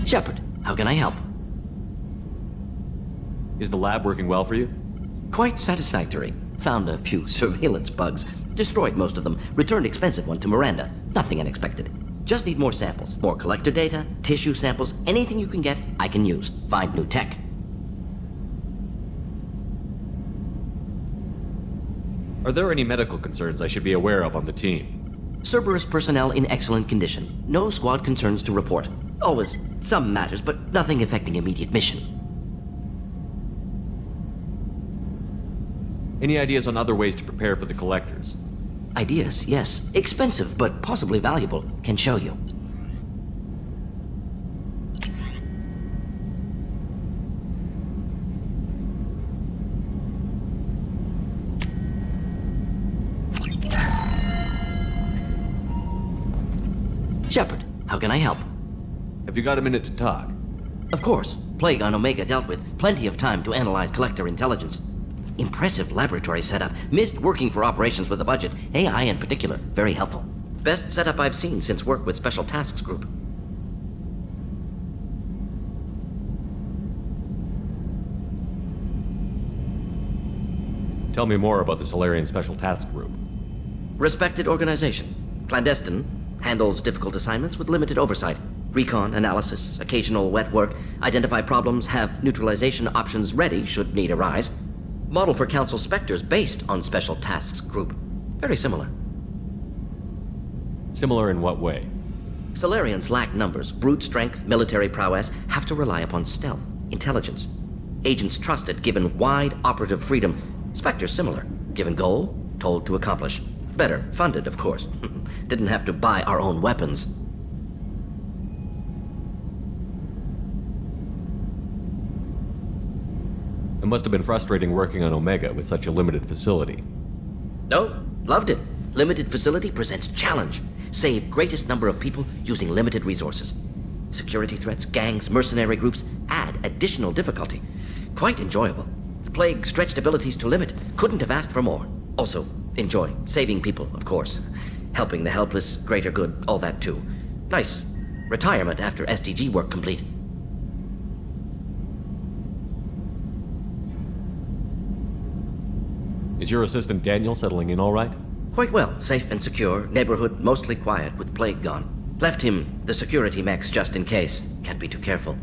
Shepard, how can I help? Is the lab working well for you? Quite satisfactory. Found a few surveillance bugs. Destroyed most of them. Returned expensive one to Miranda. Nothing unexpected. Just need more samples. More collector data, tissue samples, anything you can get, I can use. Find new tech. Are there any medical concerns I should be aware of on the team? Cerberus personnel in excellent condition. No squad concerns to report. Always some matters, but nothing affecting immediate mission. Any ideas on other ways to prepare for the collectors? Ideas, yes. Expensive, but possibly valuable. Can show you. Shepard, how can I help? Have you got a minute to talk? Of course. Plague on Omega dealt with. Plenty of time to analyze collector intelligence. Impressive laboratory setup. Missed working for operations with a budget. AI in particular, very helpful. Best setup I've seen since work with Special Tasks Group. Tell me more about the Salarian Special Task Group. Respected organization. Clandestine. Handles difficult assignments with limited oversight. Recon, analysis, occasional wet work. Identify problems, have neutralization options ready should need arise. Model for Council Spectres based on Special Tasks Group. Very similar. Similar in what way? Salarians lack numbers, brute strength, military prowess, have to rely upon stealth, intelligence. Agents trusted, given wide operative freedom. Spectres similar, given goal, told to accomplish. Better, funded, of course. Didn't have to buy our own weapons. It must have been frustrating working on Omega with such a limited facility. No, loved it. Limited facility presents challenge. Save greatest number of people using limited resources. Security threats, gangs, mercenary groups add additional difficulty. Quite enjoyable. Plague stretched abilities to limit. Couldn't have asked for more. Also, enjoy. Saving people, of course. Helping the helpless, greater good, all that too. Nice. Retirement after SDG work complete. Is your assistant Daniel settling in all right? Quite well. Safe and secure. Neighborhood mostly quiet with Plague gone. Left him the security mechs just in case. Can't be too careful.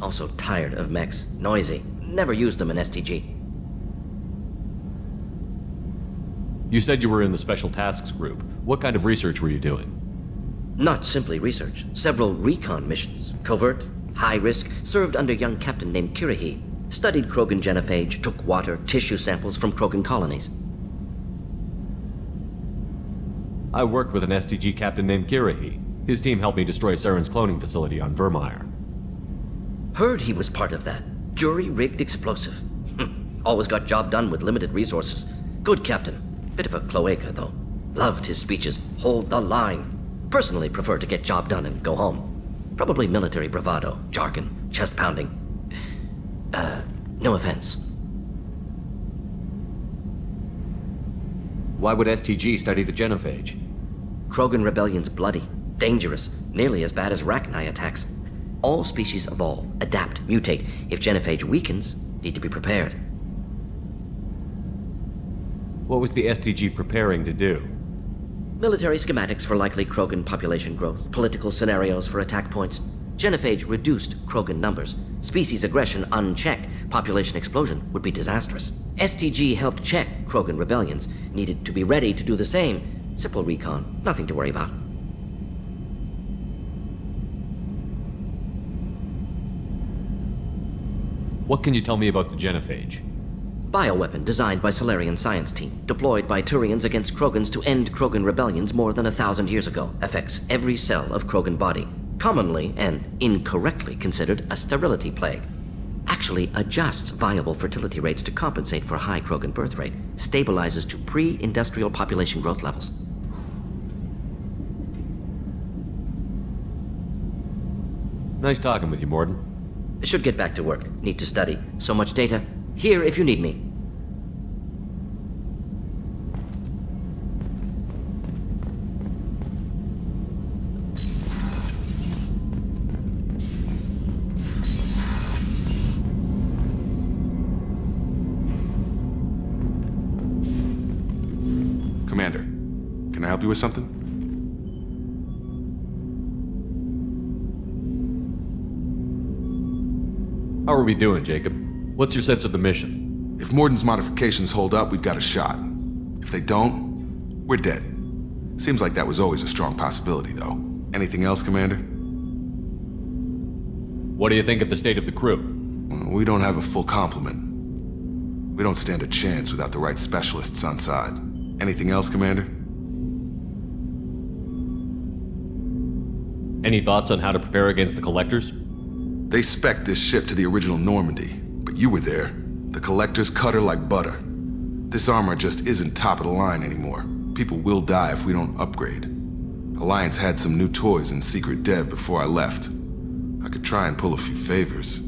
Also tired of mechs. Noisy. Never used them in STG. You said you were in the Special Tasks Group. What kind of research were you doing? Not simply research. Several recon missions. Covert, high risk, served under a young captain named Kirahi. Studied Krogan genophage, took water, tissue samples from Krogan colonies. I worked with an STG captain named Kirahi. His team helped me destroy Saren's cloning facility on Vermeer. Heard he was part of that. Jury-rigged explosive. Always got job done with limited resources. Good captain. Bit of a cloaca, though. Loved his speeches. Hold the line. Personally prefer to get job done and go home. Probably military bravado, jargon, chest pounding. No offense. Why would STG study the genophage? Krogan rebellion's bloody, dangerous, nearly as bad as Rachni attacks. All species evolve, adapt, mutate. If genophage weakens, need to be prepared. What was the STG preparing to do? Military schematics for likely Krogan population growth, political scenarios for attack points. Genophage reduced Krogan numbers. Species aggression unchecked, population explosion would be disastrous. STG helped check Krogan rebellions, needed to be ready to do the same. Simple recon, nothing to worry about. What can you tell me about the genophage? Bioweapon designed by Salarian science team, deployed by Turians against Krogans to end Krogan rebellions more than 1,000 years ago. Affects every cell of Krogan body. Commonly and incorrectly considered a sterility plague. Actually adjusts viable fertility rates to compensate for a high Krogan birth rate. Stabilizes to pre-industrial population growth levels. Nice talking with you, Morden. Should get back to work. Need to study. So much data. Here if you need me. Can I help you with something? How are we doing, Jacob? What's your sense of the mission? If Morden's modifications hold up, we've got a shot. If they don't, we're dead. Seems like that was always a strong possibility, though. Anything else, Commander? What do you think of the state of the crew? We don't have a full complement. We don't stand a chance without the right specialists on side. Anything else, Commander? Any thoughts on how to prepare against the Collectors? They spec'd this ship to the original Normandy, but you were there. The Collectors cut her like butter. This armor just isn't top of the line anymore. People will die if we don't upgrade. Alliance had some new toys in secret dev before I left. I could try and pull a few favors.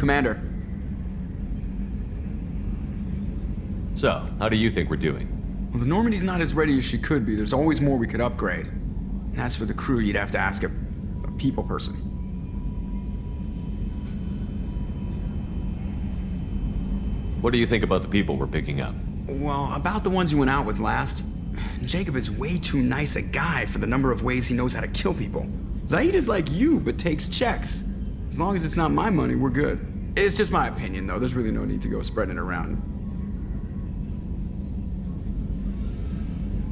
Commander. So, how do you think we're doing? Well, the Normandy's not as ready as she could be. There's always more we could upgrade. And as for the crew, you'd have to ask a people person. What do you think about the people we're picking up? Well, about the ones you went out with last, Jacob is way too nice a guy for the number of ways he knows how to kill people. Zaid is like you, but takes checks. As long as it's not my money, we're good. It's just my opinion, though. There's really no need to go spreading it around.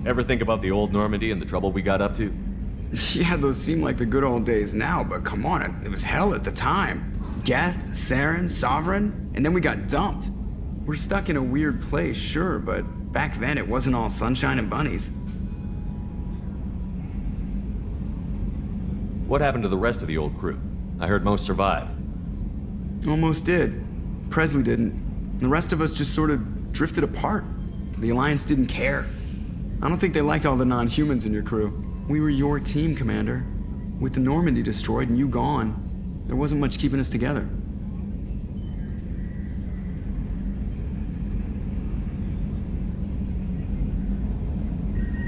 Ever think about the old Normandy and the trouble we got up to? Yeah, those seem like the good old days now, but come on, it was hell at the time. Geth, Saren, Sovereign, and then we got dumped. We're stuck in a weird place, sure, but back then it wasn't all sunshine and bunnies. What happened to the rest of the old crew? I heard most survived. Almost did. Presley didn't. The rest of us just sort of drifted apart. The Alliance didn't care. I don't think they liked all the non-humans in your crew. We were your team, Commander. With the Normandy destroyed and you gone, there wasn't much keeping us together.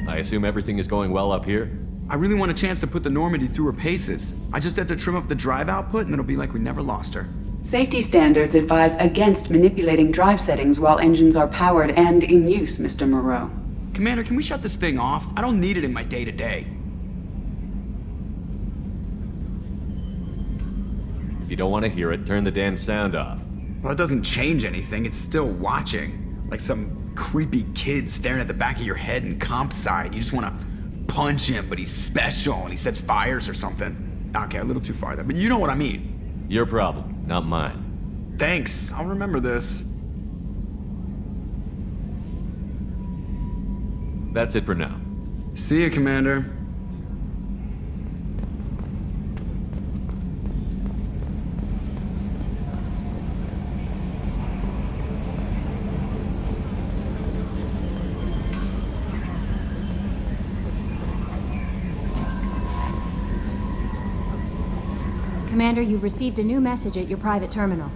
I assume everything is going well up here? I really want a chance to put the Normandy through her paces. I just have to trim up the drive output and it'll be like we never lost her. Safety standards advise against manipulating drive settings while engines are powered and in use, Mr. Moreau. Commander, can we shut this thing off? I don't need it in my day-to-day. If you don't want to hear it, turn the damn sound off. Well, it doesn't change anything. It's still watching. Like some creepy kid staring at the back of your head in comp side. You just want to punch him, but he's special and he sets fires or something. Okay, a little too far there, but you know what I mean. Your problem, not mine. Thanks, I'll remember this. That's it for now. See you, Commander. Commander, you've received a new message at your private terminal.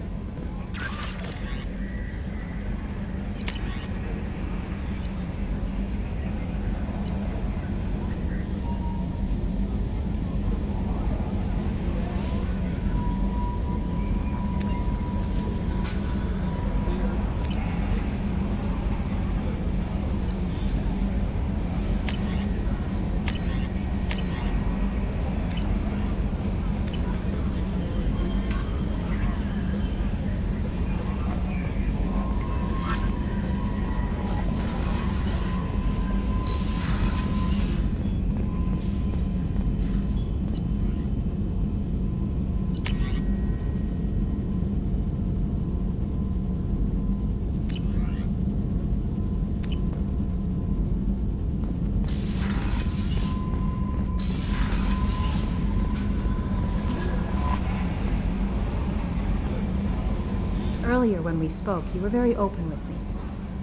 Earlier when we spoke, you were very open with me.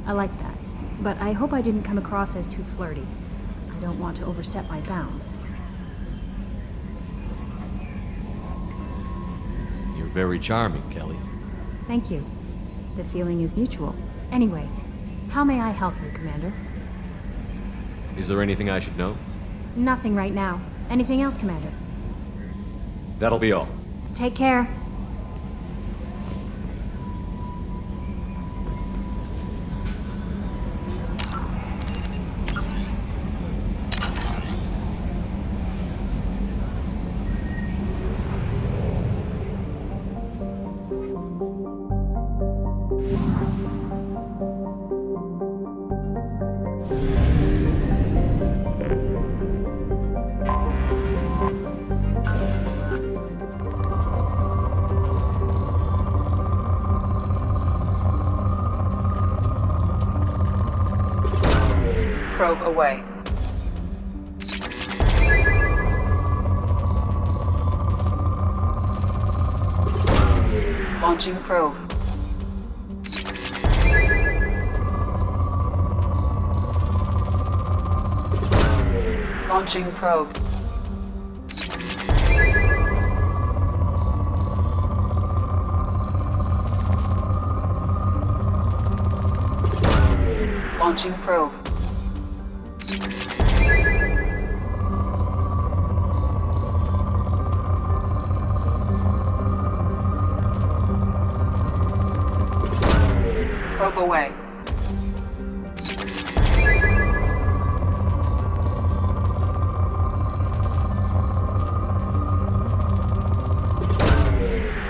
I like that. But I hope I didn't come across as too flirty. I don't want to overstep my bounds. You're very charming, Kelly. Thank you. The feeling is mutual. Anyway, how may I help you, Commander? Is there anything I should know? Nothing right now. Anything else, Commander? That'll be all. Take care. Probe away. Launching probe. Launching probe. Launching probe. Probe away.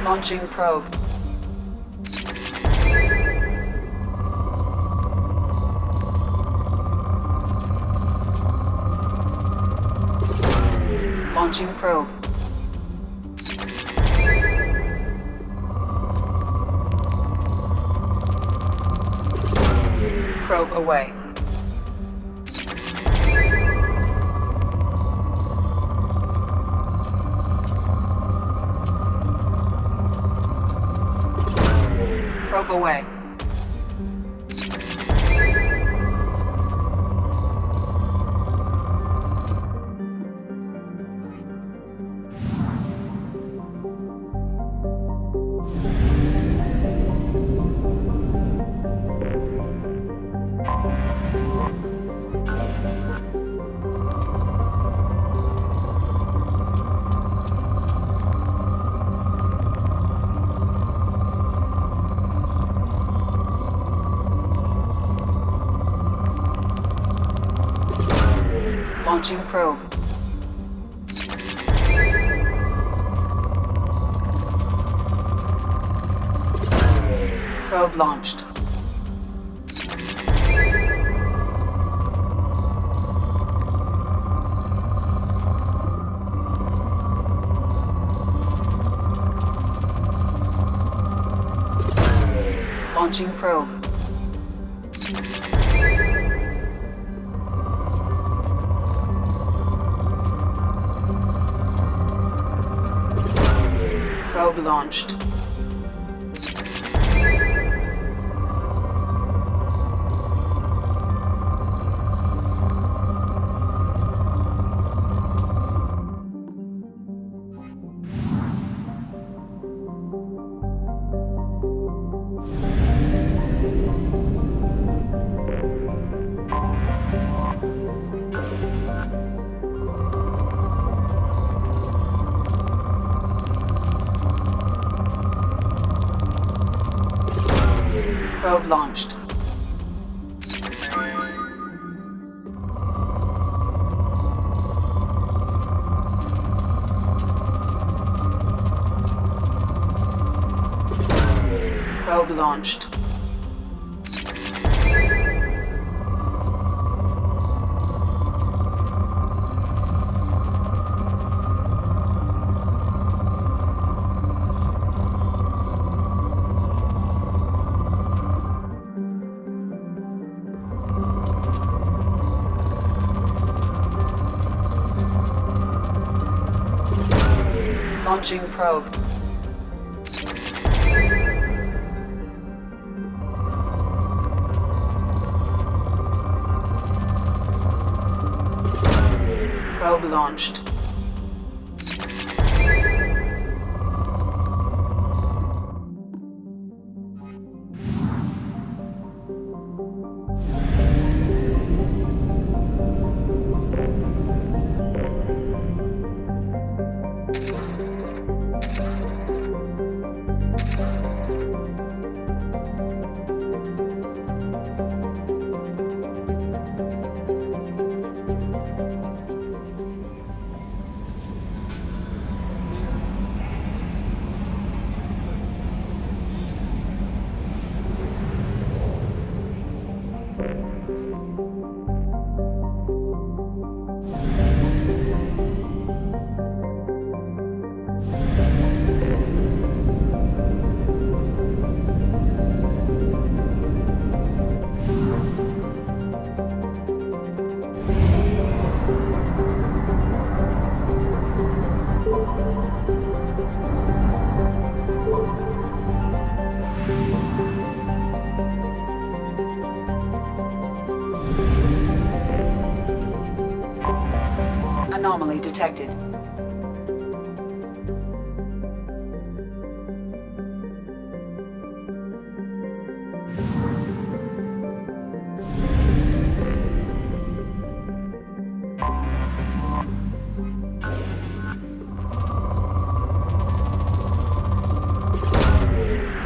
Launching probe. Launching probe. Probe away. Probe away. Launching probe. Probe launched. Launching probe. Probe launched. Probe launched. Probe launched. Launching probe. Probe launched. Anomaly detected.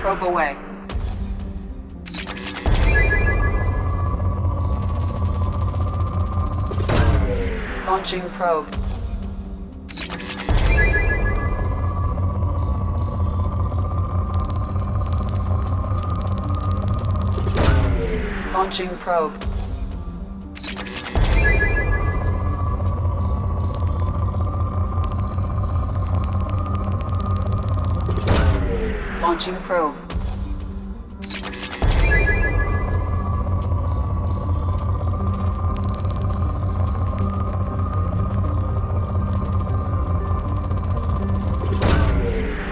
Probe away. Launching probe. Launching probe. Launching probe.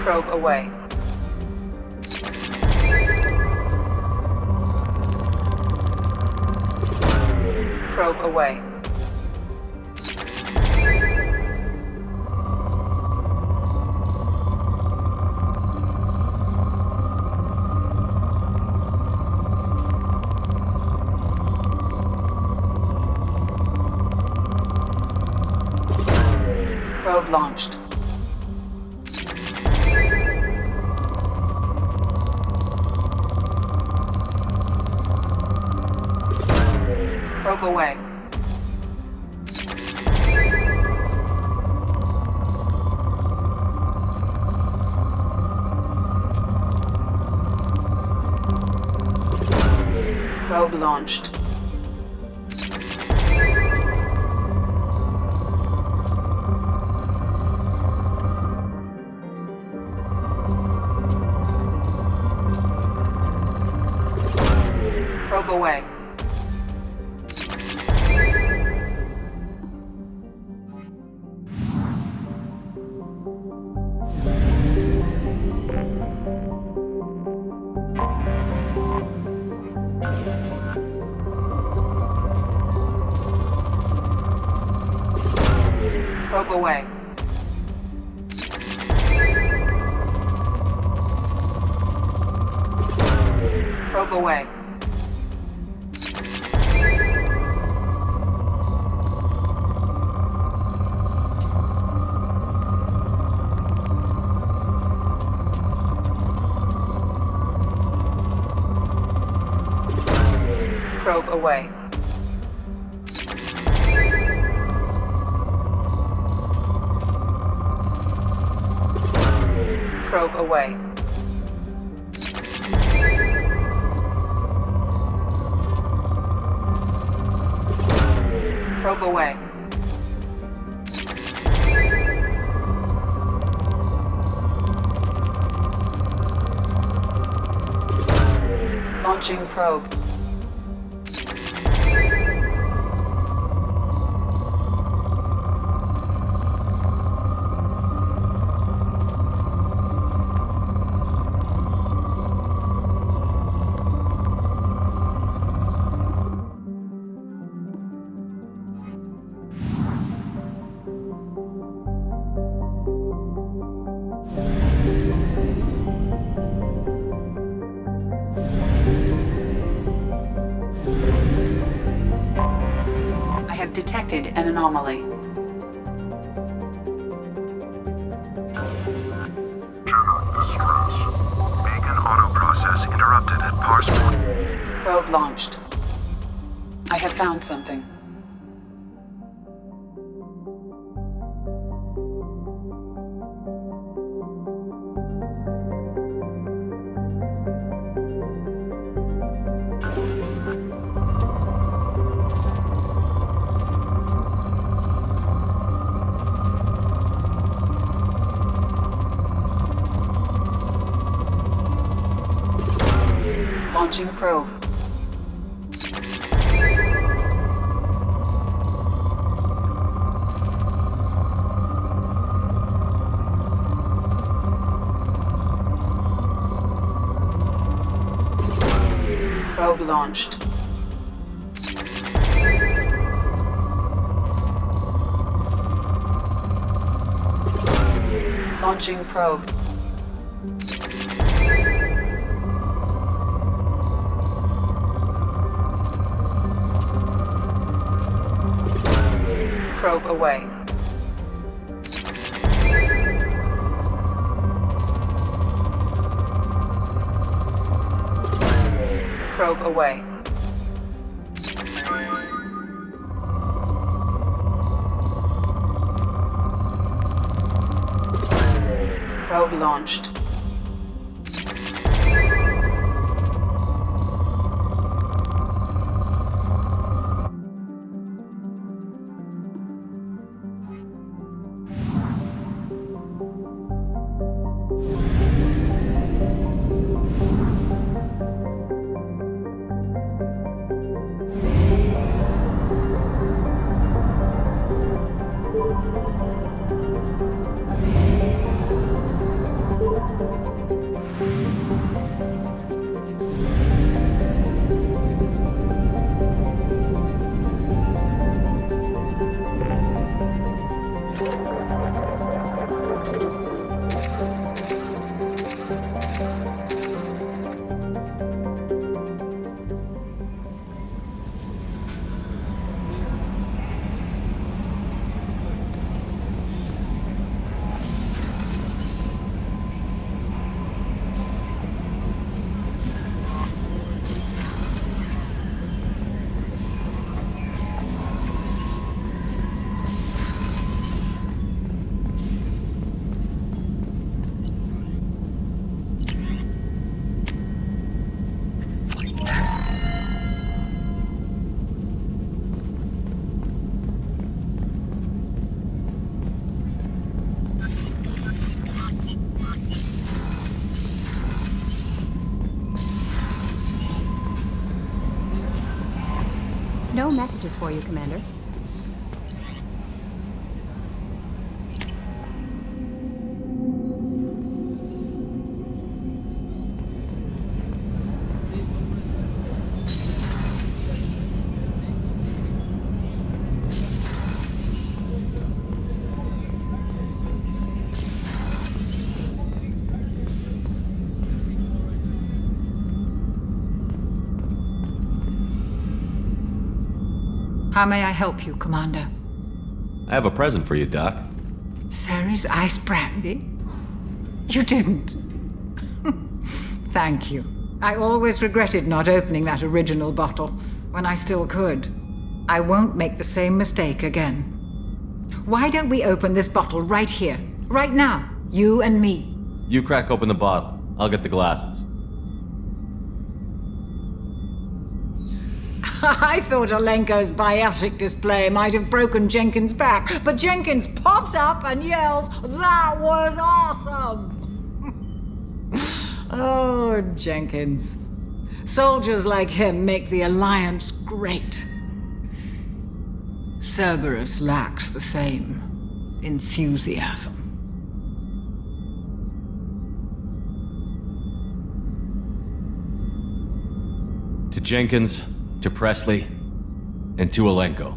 Probe away. Probe away. Probe launched. Probe away. Probe launched. Probe away. Probe away. Probe away. Probe away. Probe away. Probe away. Launching probe. detected an anomaly. Truman, this is Rose. Beacon autoprocess interrupted at parse. Probe launched. I have found something. Launching probe. Probe launched. Launching probe. Probe away. Probe away. Probe launched. No messages for you, Commander. How may I help you, Commander? I have a present for you, Doc. Ceres ice brandy? You didn't. Thank you. I always regretted not opening that original bottle when I still could. I won't make the same mistake again. Why don't we open this bottle right here, right now, you and me? You crack open the bottle. I'll get the glasses. I thought Alenko's biotic display might have broken Jenkins' back, but Jenkins pops up and yells, "That was awesome!" Oh, Jenkins. Soldiers like him make the Alliance great. Cerberus lacks the same enthusiasm. To Jenkins, to Presley, and to Alenko.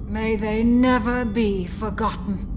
May they never be forgotten.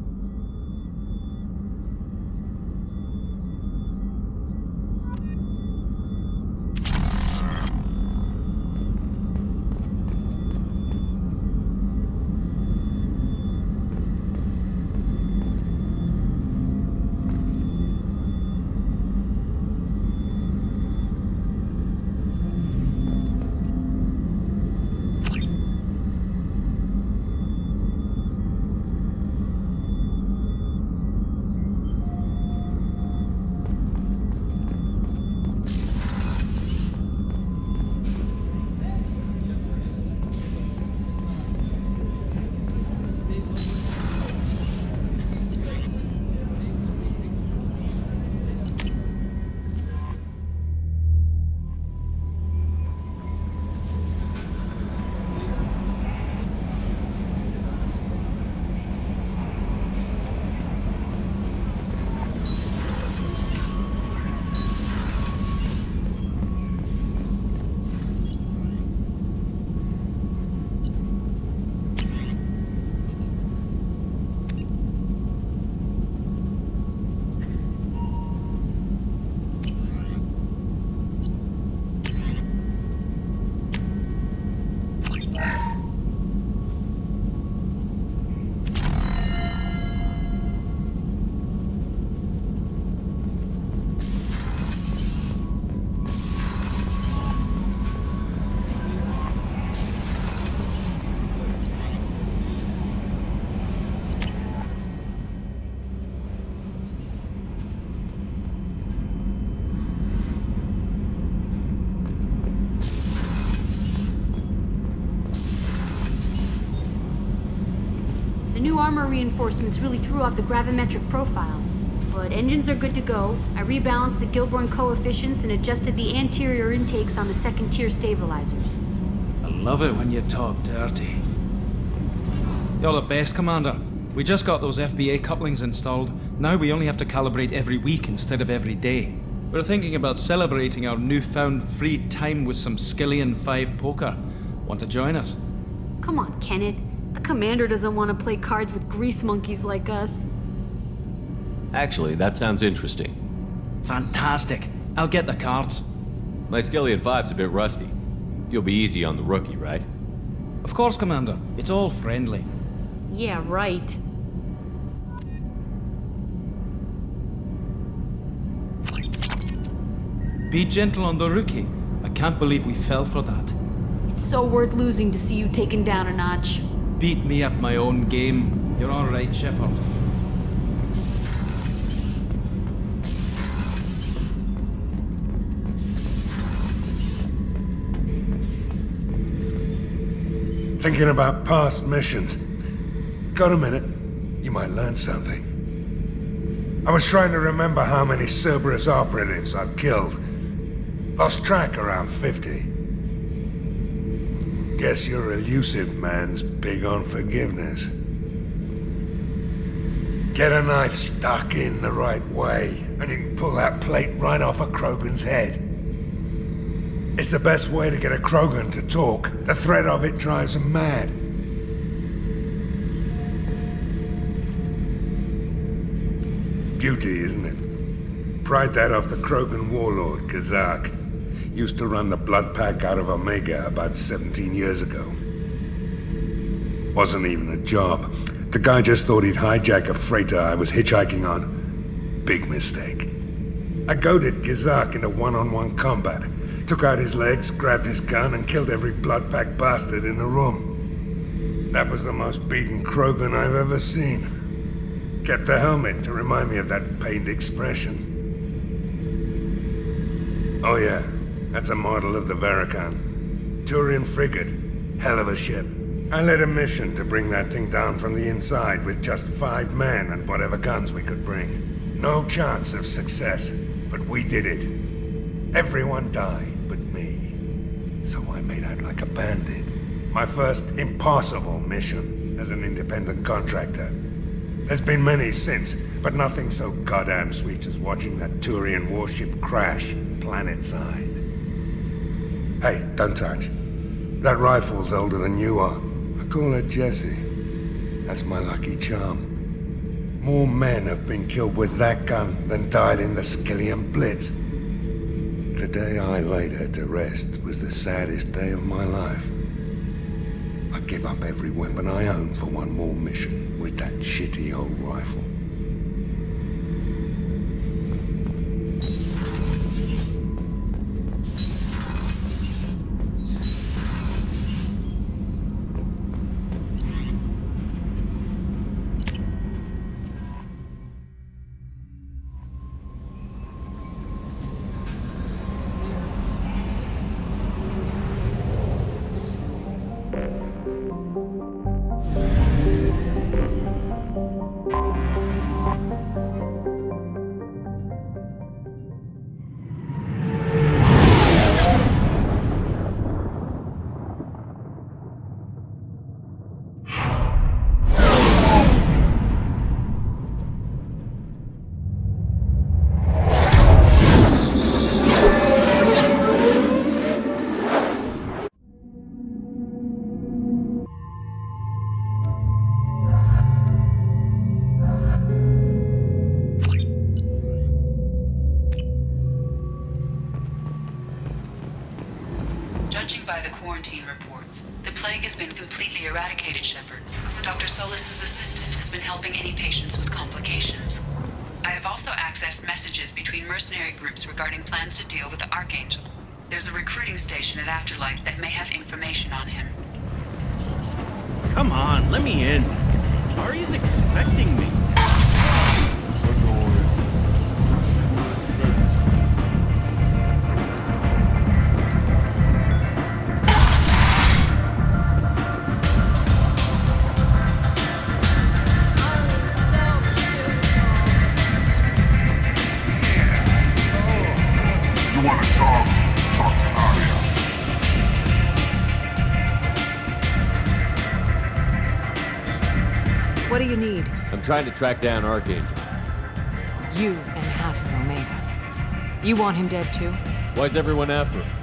new armor reinforcements really threw off the gravimetric profiles. But engines are good to go. I rebalanced the Gilborn coefficients and adjusted the anterior intakes on the second-tier stabilizers. I love it when you talk dirty. You're the best, Commander. We just got those FBA couplings installed. Now we only have to calibrate every week instead of every day. We're thinking about celebrating our newfound free time with some Skillian 5 poker. Want to join us? Come on, Kenneth. The Commander doesn't want to play cards with grease monkeys like us. Actually, that sounds interesting. Fantastic. I'll get the cards. My Skillian 5's a bit rusty. You'll be easy on the rookie, right? Of course, Commander. It's all friendly. Yeah, right. Be gentle on the rookie. I can't believe we fell for that. It's so worth losing to see you taken down a notch. Beat me at my own game. You're all right, Shepard. Thinking about past missions. Got a minute? You might learn something. I was trying to remember how many Cerberus operatives I've killed. Lost track around 50. Guess your elusive man's big on forgiveness. Get a knife stuck in the right way, and you can pull that plate right off a Krogan's head. It's the best way to get a Krogan to talk. The threat of it drives him mad. Beauty, isn't it? Pried that off the Krogan warlord, Kazak. Used to run the blood pack out of Omega about 17 years ago. Wasn't even a job. The guy just thought he'd hijack a freighter I was hitchhiking on. Big mistake. I goaded Kazak into one-on-one combat. Took out his legs, grabbed his gun, and killed every blood pack bastard in the room. That was the most beaten Krogan I've ever seen. Kept the helmet to remind me of that pained expression. Oh yeah, that's a model of the Verikan. Turian frigate. Hell of a ship. I led a mission to bring that thing down from the inside with just 5 men and whatever guns we could bring. No chance of success, but we did it. Everyone died but me. So I made out like a bandit. My first impossible mission as an independent contractor. There's been many since, but nothing so goddamn sweet as watching that Turian warship crash planet-side. Hey, don't touch. That rifle's older than you are. I call her Jessie. That's my lucky charm. More men have been killed with that gun than died in the Skillian Blitz. The day I laid her to rest was the saddest day of my life. I'd give up every weapon I own for one more mission with that shitty old rifle. Judging by the quarantine reports, the plague has been completely eradicated, Shepard. Dr. Solis' assistant has been helping any patients with complications. I have also accessed messages between mercenary groups regarding plans to deal with the Archangel. There's a recruiting station at Afterlight that may have information on him. Come on, let me in. Ari's expecting me. What do you need? I'm trying to track down Archangel. You and half of Omega. You want him dead too? Why's everyone after him?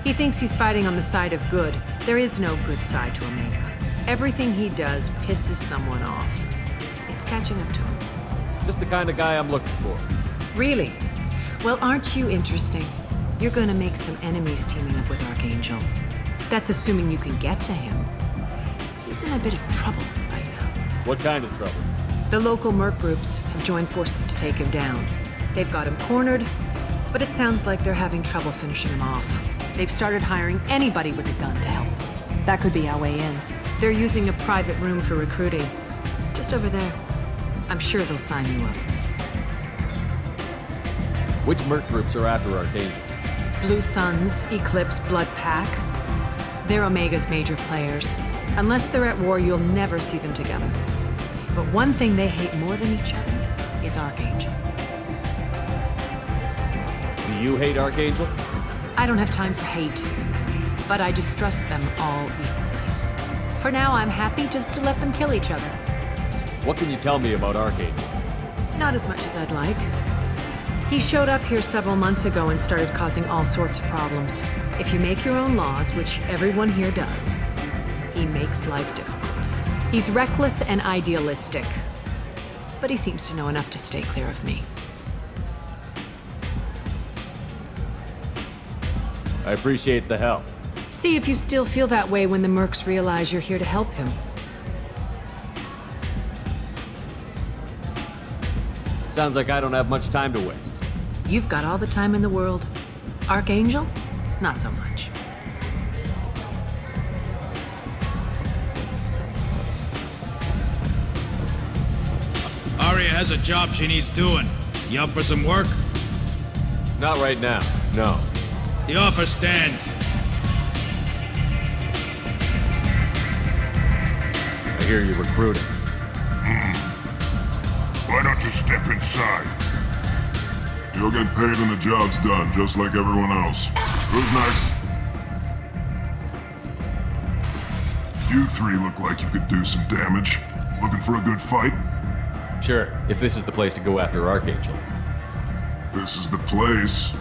He thinks he's fighting on the side of good. There is no good side to Omega. Everything he does pisses someone off. It's catching up to him. Just the kind of guy I'm looking for. Really? Well, aren't you interesting? You're gonna make some enemies teaming up with Archangel. That's assuming you can get to him. He's in a bit of trouble right now. What kind of trouble? The local merc groups have joined forces to take him down. They've got him cornered, but it sounds like they're having trouble finishing him off. They've started hiring anybody with a gun to help them. That could be our way in. They're using a private room for recruiting. Just over there. I'm sure they'll sign you up. Which merc groups are after Archangel? Blue Suns, Eclipse, Blood Pack. They're Omega's major players. Unless they're at war, you'll never see them together. But one thing they hate more than each other is Archangel. Do you hate Archangel? I don't have time for hate, but I distrust them all equally. For now, I'm happy just to let them kill each other. What can you tell me about Archangel? Not as much as I'd like. He showed up here several months ago and started causing all sorts of problems. If you make your own laws, which everyone here does, he makes life difficult. He's reckless and idealistic, but he seems to know enough to stay clear of me. I appreciate the help. See if you still feel that way when the mercs realize you're here to help him. Sounds like I don't have much time to waste. You've got all the time in the world. Archangel? Not so much. Aria has a job she needs doing. You up for some work? Not right now, no. The offer stands. I hear you're recruiting. Why don't you step inside? You'll get paid when the job's done, just like everyone else. Who's next? You three look like you could do some damage. Looking for a good fight? Sure, if this is the place to go after Archangel. This is the place.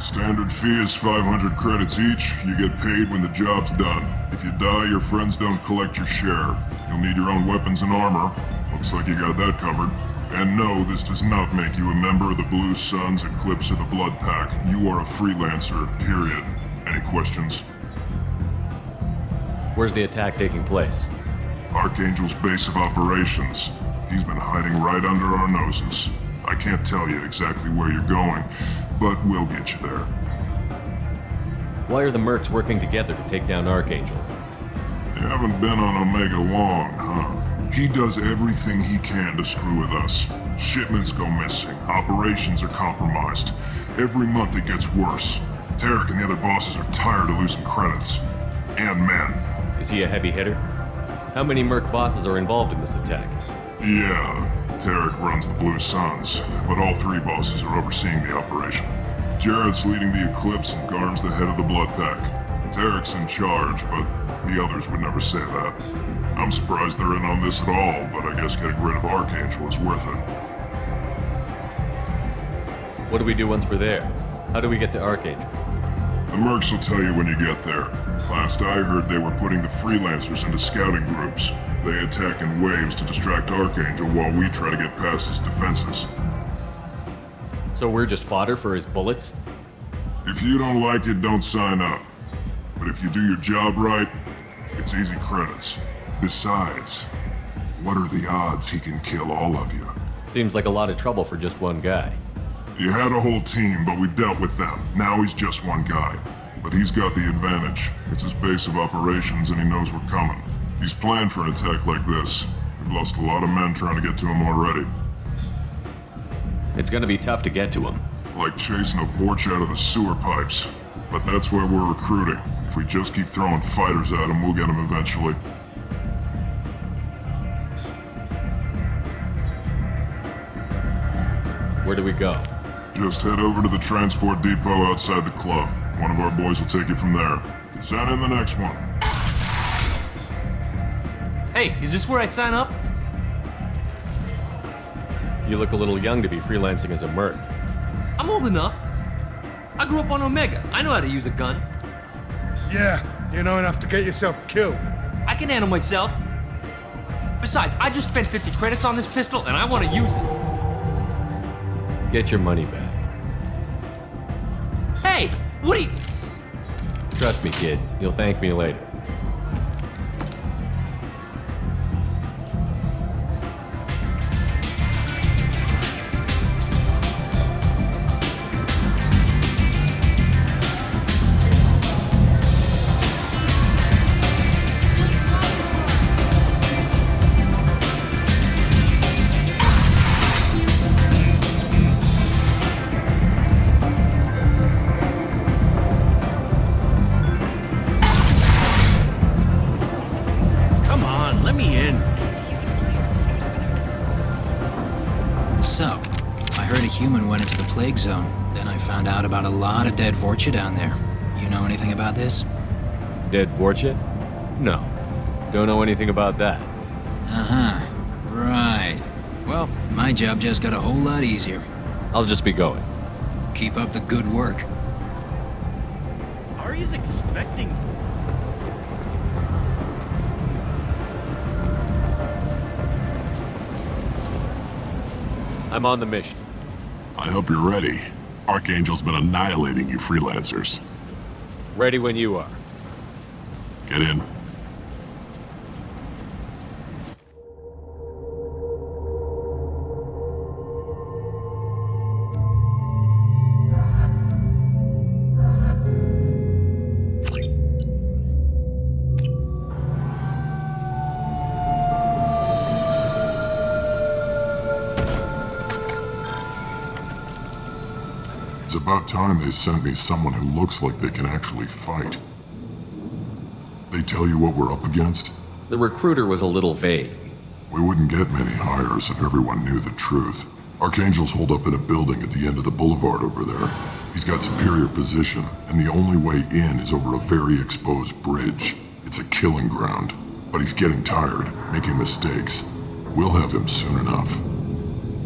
Standard fee is 500 credits each. You get paid when the job's done. If you die, your friends don't collect your share. You'll need your own weapons and armor. Looks like you got that covered. And no, this does not make you a member of the Blue Suns, Eclipse, or the Blood Pack. You are a freelancer, period. Any questions? Where's the attack taking place? Archangel's base of operations. He's been hiding right under our noses. I can't tell you exactly where you're going, but we'll get you there. Why are the mercs working together to take down Archangel? You haven't been on Omega long, huh? He does everything he can to screw with us. Shipments go missing, operations are compromised. Every month it gets worse. Tarek and the other bosses are tired of losing credits. And men. Is he a heavy hitter? How many merc bosses are involved in this attack? Yeah, Tarek runs the Blue Suns, but all three bosses are overseeing the operation. Jared's leading the Eclipse and Garm's the head of the Blood Pack. Tarek's in charge, but the others would never say that. I'm surprised they're in on this at all, but I guess getting rid of Archangel is worth it. What do we do once we're there? How do we get to Archangel? The mercs will tell you when you get there. Last I heard, they were putting the freelancers into scouting groups. They attack in waves to distract Archangel while we try to get past his defenses. So we're just fodder for his bullets? If you don't like it, don't sign up. But if you do your job right, it's easy credits. Besides, what are the odds he can kill all of you? Seems like a lot of trouble for just one guy. You had a whole team, but we've dealt with them. Now he's just one guy. But he's got the advantage. It's his base of operations and he knows we're coming. He's planned for an attack like this. We've lost a lot of men trying to get to him already. It's gonna be tough to get to him. Like chasing a Vorch out of the sewer pipes. But that's why we're recruiting. If we just keep throwing fighters at him, we'll get him eventually. Where do we go? Just head over to the transport depot outside the club. One of our boys will take you from there. Send in the next one. Hey, is this where I sign up? You look a little young to be freelancing as a merc. I'm old enough. I grew up on Omega. I know how to use a gun. Yeah, you know enough to get yourself killed. I can handle myself. Besides, I just spent 50 credits on this pistol, and I want to use it. Get your money back. Hey, what are you... Trust me, kid. You'll thank me later. Zone. Then I found out about a lot of dead Vorcha down there. You know anything about this? Dead Vorcha? No. Don't know anything about that. Uh-huh. Right. Well, my job just got a whole lot easier. I'll just be going. Keep up the good work. Ari's expecting... I'm on the mission. I hope you're ready. Archangel's been annihilating you freelancers. Ready when you are. Get in. It's about time they sent me someone who looks like they can actually fight. They tell you what we're up against? The recruiter was a little vague. We wouldn't get many hires if everyone knew the truth. Archangel's holed up in a building at the end of the boulevard over there. He's got superior position, and the only way in is over a very exposed bridge. It's a killing ground, but he's getting tired, making mistakes. We'll have him soon enough.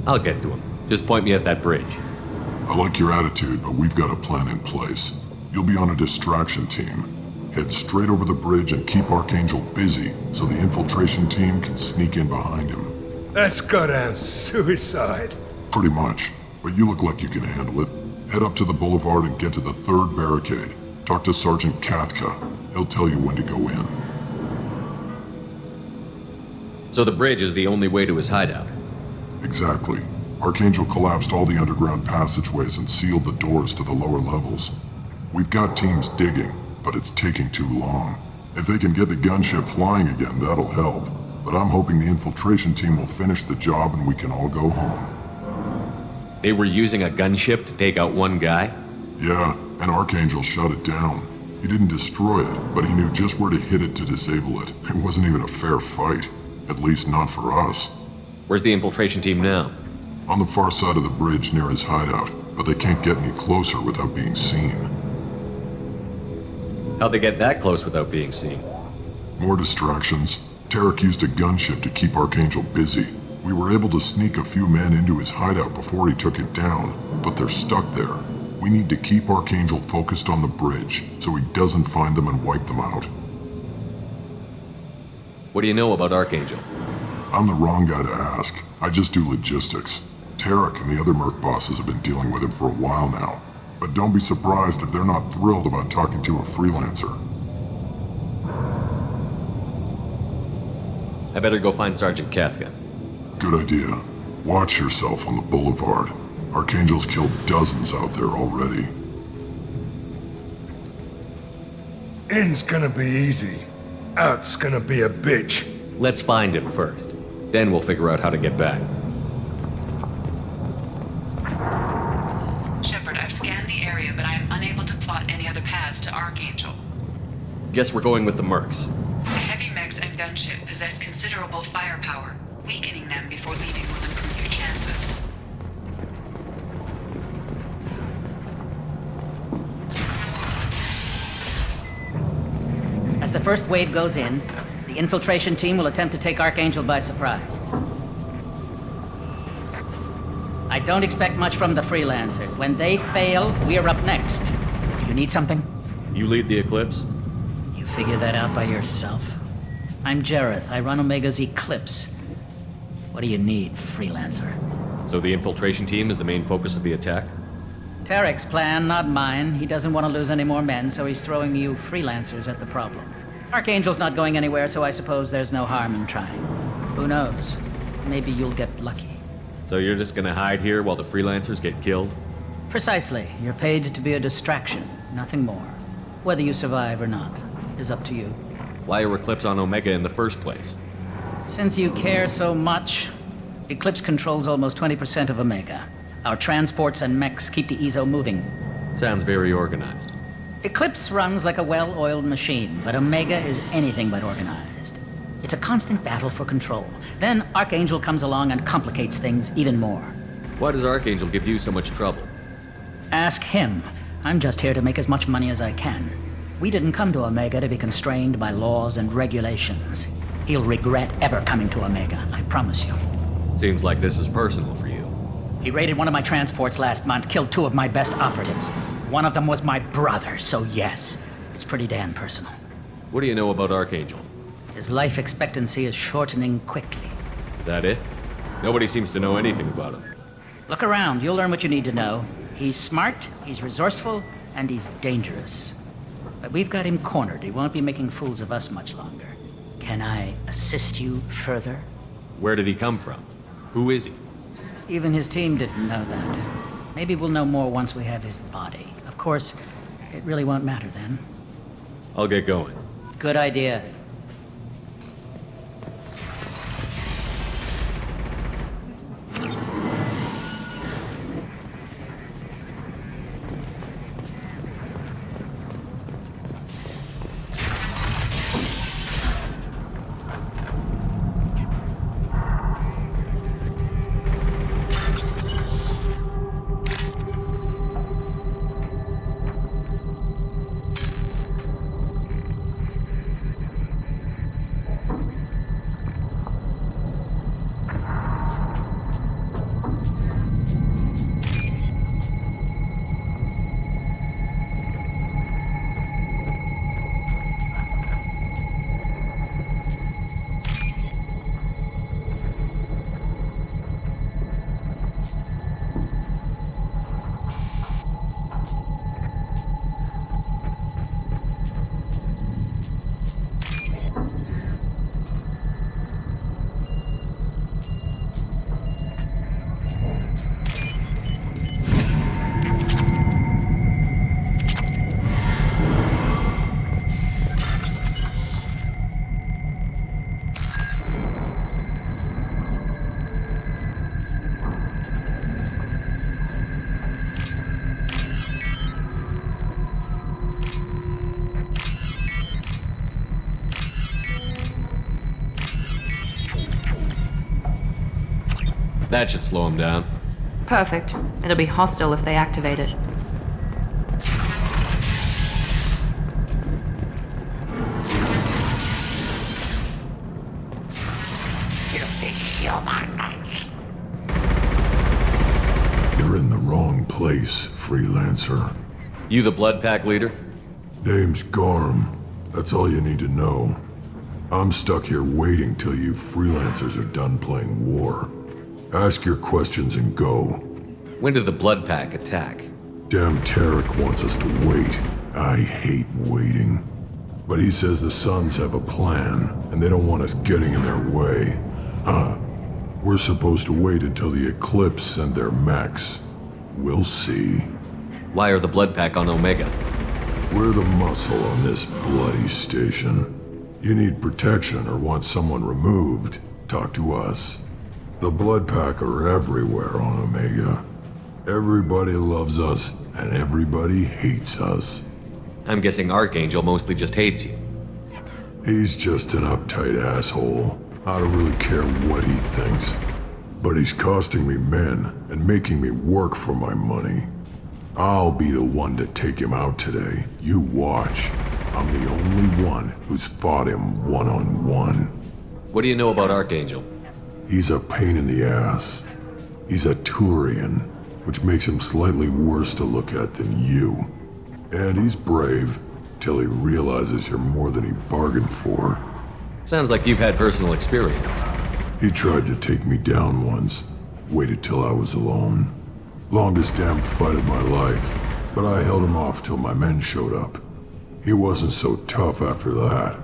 I'll get to him. Just point me at that bridge. I like your attitude, but we've got a plan in place. You'll be on a distraction team. Head straight over the bridge and keep Archangel busy so the infiltration team can sneak in behind him. That's goddamn suicide. Pretty much, but you look like you can handle it. Head up to the boulevard and get to the third barricade. Talk to Sergeant Kathka. He'll tell you when to go in. So the bridge is the only way to his hideout? Exactly. Archangel collapsed all the underground passageways and sealed the doors to the lower levels. We've got teams digging, but it's taking too long. If they can get the gunship flying again, that'll help. But I'm hoping the infiltration team will finish the job and we can all go home. They were using a gunship to take out one guy? Yeah, and Archangel shut it down. He didn't destroy it, but he knew just where to hit it to disable it. It wasn't even a fair fight. At least not for us. Where's the infiltration team now? On the far side of the bridge near his hideout, but they can't get any closer without being seen. How'd they get that close without being seen? More distractions. Tarek used a gunship to keep Archangel busy. We were able to sneak a few men into his hideout before he took it down, but they're stuck there. We need to keep Archangel focused on the bridge, so he doesn't find them and wipe them out. What do you know about Archangel? I'm the wrong guy to ask. I just do logistics. Tarek and the other merc bosses have been dealing with him for a while now. But don't be surprised if they're not thrilled about talking to a freelancer. I better go find Sergeant Kathka. Good idea. Watch yourself on the boulevard. Archangel's killed dozens out there already. In's gonna be easy. Out's gonna be a bitch. Let's find him first. Then we'll figure out how to get back. Shepard, I've scanned the area, but I am unable to plot any other paths to Archangel. Guess we're going with the mercs. The heavy mechs and gunship possess considerable firepower. Weakening them before leaving will improve your chances. As the first wave goes in, the infiltration team will attempt to take Archangel by surprise. I don't expect much from the freelancers. When they fail, we're up next. Do you need something? You lead the Eclipse? You figure that out by yourself? I'm Jareth. I run Omega's Eclipse. What do you need, freelancer? So the infiltration team is the main focus of the attack? Tarek's plan, not mine. He doesn't want to lose any more men, so he's throwing you freelancers at the problem. Archangel's not going anywhere, so I suppose there's no harm in trying. Who knows? Maybe you'll get lucky. So you're just gonna hide here while the freelancers get killed? Precisely. You're paid to be a distraction, nothing more. Whether you survive or not is up to you. Why are Eclipse on Omega in the first place? Since you care so much, Eclipse controls almost 20% of Omega. Our transports and mechs keep the EZO moving. Sounds very organized. Eclipse runs like a well-oiled machine, but Omega is anything but organized. It's a constant battle for control. Then Archangel comes along and complicates things even more. Why does Archangel give you so much trouble? Ask him. I'm just here to make as much money as I can. We didn't come to Omega to be constrained by laws and regulations. He'll regret ever coming to Omega, I promise you. Seems like this is personal for you. He raided one of my transports last month, killed 2 of my best operatives. One of them was my brother, so yes, it's pretty damn personal. What do you know about Archangel? His life expectancy is shortening quickly. Is that it? Nobody seems to know anything about him. Look around, you'll learn what you need to know. He's smart, he's resourceful, and he's dangerous. But we've got him cornered. He won't be making fools of us much longer. Can I assist you further? Where did he come from? Who is he? Even his team didn't know that. Maybe we'll know more once we have his body. Of course, it really won't matter then. I'll get going. Good idea. That should slow him down. Perfect. It'll be hostile if they activate it. You're in the wrong place, freelancer. You the Blood Pack leader? Name's Garm. That's all you need to know. I'm stuck here waiting till you freelancers are done playing war. Ask your questions and go. When did the Blood Pack attack? Damn Tarek wants us to wait. I hate waiting. But he says the Suns have a plan, and they don't want us getting in their way. We're supposed to wait until the Eclipse send their mechs. We'll see. Why are the Blood Pack on Omega? We're the muscle on this bloody station. You need protection or want someone removed, talk to us. The Blood Pack are everywhere on Omega. Everybody loves us, and everybody hates us. I'm guessing Archangel mostly just hates you. He's just an uptight asshole. I don't really care what he thinks. But he's costing me men and making me work for my money. I'll be the one to take him out today. You watch. I'm the only one who's fought him one-on-one. What do you know about Archangel? He's a pain in the ass. He's a Turian, which makes him slightly worse to look at than you. And he's brave, till he realizes you're more than he bargained for. Sounds like you've had personal experience. He tried to take me down once, waited till I was alone. Longest damn fight of my life, but I held him off till my men showed up. He wasn't so tough after that.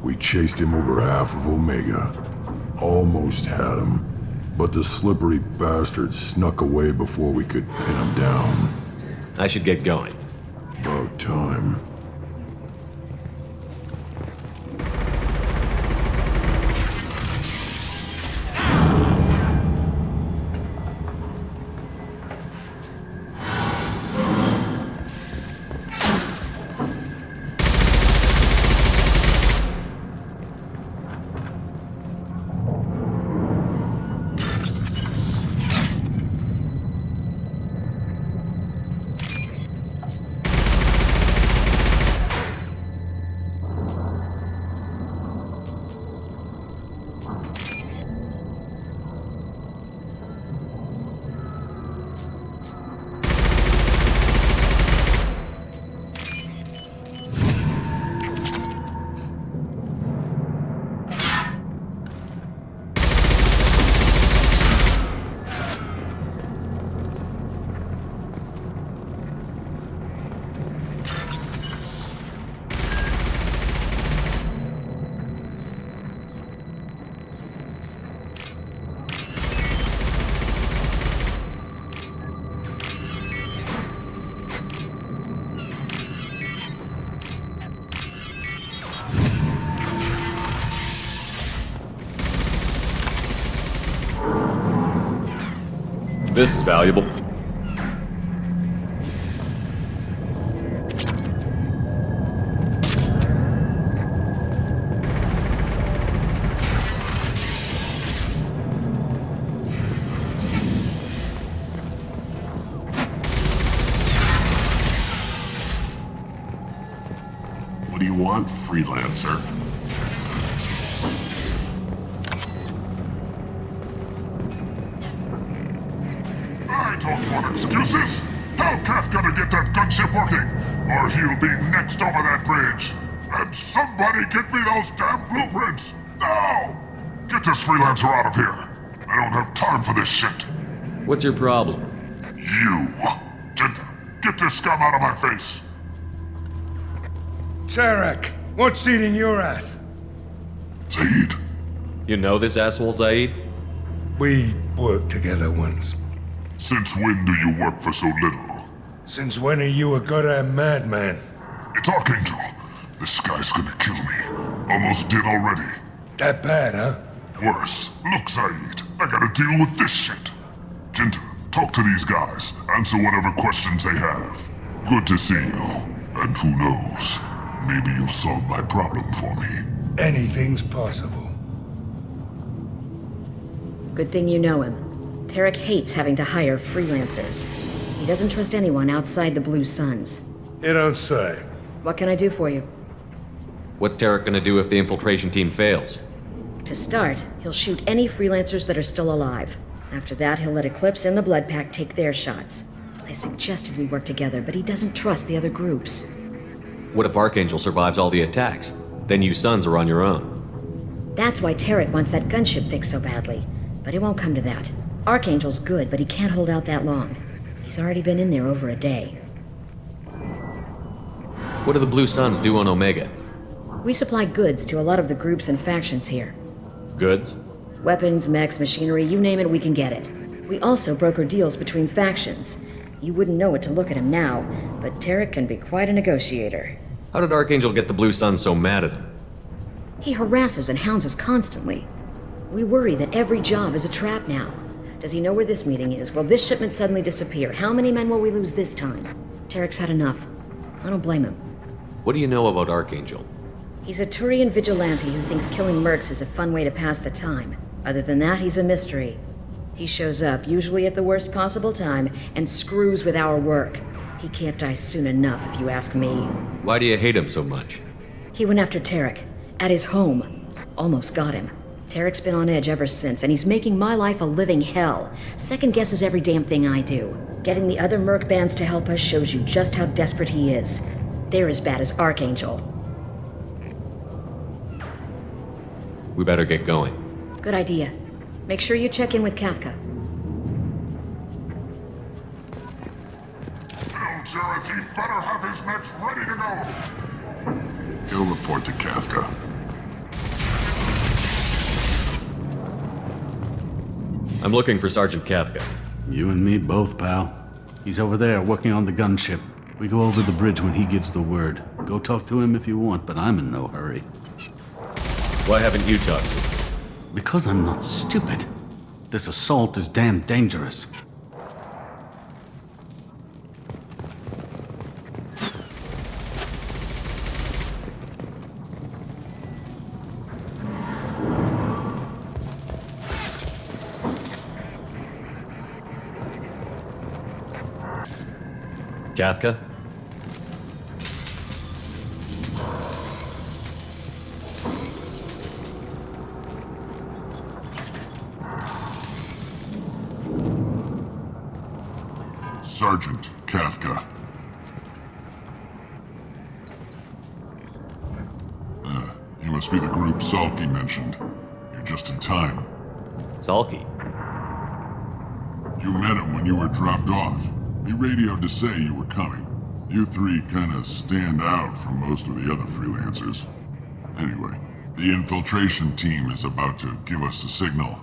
We chased him over half of Omega. Almost had him, but the slippery bastard snuck away before we could pin him down. I should get going. About time. This is valuable. What do you want, freelancer? I don't want excuses. Tell Kafka to get that gunship working, or he'll be next over that bridge. And somebody get me those damn blueprints! Now! Get this freelancer out of here. I don't have time for this shit. What's your problem? You. Jinta, get this scum out of my face. Tarek, what's eating your ass? Zaid. You know this asshole, Zaid? We worked together once. Since when do you work for so little? Since when are you a goddamn madman? It's Archangel. This guy's gonna kill me. Almost did already. That bad, huh? Worse. Look, Zaid, I gotta deal with this shit. Jinta, talk to these guys. Answer whatever questions they have. Good to see you. And who knows, maybe you'll solve my problem for me. Anything's possible. Good thing you know him. Tarek hates having to hire freelancers. He doesn't trust anyone outside the Blue Suns. You don't say. What can I do for you? What's Tarek gonna do if the infiltration team fails? To start, he'll shoot any freelancers that are still alive. After that, he'll let Eclipse and the Blood Pack take their shots. I suggested we work together, but he doesn't trust the other groups. What if Archangel survives all the attacks? Then you Sons are on your own. That's why Tarek wants that gunship fixed so badly. But it won't come to that. Archangel's good, but he can't hold out that long. He's already been in there over a day. What do the Blue Suns do on Omega? We supply goods to a lot of the groups and factions here. Goods? Weapons, mechs, machinery, you name it, we can get it. We also broker deals between factions. You wouldn't know it to look at him now, but Tarek can be quite a negotiator. How did Archangel get the Blue Suns so mad at him? He harasses and hounds us constantly. We worry that every job is a trap now. Does he know where this meeting is? Will this shipment suddenly disappear? How many men will we lose this time? Tarek's had enough. I don't blame him. What do you know about Archangel? He's a Turian vigilante who thinks killing mercs is a fun way to pass the time. Other than that, he's a mystery. He shows up, usually at the worst possible time, and screws with our work. He can't die soon enough, if you ask me. Why do you hate him so much? He went after Tarek, at his home. Almost got him. Tarek's been on edge ever since, and he's making my life a living hell. Second guesses every damn thing I do. Getting the other merc bands to help us shows you just how desperate he is. They're as bad as Archangel. We better get going. Good idea. Make sure you check in with Kafka. Tell Jareth he'd better have his mechs ready to go. He'll report to Kafka. I'm looking for Sergeant Kafka. You and me both, pal. He's over there working on the gunship. We go over the bridge when he gives the word. Go talk to him if you want, but I'm in no hurry. Why haven't you talked to him? Because I'm not stupid. This assault is damn dangerous. Kafka? Sergeant Kafka. You must be the group Salky mentioned. You're just in time. Salky? You met him when you were dropped off. He radioed to say you were coming. You three kinda stand out from most of the other freelancers. Anyway, the infiltration team is about to give us a signal.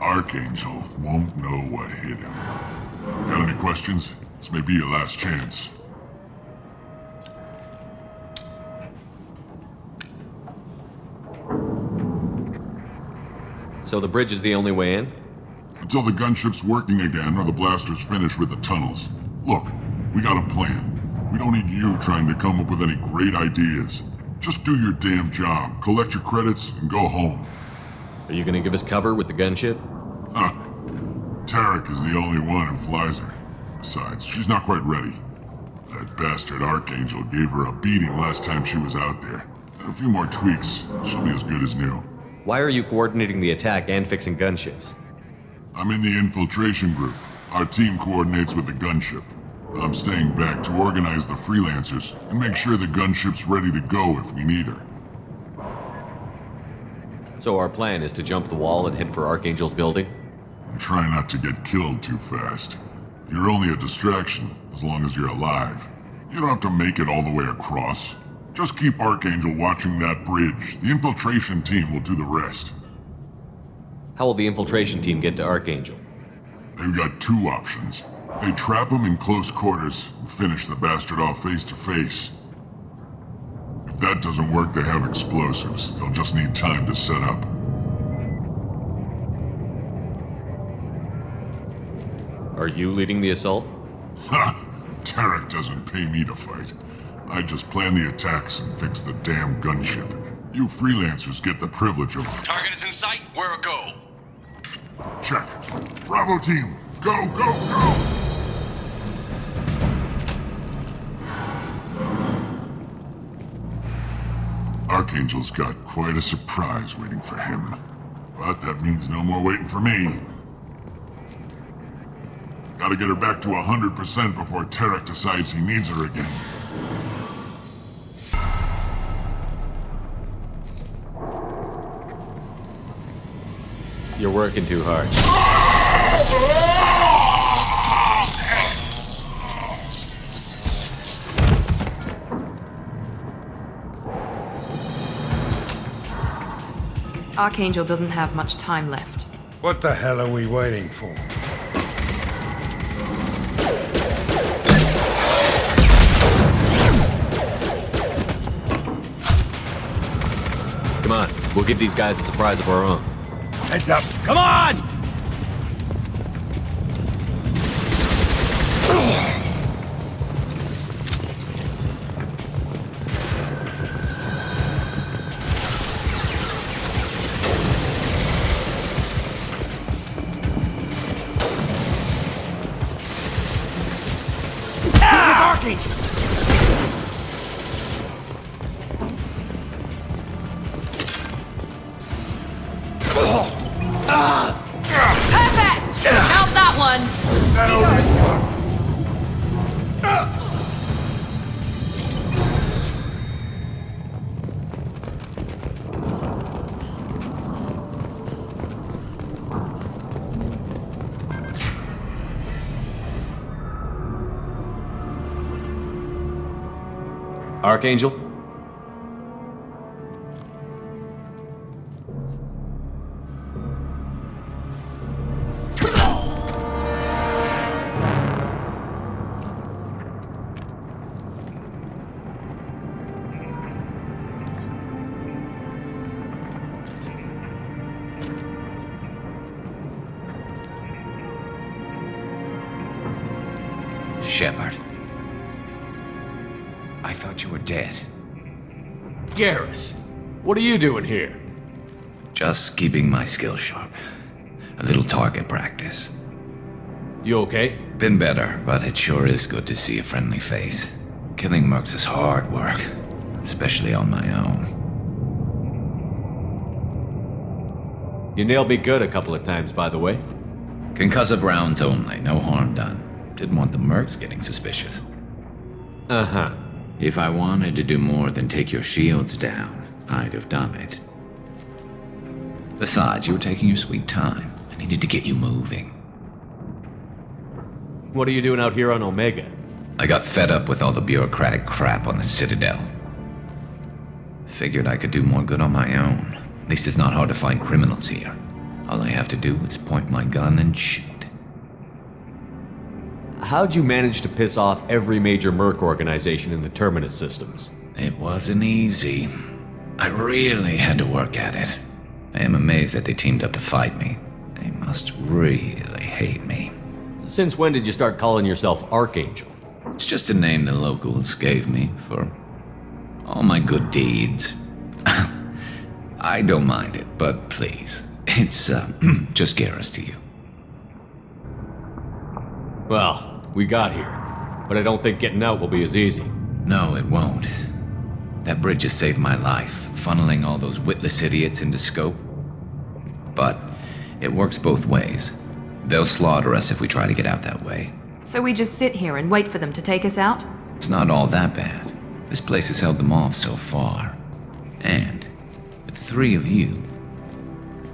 Archangel won't know what hit him. Got any questions? This may be your last chance. So the bridge is the only way in? Until the gunship's working again or the blasters finish with the tunnels. Look, we got a plan. We don't need you trying to come up with any great ideas. Just do your damn job, collect your credits, and go home. Are you gonna give us cover with the gunship? Huh. Tarek is the only one who flies her. Besides, she's not quite ready. That bastard Archangel gave her a beating last time she was out there. A few more tweaks, she'll be as good as new. Why are you coordinating the attack and fixing gunships? I'm in the infiltration group. Our team coordinates with the gunship. I'm staying back to organize the freelancers and make sure the gunship's ready to go if we need her. So our plan is to jump the wall and head for Archangel's building? And try not to get killed too fast. You're only a distraction, as long as you're alive. You don't have to make it all the way across. Just keep Archangel watching that bridge. The infiltration team will do the rest. How will the infiltration team get to Archangel? They've got two options. They trap him in close quarters and finish the bastard off face to face. If that doesn't work, they have explosives. They'll just need time to set up. Are you leading the assault? Ha! Tarek doesn't pay me to fight. I just plan the attacks and fix the damn gunship. You freelancers get the privilege of... Target is in sight. We're a go. Check. Bravo team, go, go, go! Archangel's got quite a surprise waiting for him. But that means no more waiting for me. Gotta get her back to 100% before Tarek decides he needs her again. You're working too hard. Archangel doesn't have much time left. What the hell are we waiting for? Come on, we'll give these guys a surprise of our own. Heads up! Come on! Archangel? Shepard. I thought you were dead. Garrus, what are you doing here? Just keeping my skills sharp. A little target practice. You okay? Been better, but it sure is good to see a friendly face. Killing mercs is hard work, especially on my own. You nailed me good a couple of times, by the way. Concussive rounds only, no harm done. Didn't want the mercs getting suspicious. Uh-huh. If I wanted to do more than take your shields down, I'd have done it. Besides, you were taking your sweet time. I needed to get you moving. What are you doing out here on Omega? I got fed up with all the bureaucratic crap on the Citadel. Figured I could do more good on my own. At least it's not hard to find criminals here. All I have to do is point my gun and shoot. How'd you manage to piss off every major merc organization in the Terminus systems? It wasn't easy. I really had to work at it. I am amazed that they teamed up to fight me. They must really hate me. Since when did you start calling yourself Archangel? It's just a name the locals gave me for all my good deeds. I don't mind it, but please, it's just Garrus to you. Well, we got here, but I don't think getting out will be as easy. No, it won't. That bridge has saved my life, funneling all those witless idiots into scope. But it works both ways. They'll slaughter us if we try to get out that way. So we just sit here and wait for them to take us out? It's not all that bad. This place has held them off so far. And with 3 of you,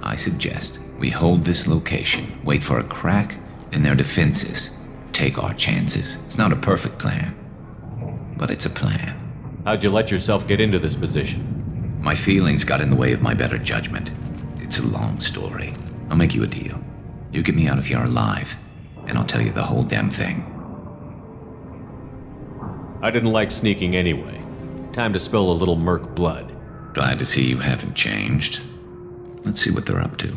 I suggest we hold this location, wait for a crack in their defenses, take our chances. It's not a perfect plan, but it's a plan. How'd you let yourself get into this position? My feelings got in the way of my better judgment. It's a long story. I'll make you a deal. You get me out of here alive, and I'll tell you the whole damn thing. I didn't like sneaking anyway. Time to spill a little merc blood. Glad to see you haven't changed. Let's see what they're up to.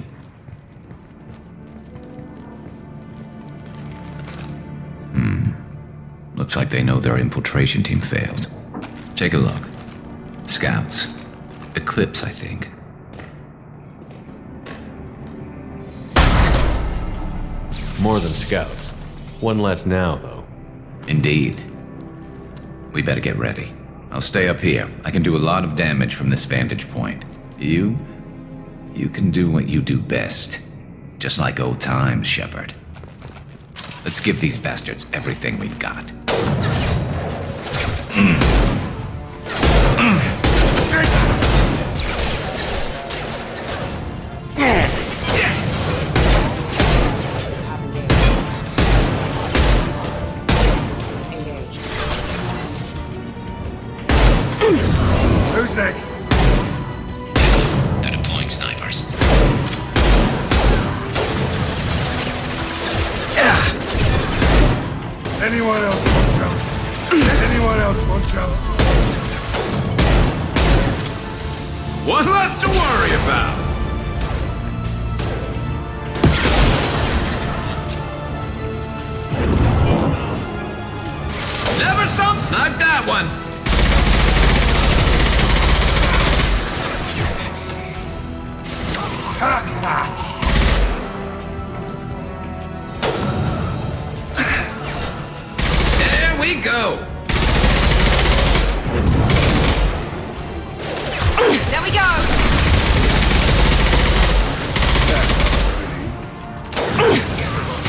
Looks like they know their infiltration team failed. Take a look. Scouts. Eclipse, I think. More than scouts. One less now, though. Indeed. We better get ready. I'll stay up here. I can do a lot of damage from this vantage point. You can do what you do best. Just like old times, Shepard. Let's give these bastards everything we've got. Who's next? They're deploying snipers. Anyone else want jump? Anyone else want jump? One less to worry about! Never some snipe that one! There we go! There we go!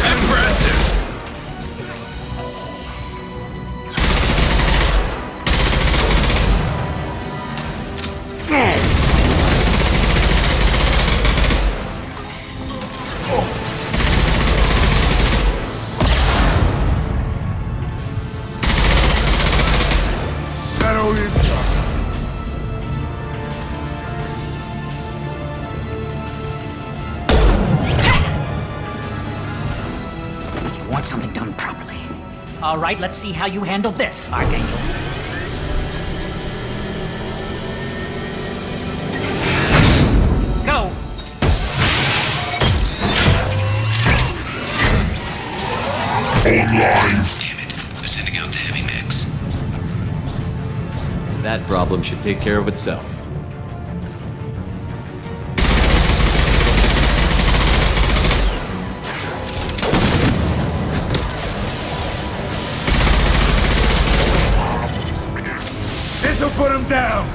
Impressive! want something done properly. All right, let's see how you handle this, Archangel. Go! Online. Damn it. They're sending out the heavy mix. That problem should take care of itself. This'll put him down!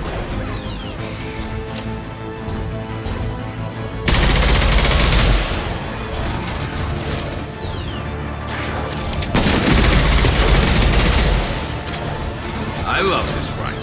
I love this rifle.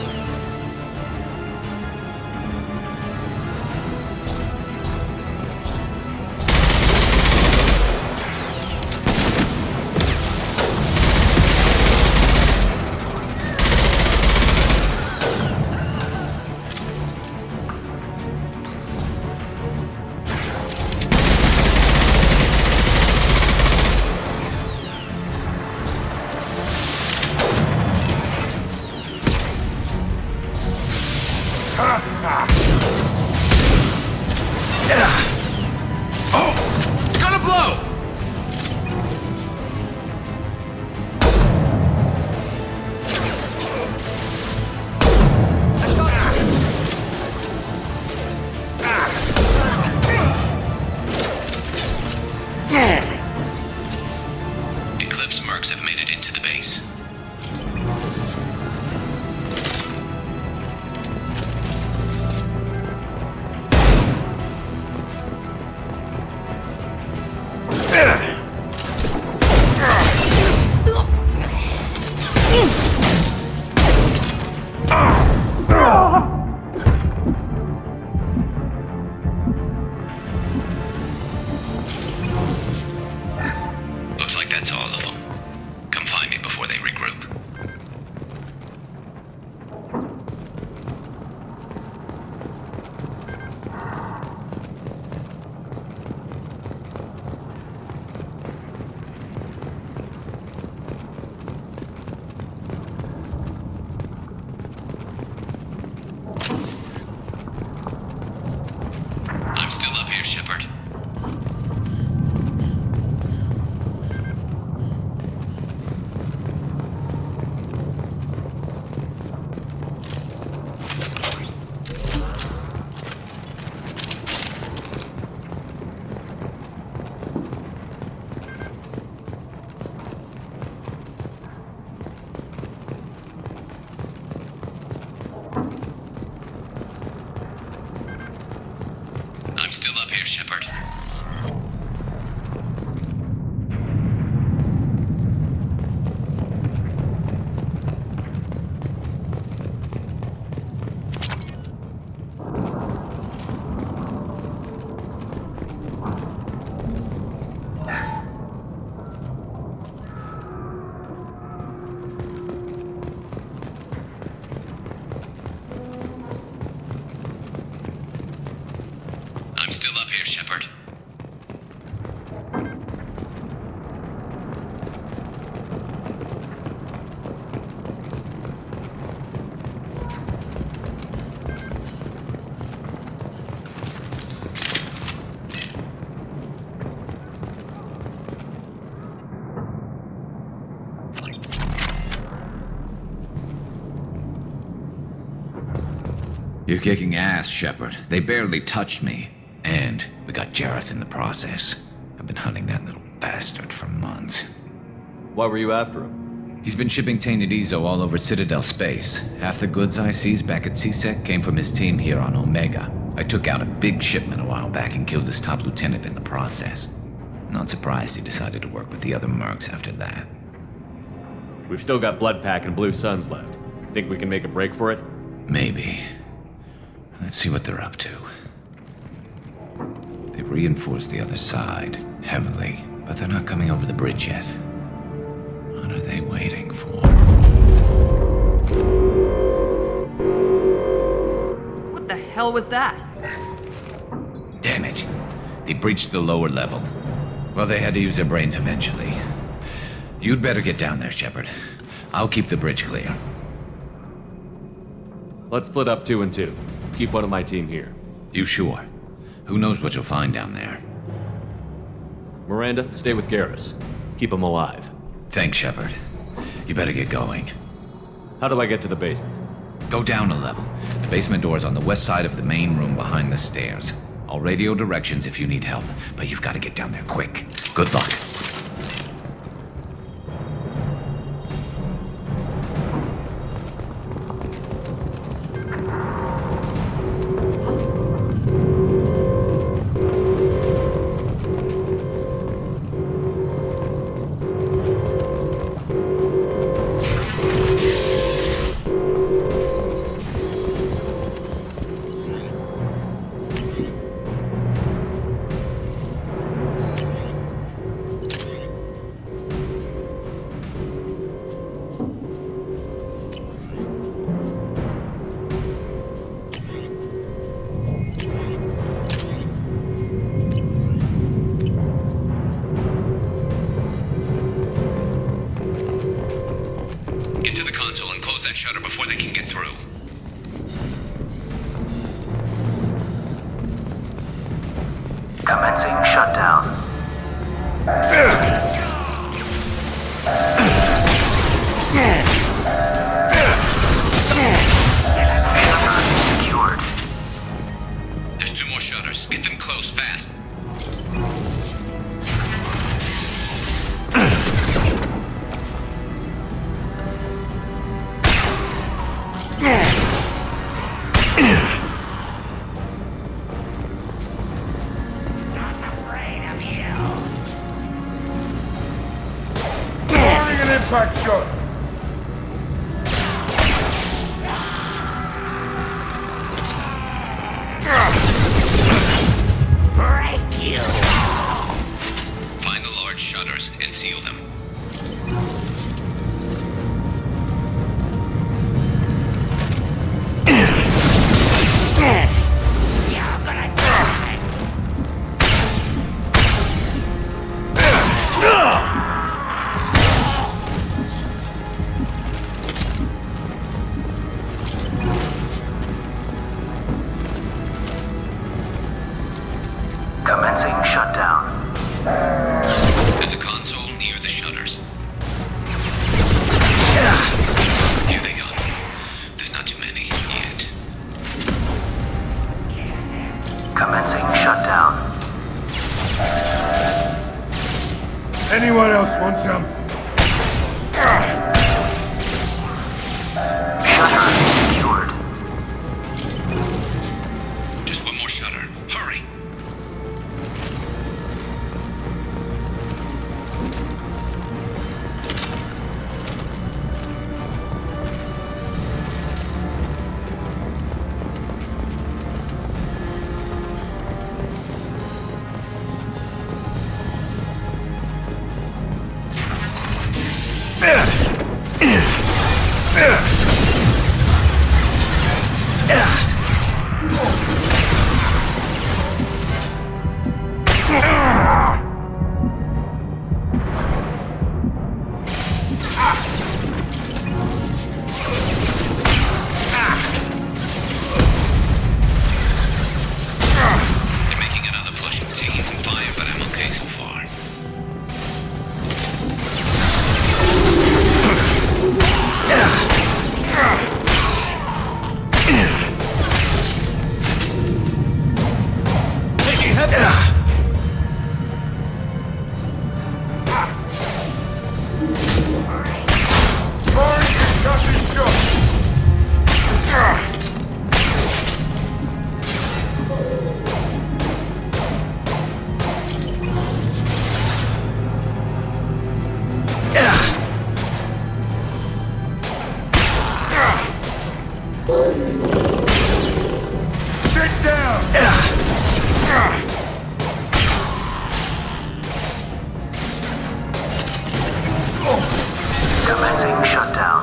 Oh! It's gonna blow! Eclipse mercs have made it into the base. Looks like that's all of them. Come find me before they regroup. I'm still up here, Shepard. I'm still up here, Shepard. I'm still up here, Shepard. You're kicking ass, Shepard. They barely touched me. And we got Jareth in the process. I've been hunting that little bastard for months. Why were you after him? He's been shipping tainted Ezo all over Citadel space. Half the goods I seized back at CSEC came from his team here on Omega. I took out a big shipment a while back and killed his top lieutenant in the process. Not surprised he decided to work with the other mercs after that. We've still got Bloodpack and Blue Suns left. Think we can make a break for it? Maybe. Let's see what they're up to. They reinforced the other side, heavily, but they're not coming over the bridge yet. What are they waiting for? What the hell was that? Damn it. They breached the lower level. Well, they had to use their brains eventually. You'd better get down there, Shepard. I'll keep the bridge clear. Let's split up 2 and 2. Keep one of my team here. You sure? Who knows what you'll find down there? Miranda, stay with Garrus. Keep him alive. Thanks, Shepard. You better get going. How do I get to the basement? Go down a level. The basement door's on the west side of the main room behind the stairs. I'll radio directions if you need help, but you've got to get down there quick. Good luck. Get to the console and close that shutter before they can get through. Commencing shutdown. Secured. There's 2 more shutters. Get them closed fast. Impact shot! Break you! Find the large shutters and seal them. You're gonna die! Commencing shutdown. There's a console near the shutters. Here they go. There's not too many yet. Commencing shutdown. Anyone else want some? Shutter secured. Just 1 more shutter. Hurry! They're making another push. Taking some fire, but I'm okay so far. Taking heavy. Sit down! Commencing shutdown.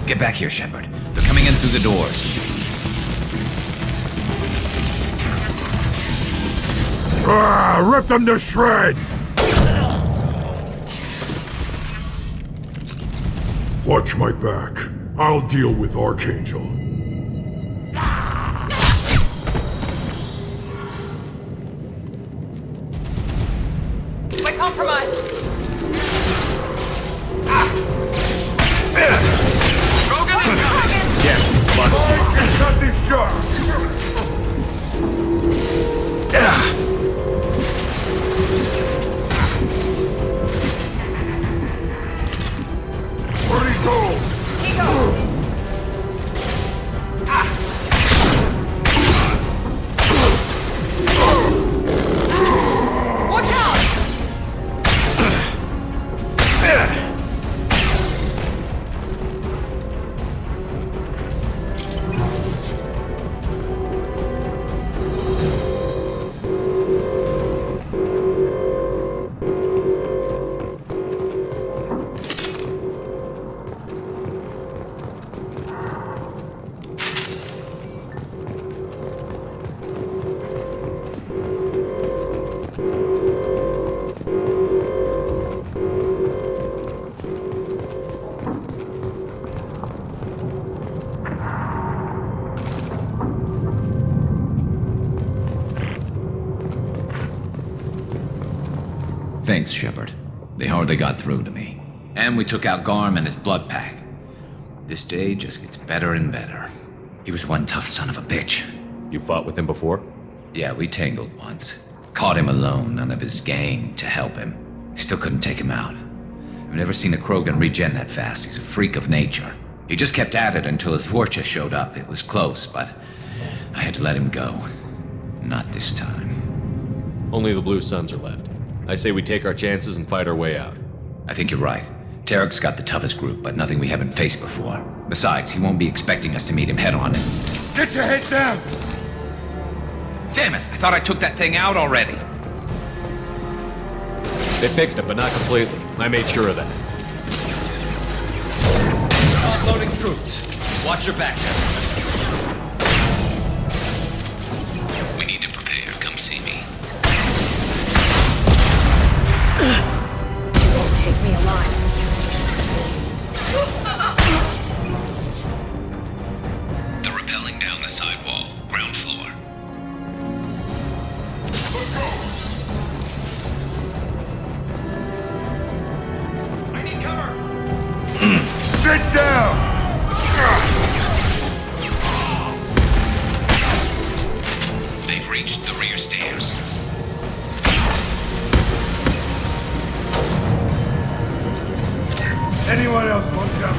Get back here, Shepard. They're coming coming in through the doors. Rip them to shreds! Watch my back. I'll deal with Archangel. We're compromised. Concussive shock! Where'd he go? Watch out! Thanks, Shepard. They hardly got through to me. And we took out Garm and his blood pack. This day just gets better and better. He was one tough son of a bitch. You fought with him before? Yeah, we tangled once. Caught him alone, none of his gang to help him. Still couldn't take him out. I've never seen a Krogan regen that fast. He's a freak of nature. He just kept at it until his Vorcha showed up. It was close, but I had to let him go. Not this time. Only the Blue Suns are left. I say we take our chances and fight our way out. I think you're right. Tarek's got the toughest group, but nothing we haven't faced before. Besides, he won't be expecting us to meet him head-on. Get your head down! Damn it! I thought I took that thing out already. They fixed it, but not completely. I made sure of that. Offloading troops. Watch your back, Shepard. We need to prepare. Come see me. You won't take me alive. They're rappelling down the side wall, ground floor. I need cover! Sit down! They've reached the rear stairs. Anyone else want some?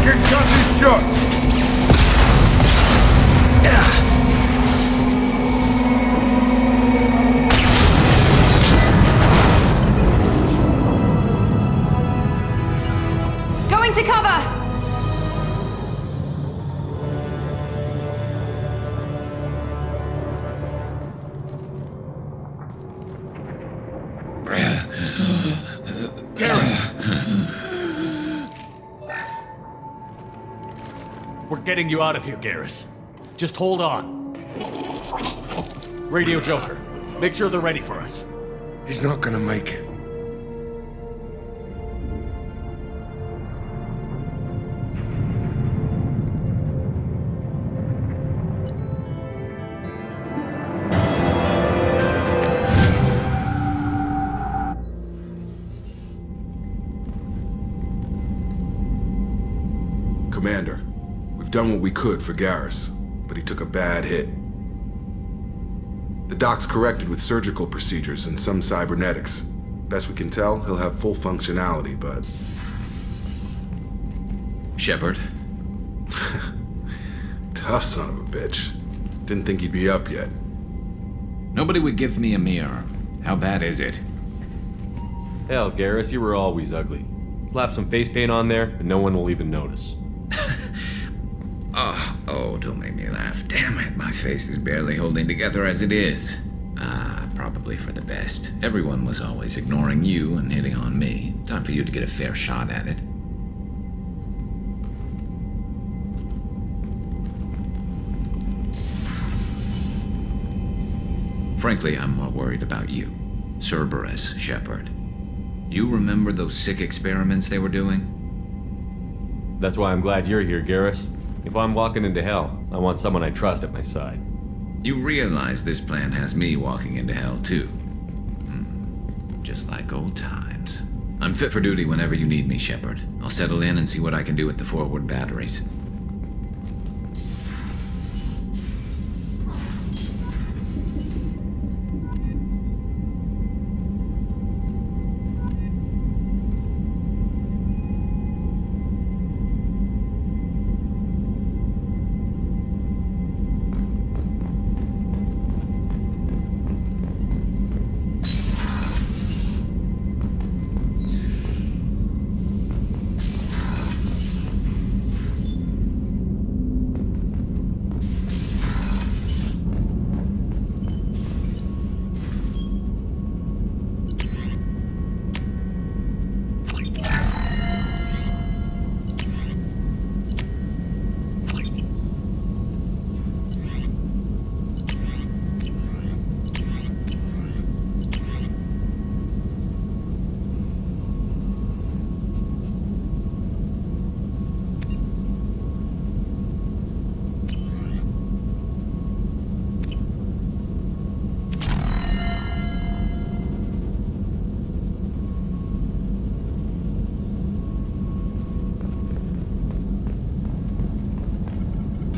Concussive shock! Going to cover! We're getting you out of here, Garrus. Just hold on. Radio Joker, make sure they're ready for us. He's not gonna make it. Commander, we've done what we could for Garrus, but he took a bad hit. The doc's corrected with surgical procedures and some cybernetics. Best we can tell, he'll have full functionality, but... Shepard? Tough son of a bitch. Didn't think he'd be up yet. Nobody would give me a mirror. How bad is it? Hell, Garrus, you were always ugly. Slap some face paint on there, and no one will even notice. Oh, don't make me laugh. Damn it, my face is barely holding together as it is. Probably for the best. Everyone was always ignoring you and hitting on me. Time for you to get a fair shot at it. Frankly, I'm more worried about you. Cerberus, Shepard. You remember those sick experiments they were doing? That's why I'm glad you're here, Garrus. If I'm walking into hell, I want someone I trust at my side. You realize this plan has me walking into hell, too. Just like old times. I'm fit for duty whenever you need me, Shepard. I'll settle in and see what I can do with the forward batteries.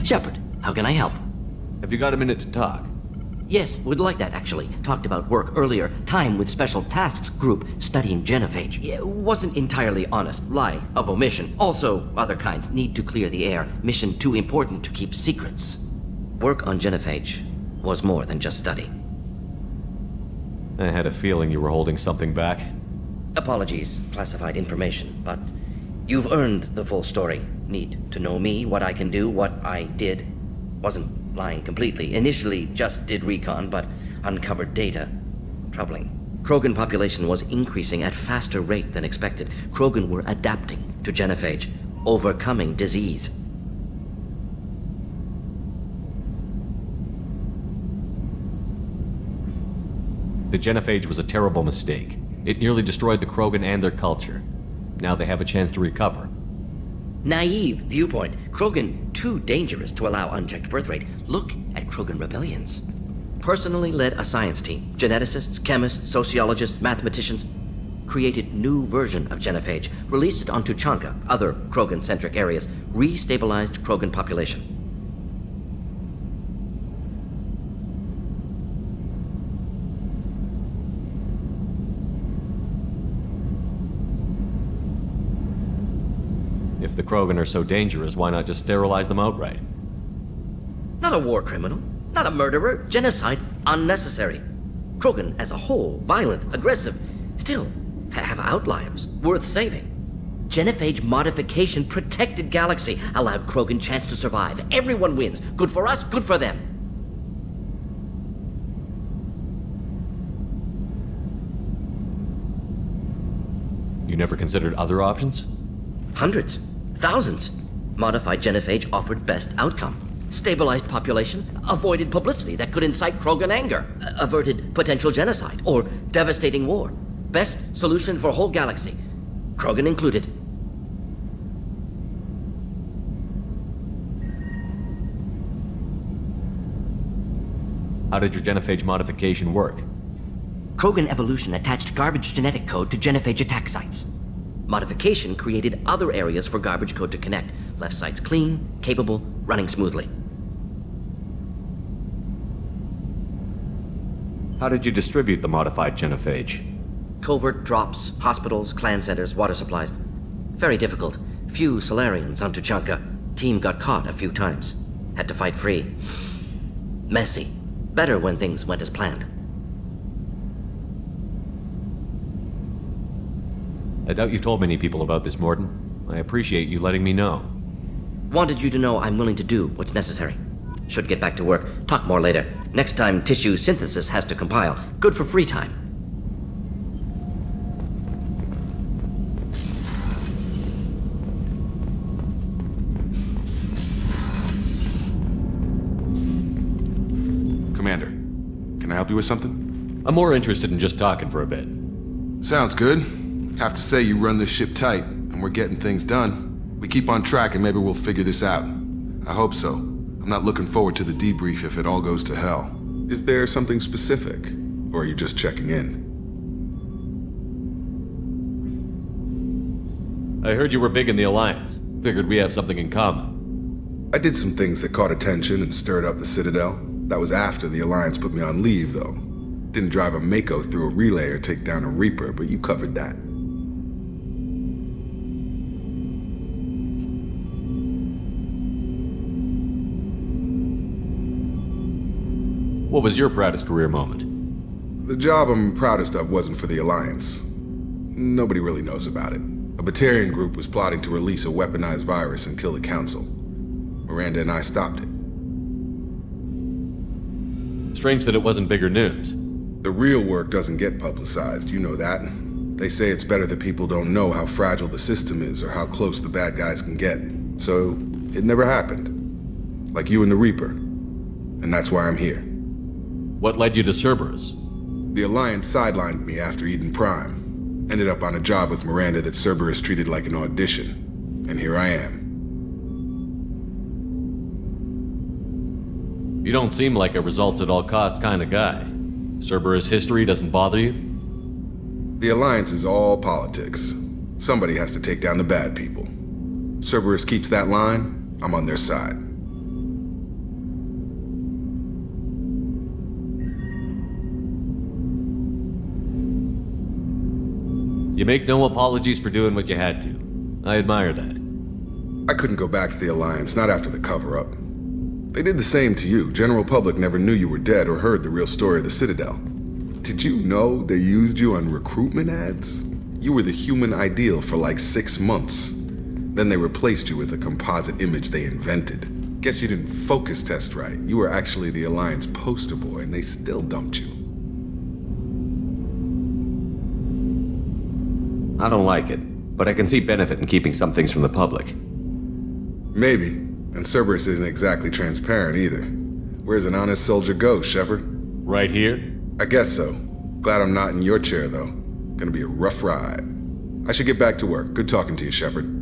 Shepard, how can I help? Have you got a minute to talk? Yes, would like that, actually. Talked about work earlier. Time with Special Tasks Group studying genophage. Yeah, wasn't entirely honest. Lie of omission. Also, other kinds. Need to clear the air. Mission too important to keep secrets. Work on genophage was more than just study. I had a feeling you were holding something back. Apologies, classified information, but you've earned the full story. Need to know me, what I can do, what I did. Wasn't lying completely. Initially just did recon, but uncovered data. Troubling. Krogan population was increasing at faster rate than expected. Krogan were adapting to genophage, overcoming disease. The genophage was a terrible mistake. It nearly destroyed the Krogan and their culture. Now they have a chance to recover. Naive viewpoint. Krogan too dangerous to allow unchecked birth rate. Look at Krogan rebellions. Personally led a science team. Geneticists, chemists, sociologists, mathematicians. Created new version of genophage. Released it on Tuchanka, other Krogan-centric areas. Restabilized Krogan population. If the Krogan are so dangerous, why not just sterilize them outright? Not a war criminal, not a murderer, genocide, unnecessary. Krogan as a whole, violent, aggressive, still have outliers, worth saving. Genophage modification protected galaxy, allowed Krogan chance to survive. Everyone wins. Good for us, good for them. You never considered other options? Hundreds. Thousands. Modified genophage offered best outcome. Stabilized population, avoided publicity that could incite Krogan anger, averted potential genocide or devastating war. Best solution for whole galaxy. Krogan included. How did your genophage modification work? Krogan evolution attached garbage genetic code to genophage attack sites. Modification created other areas for garbage code to connect. Left side's clean, capable, running smoothly. How did you distribute the modified genophage? Covert drops, hospitals, clan centers, water supplies. Very difficult. Few Solarians on Tuchanka. Team got caught a few times. Had to fight free. Messy. Better when things went as planned. I doubt you told many people about this, Morden. I appreciate you letting me know. Wanted you to know I'm willing to do what's necessary. Should get back to work. Talk more later. Next time tissue synthesis has to compile. Good for free time. Commander, can I help you with something? I'm more interested in just talking for a bit. Sounds good. Have to say you run this ship tight, and we're getting things done. We keep on track and maybe we'll figure this out. I hope so. I'm not looking forward to the debrief if it all goes to hell. Is there something specific? Or are you just checking in? I heard you were big in the Alliance. Figured we have something in common. I did some things that caught attention and stirred up the Citadel. That was after the Alliance put me on leave, though. Didn't drive a Mako through a relay or take down a Reaper, but you covered that. What was your proudest career moment? The job I'm proudest of wasn't for the Alliance. Nobody really knows about it. A Batarian group was plotting to release a weaponized virus and kill the Council. Miranda and I stopped it. Strange that it wasn't bigger news. The real work doesn't get publicized, you know that. They say it's better that people don't know how fragile the system is or how close the bad guys can get. So, it never happened. Like you and the Reaper. And that's why I'm here. What led you to Cerberus? The Alliance sidelined me after Eden Prime. Ended up on a job with Miranda that Cerberus treated like an audition. And here I am. You don't seem like a results-at-all-costs kind of guy. Cerberus history doesn't bother you? The Alliance is all politics. Somebody has to take down the bad people. Cerberus keeps that line, I'm on their side. You make no apologies for doing what you had to. I admire that. I couldn't go back to the Alliance, not after the cover-up. They did the same to you. General public never knew you were dead or heard the real story of the Citadel. Did you know they used you on recruitment ads? You were the human ideal for like 6 months. Then they replaced you with a composite image they invented. Guess you didn't focus test right. You were actually the Alliance poster boy, and they still dumped you. I don't like it, but I can see benefit in keeping some things from the public. Maybe. And Cerberus isn't exactly transparent either. Where's an honest soldier go, Shepard? Right here? I guess so. Glad I'm not in your chair, though. Gonna be a rough ride. I should get back to work. Good talking to you, Shepard.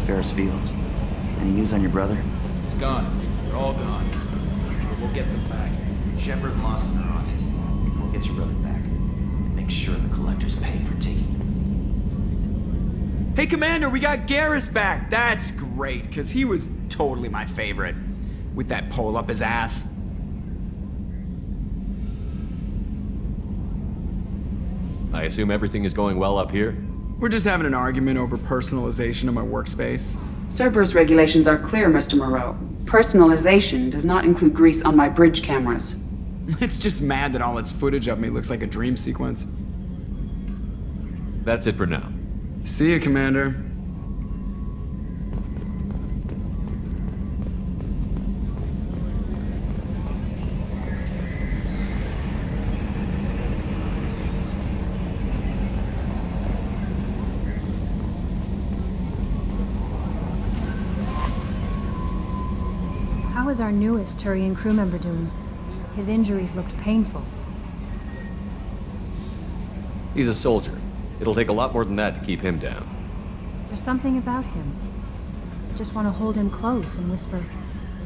Ferris Fields. Any news on your brother? He's gone. They're all gone. We'll get them back. Shepard and Lawson are on it. We'll get your brother back. And make sure the collectors pay for taking him. Hey, Commander, we got Garrus back. That's great, because he was totally my favorite. With that pole up his ass. I assume everything is going well up here? We're just having an argument over personalization of my workspace. Cerberus regulations are clear, Mr. Moreau. Personalization does not include grease on my bridge cameras. It's just mad that all its footage of me looks like a dream sequence. That's it for now. See you, Commander. was our newest Turian crew member doing? His injuries looked painful. He's a soldier. It'll take a lot more than that to keep him down. There's something about him. I just want to hold him close and whisper,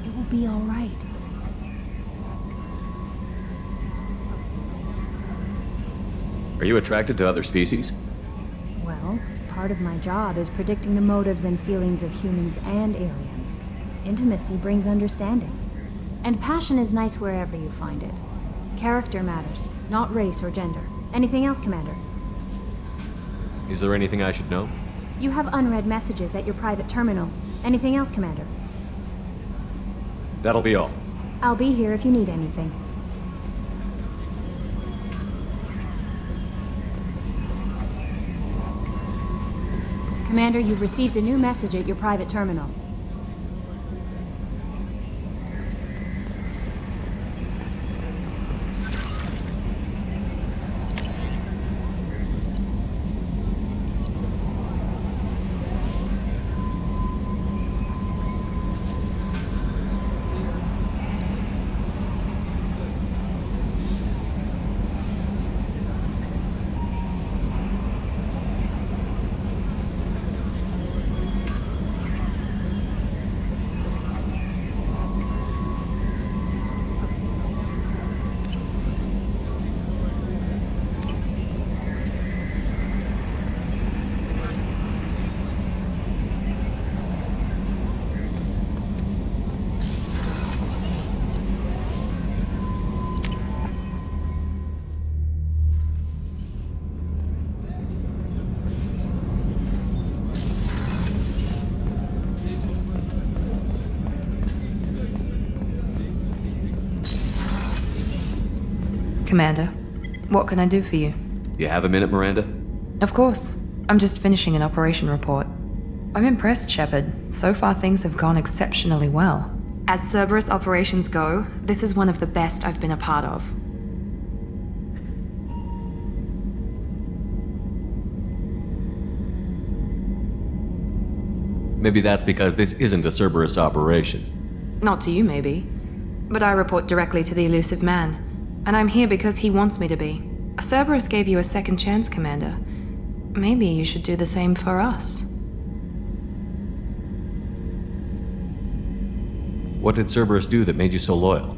"It will be all right." Are you attracted to other species? Well, part of my job is predicting the motives and feelings of humans and aliens. Intimacy brings understanding. And passion is nice wherever you find it. Character matters, not race or gender. Anything else, Commander? Is there anything I should know? You have unread messages at your private terminal. Anything else, Commander? That'll be all. I'll be here if you need anything. Commander, you've received a new message at your private terminal. Commander, what can I do for you? You have a minute, Miranda? Of course. I'm just finishing an operation report. I'm impressed, Shepard. So far things have gone exceptionally well. As Cerberus operations go, this is one of the best I've been a part of. Maybe that's because this isn't a Cerberus operation. Not to you, maybe. But I report directly to the Elusive Man. And I'm here because he wants me to be. Cerberus gave you a second chance, Commander. Maybe you should do the same for us. What did Cerberus do that made you so loyal?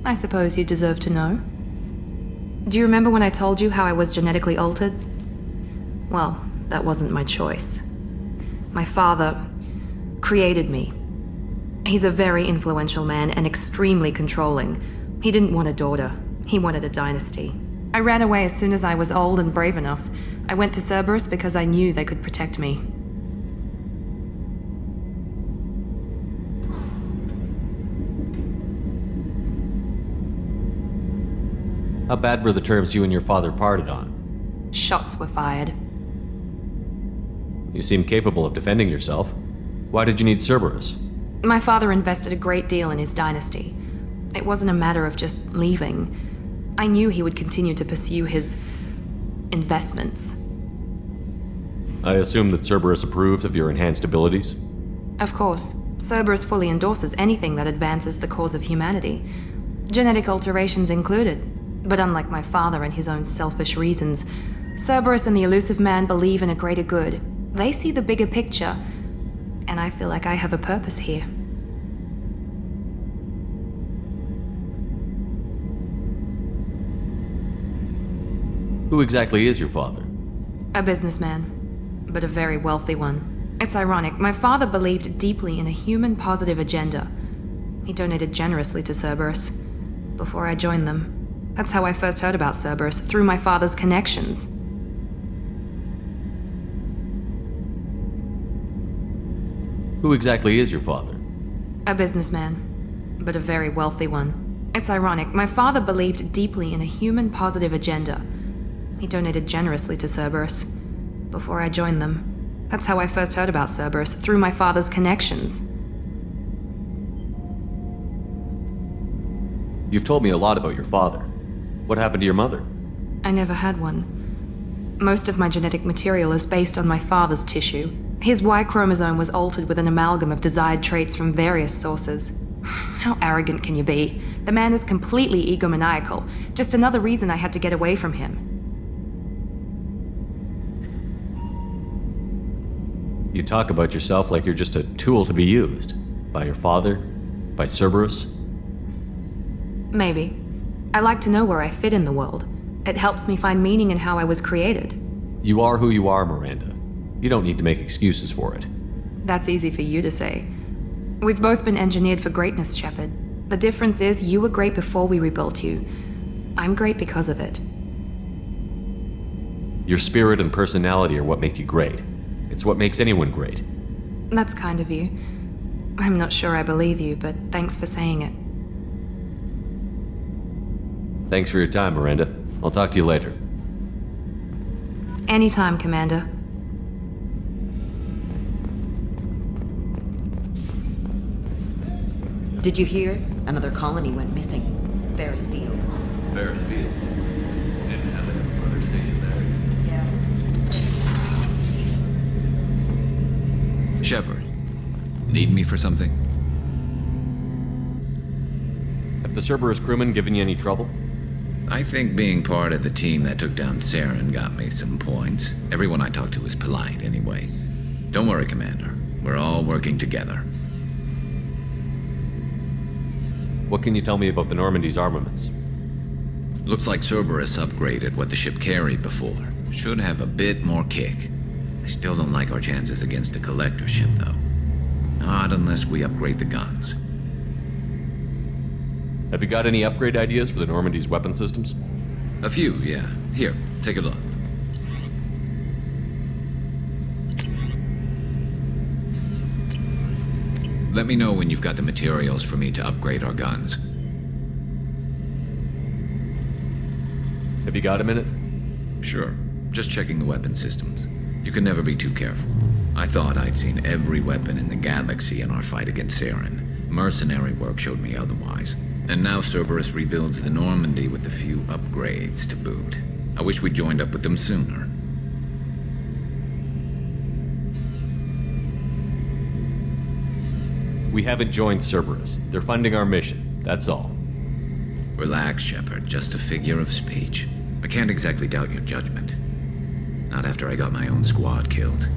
I suppose you deserve to know. Do you remember when I told you how I was genetically altered? Well, that wasn't my choice. My father created me. He's a very influential man and extremely controlling. He didn't want a daughter. He wanted a dynasty. I ran away as soon as I was old and brave enough. I went to Cerberus because I knew they could protect me. How bad were the terms you and your father parted on? Shots were fired. You seem capable of defending yourself. Why did you need Cerberus? My father invested a great deal in his dynasty. It wasn't a matter of just leaving. I knew he would continue to pursue his investments. I assume that Cerberus approved of your enhanced abilities? Of course. Cerberus fully endorses anything that advances the cause of humanity. Genetic alterations included. But unlike my father and his own selfish reasons, Cerberus and the Elusive Man believe in a greater good. They see the bigger picture, and I feel like I have a purpose here. Who exactly is your father? A businessman, but a very wealthy one. It's ironic, my father believed deeply in a human-positive agenda. He donated generously to Cerberus before I joined them. That's how I first heard about Cerberus, through my father's connections. Who exactly is your father? A businessman, but a very wealthy one. It's ironic, my father believed deeply in a human-positive agenda. He donated generously to Cerberus before I joined them. That's how I first heard about Cerberus, through my father's connections. You've told me a lot about your father. What happened to your mother? I never had one. Most of my genetic material is based on my father's tissue. His Y chromosome was altered with an amalgam of desired traits from various sources. How arrogant can you be? The man is completely egomaniacal. Just another reason I had to get away from him. You talk about yourself like you're just a tool to be used. By your father? By Cerberus? Maybe. I like to know where I fit in the world. It helps me find meaning in how I was created. You are who you are, Miranda. You don't need to make excuses for it. That's easy for you to say. We've both been engineered for greatness, Shepard. The difference is you were great before we rebuilt you. I'm great because of it. Your spirit and personality are what make you great. It's what makes anyone great. That's kind of you. I'm not sure I believe you, but thanks for saying it. Thanks for your time, Miranda. I'll talk to you later. Anytime, Commander. Did you hear? Another colony went missing. Ferris Fields. Ferris Fields? Didn't have a brother station there. Shepard, need me for something? Have the Cerberus crewmen given you any trouble? I think being part of the team that took down Saren got me some points. Everyone I talked to was polite anyway. Don't worry, Commander. We're all working together. What can you tell me about the Normandy's armaments? Looks like Cerberus upgraded what the ship carried before. Should have a bit more kick. I still don't like our chances against a Collector ship, though. Not unless we upgrade the guns. Have you got any upgrade ideas for the Normandy's weapon systems? A few, yeah. Here, take a look. Let me know when you've got the materials for me to upgrade our guns. Have you got a minute? Sure. Just checking the weapon systems. You can never be too careful. I thought I'd seen every weapon in the galaxy in our fight against Saren. Mercenary work showed me otherwise. And now Cerberus rebuilds the Normandy with a few upgrades to boot. I wish we'd joined up with them sooner. We haven't joined Cerberus. They're funding our mission, that's all. Relax, Shepard. Just a figure of speech. I can't exactly doubt your judgment. Not after I got my own squad killed.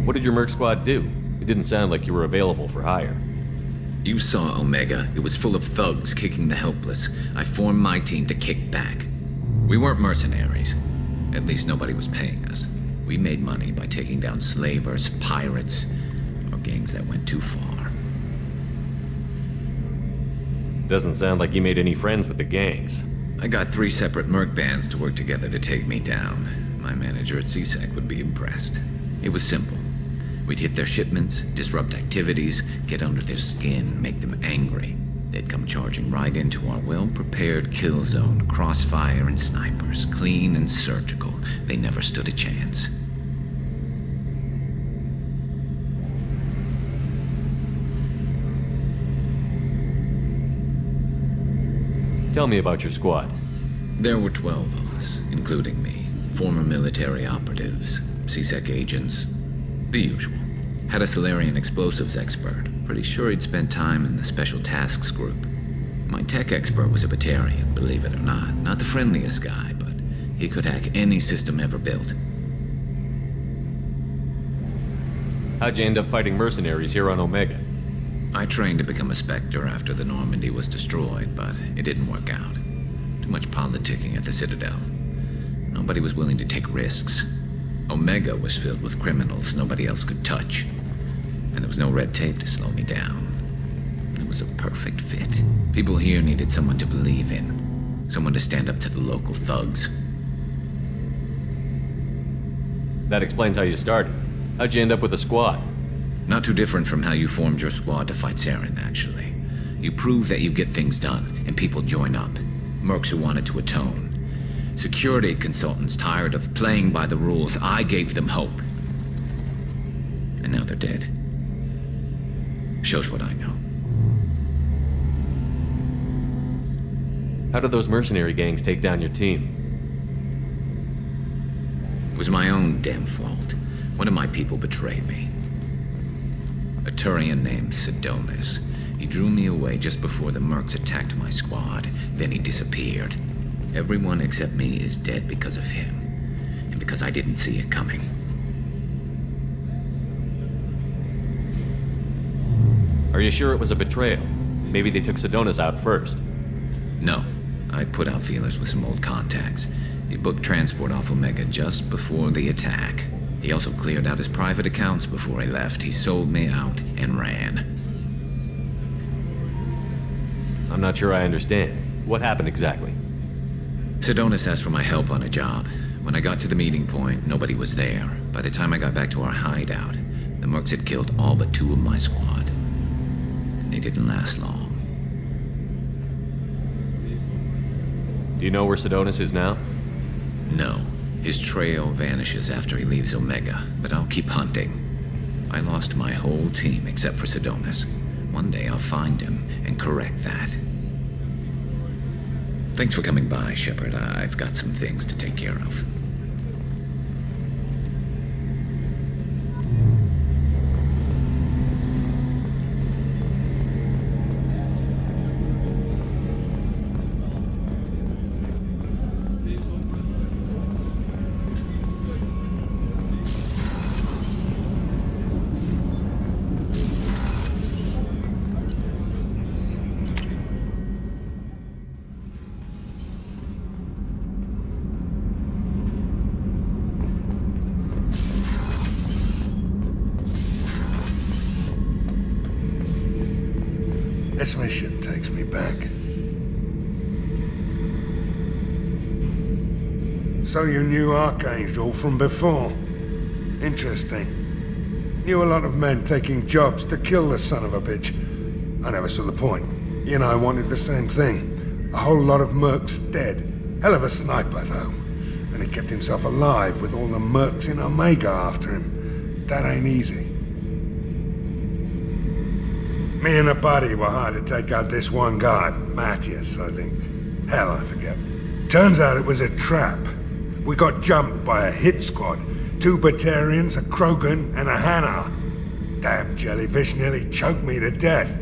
What did your Merc squad do? It didn't sound like you were available for hire. You saw Omega. It was full of thugs kicking the helpless. I formed my team to kick back. We weren't mercenaries. At least nobody was paying us. We made money by taking down slavers, pirates, or gangs that went too far. Doesn't sound like you made any friends with the gangs. I got 3 separate merc bands to work together to take me down. My manager at CSEC would be impressed. It was simple. We'd hit their shipments, disrupt activities, get under their skin, make them angry. They'd come charging right into our well-prepared kill zone, crossfire and snipers, clean and surgical. They never stood a chance. Tell me about your squad. There were 12 of us, including me. Former military operatives, CSEC agents, the usual. Had a Solarian explosives expert. Pretty sure he'd spent time in the Special Tasks Group. My tech expert was a Batarian, believe it or not. Not the friendliest guy, but he could hack any system ever built. How'd you end up fighting mercenaries here on Omega? I trained to become a Spectre after the Normandy was destroyed, but it didn't work out. Too much politicking at the Citadel. Nobody was willing to take risks. Omega was filled with criminals nobody else could touch. And there was no red tape to slow me down. It was a perfect fit. People here needed someone to believe in. Someone to stand up to the local thugs. That explains how you started. How'd you end up with a squad? Not too different from how you formed your squad to fight Saren, actually. You prove that you get things done, and people join up. Mercs who wanted to atone. Security consultants tired of playing by the rules. I gave them hope. And now they're dead. Shows what I know. How did those mercenary gangs take down your team? It was my own damn fault. One of my people betrayed me. A Turian named Sidonis. He drew me away just before the Mercs attacked my squad. Then he disappeared. Everyone except me is dead because of him. And because I didn't see it coming. Are you sure it was a betrayal? Maybe they took Sidonis out first. No. I put out feelers with some old contacts. He booked transport off Omega just before the attack. He also cleared out his private accounts before he left. He sold me out and ran. I'm not sure I understand. What happened exactly? Sidonis asked for my help on a job. When I got to the meeting point, nobody was there. By the time I got back to our hideout, the Mercs had killed all but 2 of my squad. And they didn't last long. Do you know where Sidonis is now? No. His trail vanishes after he leaves Omega, but I'll keep hunting. I lost my whole team except for Sidonis. One day I'll find him and correct that. Thanks for coming by, Shepard. I've got some things to take care of. This mission takes me back. So you knew Archangel from before? Interesting. Knew a lot of men taking jobs to kill the son of a bitch. I never saw the point. You and I wanted the same thing. A whole lot of mercs dead. Hell of a sniper, though. And he kept himself alive with all the mercs in Omega after him. That ain't easy. Me and a buddy were hired to take out this one guy, Matthias, I think. Hell, I forget. Turns out it was a trap. We got jumped by a hit squad. 2 Batarians, a Krogan, and a Hanar. Damn jellyfish nearly choked me to death.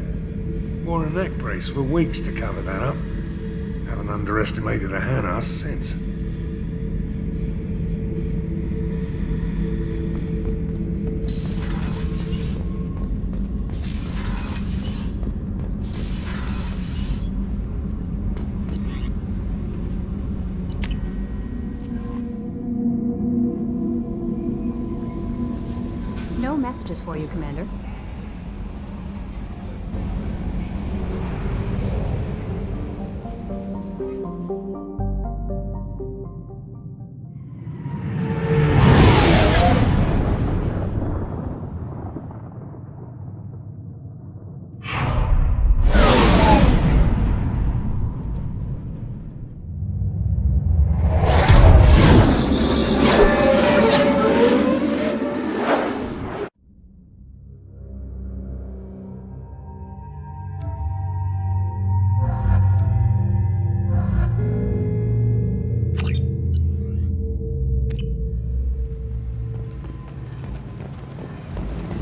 Wore a neck brace for weeks to cover that up. Haven't underestimated a Hanar since. No messages for you, Commander.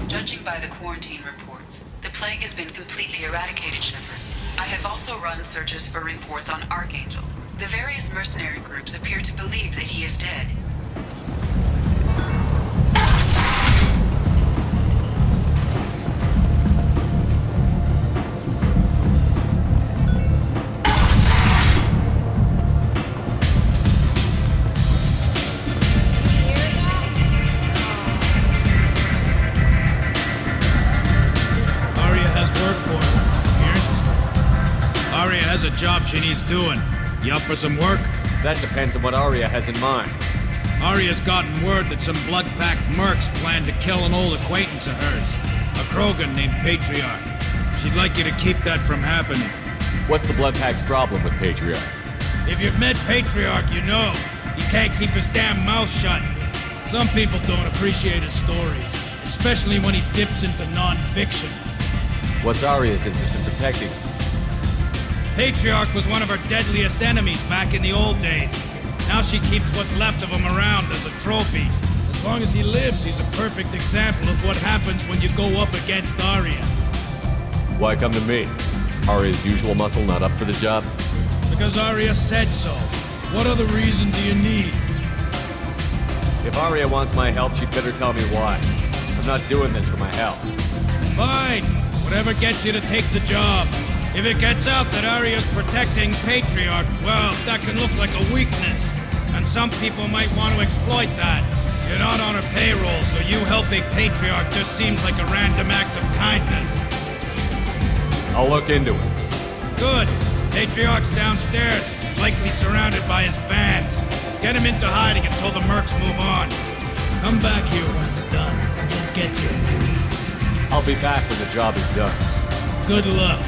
Judging by the quarantine reports, the plague has been completely eradicated, Shepard. I have also run searches for reports on Archangel. The various mercenary groups appear to believe that he is dead. A job she needs doing. You up for some work? That depends on what Aria has in mind. Aria's gotten word that some blood-packed mercs plan to kill an old acquaintance of hers, a Krogan named Patriarch. She'd like you to keep that from happening. What's the Bloodpack's problem with Patriarch? If you've met Patriarch, you know. He can't keep his damn mouth shut. Some people don't appreciate his stories, especially when he dips into non-fiction. What's Arya's interest in protecting? Patriarch was one of her deadliest enemies back in the old days. Now she keeps what's left of him around as a trophy. As long as he lives, he's a perfect example of what happens when you go up against Arya. Why come to me? Arya's usual muscle not up for the job? Because Arya said so. What other reason do you need? If Arya wants my help, she'd better tell me why. I'm not doing this for my health. Fine. Whatever gets you to take the job. If it gets out that Arya's protecting Patriarch, well, that can look like a weakness. And some people might want to exploit that. You're not on her payroll, so you helping Patriarch just seems like a random act of kindness. I'll look into it. Good. Patriarch's downstairs, likely surrounded by his fans. Get him into hiding until the mercs move on. Come back here when it's done. You'll get your due. I'll be back when the job is done. Good luck.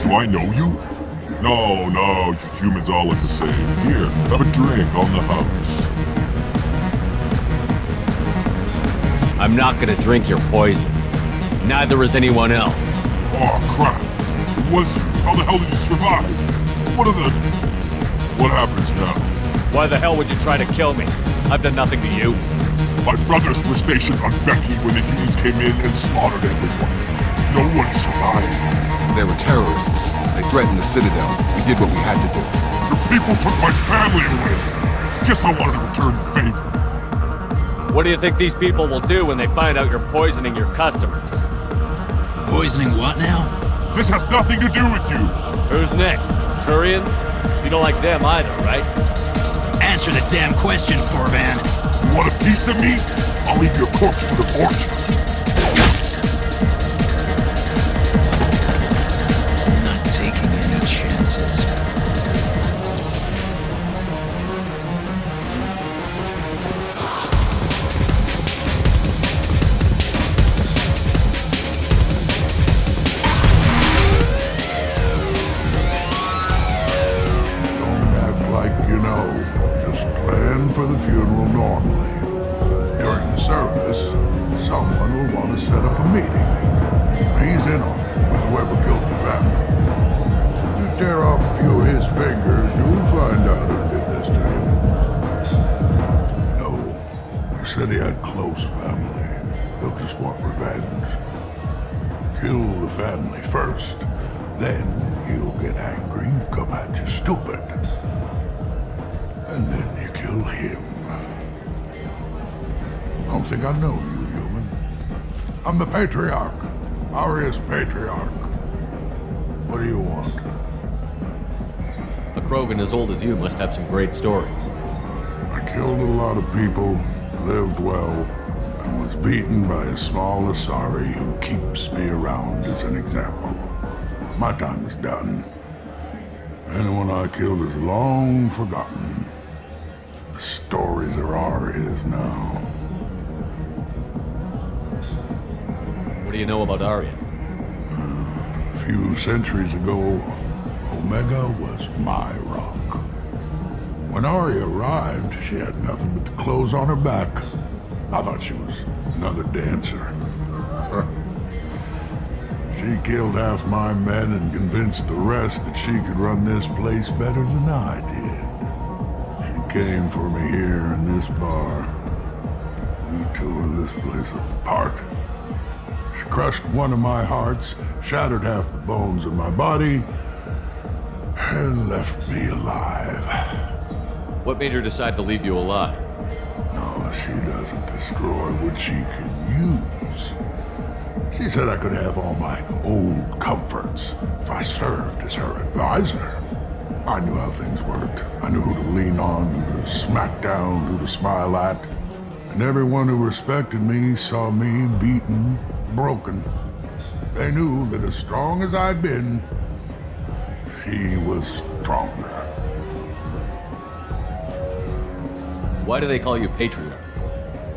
I know you? No, you humans all look the same. Here, have a drink on the house. I'm not gonna drink your poison. Neither is anyone else. Oh, crap. It was you. How the hell did you survive? What happens now? Why the hell would you try to kill me? I've done nothing to you. My brothers were stationed on Becky when the humans came in and slaughtered everyone. No one survived. They were terrorists. They threatened the Citadel. We did what we had to do. Your people took my family away. Guess I wanted to return the favor. What do you think these people will do when they find out you're poisoning your customers? Poisoning what now? This has nothing to do with you. Who's next? Turians? You don't like them either, right? Answer the damn question, Forvan. You want a piece of me? I'll leave your corpse for the fortune. Chances. Don't act like you know. Just plan for the funeral normally. During the service, someone will want to set up a meeting. He's in on it with whoever killed your family. You tear off a few of his fingers, you'll find out who did this to him. No, he said he had close family. They'll just want revenge. Kill the family first, then he'll get angry and come at you stupid. And then you kill him. I don't think I know you, human. I'm the Patriarch. Arya's Patriarch. What do you want? A Krogan as old as you must have some great stories. I killed a lot of people, lived well, and was beaten by a small Asari who keeps me around as an example. My time is done. Anyone I killed is long forgotten. The stories are Arya's now. What do you know about Arya? A few centuries ago, Omega was my rock. When Arya arrived, she had nothing but the clothes on her back. I thought she was another dancer. She killed half my men and convinced the rest that she could run this place better than I did. She came for me here in this bar. We tore this place apart. She crushed one of my hearts, shattered half the bones in my body, and left me alive. What made her decide to leave you alive? No, she doesn't destroy what she can use. She said I could have all my old comforts if I served as her advisor. I knew how things worked. I knew who to lean on, who to smack down, who to smile at. And everyone who respected me saw me beaten, broken. They knew that as strong as I'd been, she was stronger. Why do they call you Patriarch?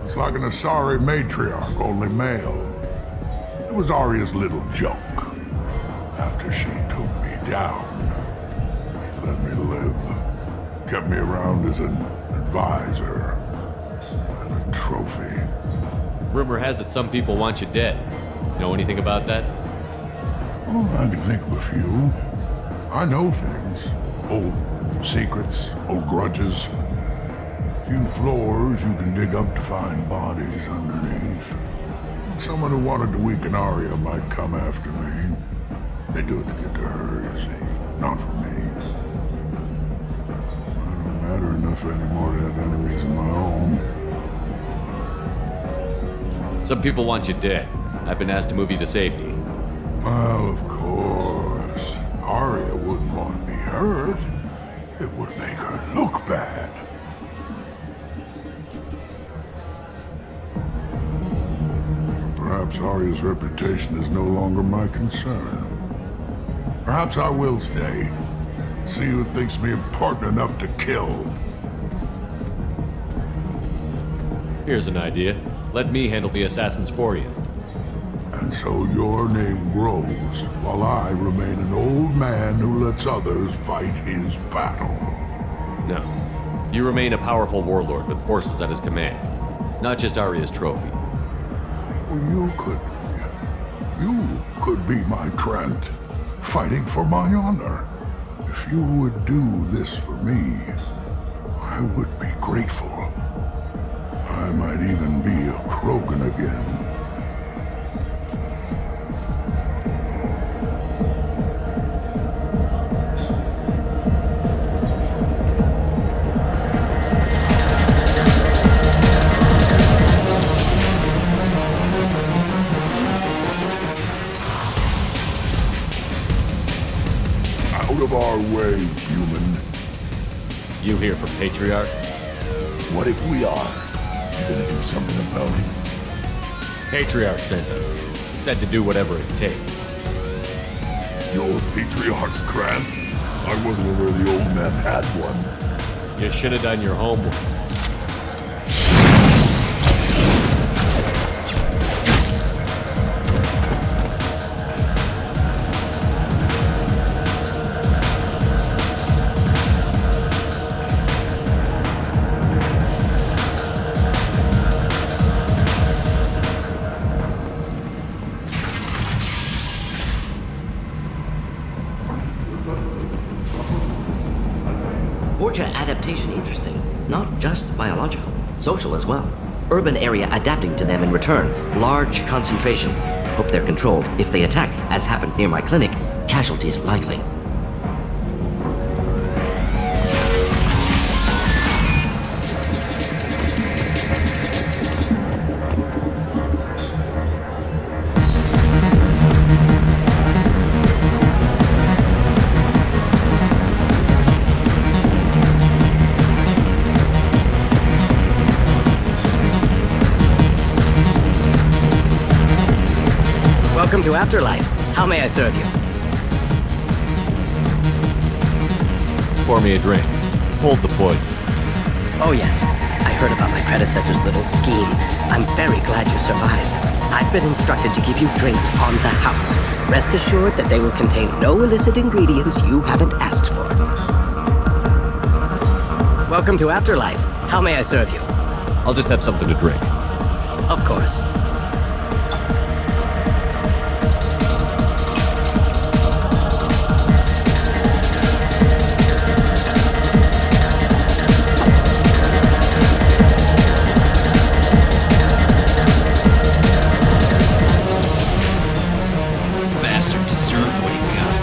It's like an Asari matriarch, only male. It was Arya's little joke. After she took me down, she let me live. Kept me around as an advisor and a trophy. Rumor has it some people want you dead. Know anything about that? Oh, I can think of a few. I know things. Old secrets, old grudges. Few floors you can dig up to find bodies underneath. Someone who wanted to weaken Arya might come after me. They do it to get to her, you see, not for me. I don't matter enough anymore to have enemies of my own. Some people want you dead. I've been asked to move you to safety. Well, of course. Arya wouldn't want me hurt. It would make her look bad. Perhaps Arya's reputation is no longer my concern. Perhaps I will stay. See who thinks me important enough to kill. Here's an idea. Let me handle the assassins for you. And so your name grows, while I remain an old man who lets others fight his battle. No. You remain a powerful warlord with forces at his command. Not just Arya's trophy. You could be my Krent, fighting for my honor. If you would do this for me, I would be grateful. I might even be a Krogan again. Out of our way, human. You here for Patriarch? What if we are? You gonna do something about it? Patriarch sent us. Said to do whatever it takes. Your Patriarch's Krant? I wasn't aware the old man had one. You should have done your homework. Vorcha adaptation interesting. Not just biological, social as well. Urban area adapting to them in return. Large concentration. Hope they're controlled. If they attack, as happened near my clinic, casualties likely. Welcome to Afterlife. How may I serve you? Pour me a drink. Hold the poison. Oh yes, I heard about my predecessor's little scheme. I'm very glad you survived. I've been instructed to give you drinks on the house. Rest assured that they will contain no illicit ingredients you haven't asked for. Welcome to Afterlife. How may I serve you? I'll just have something to drink. Of course. Bastard deserved what he got.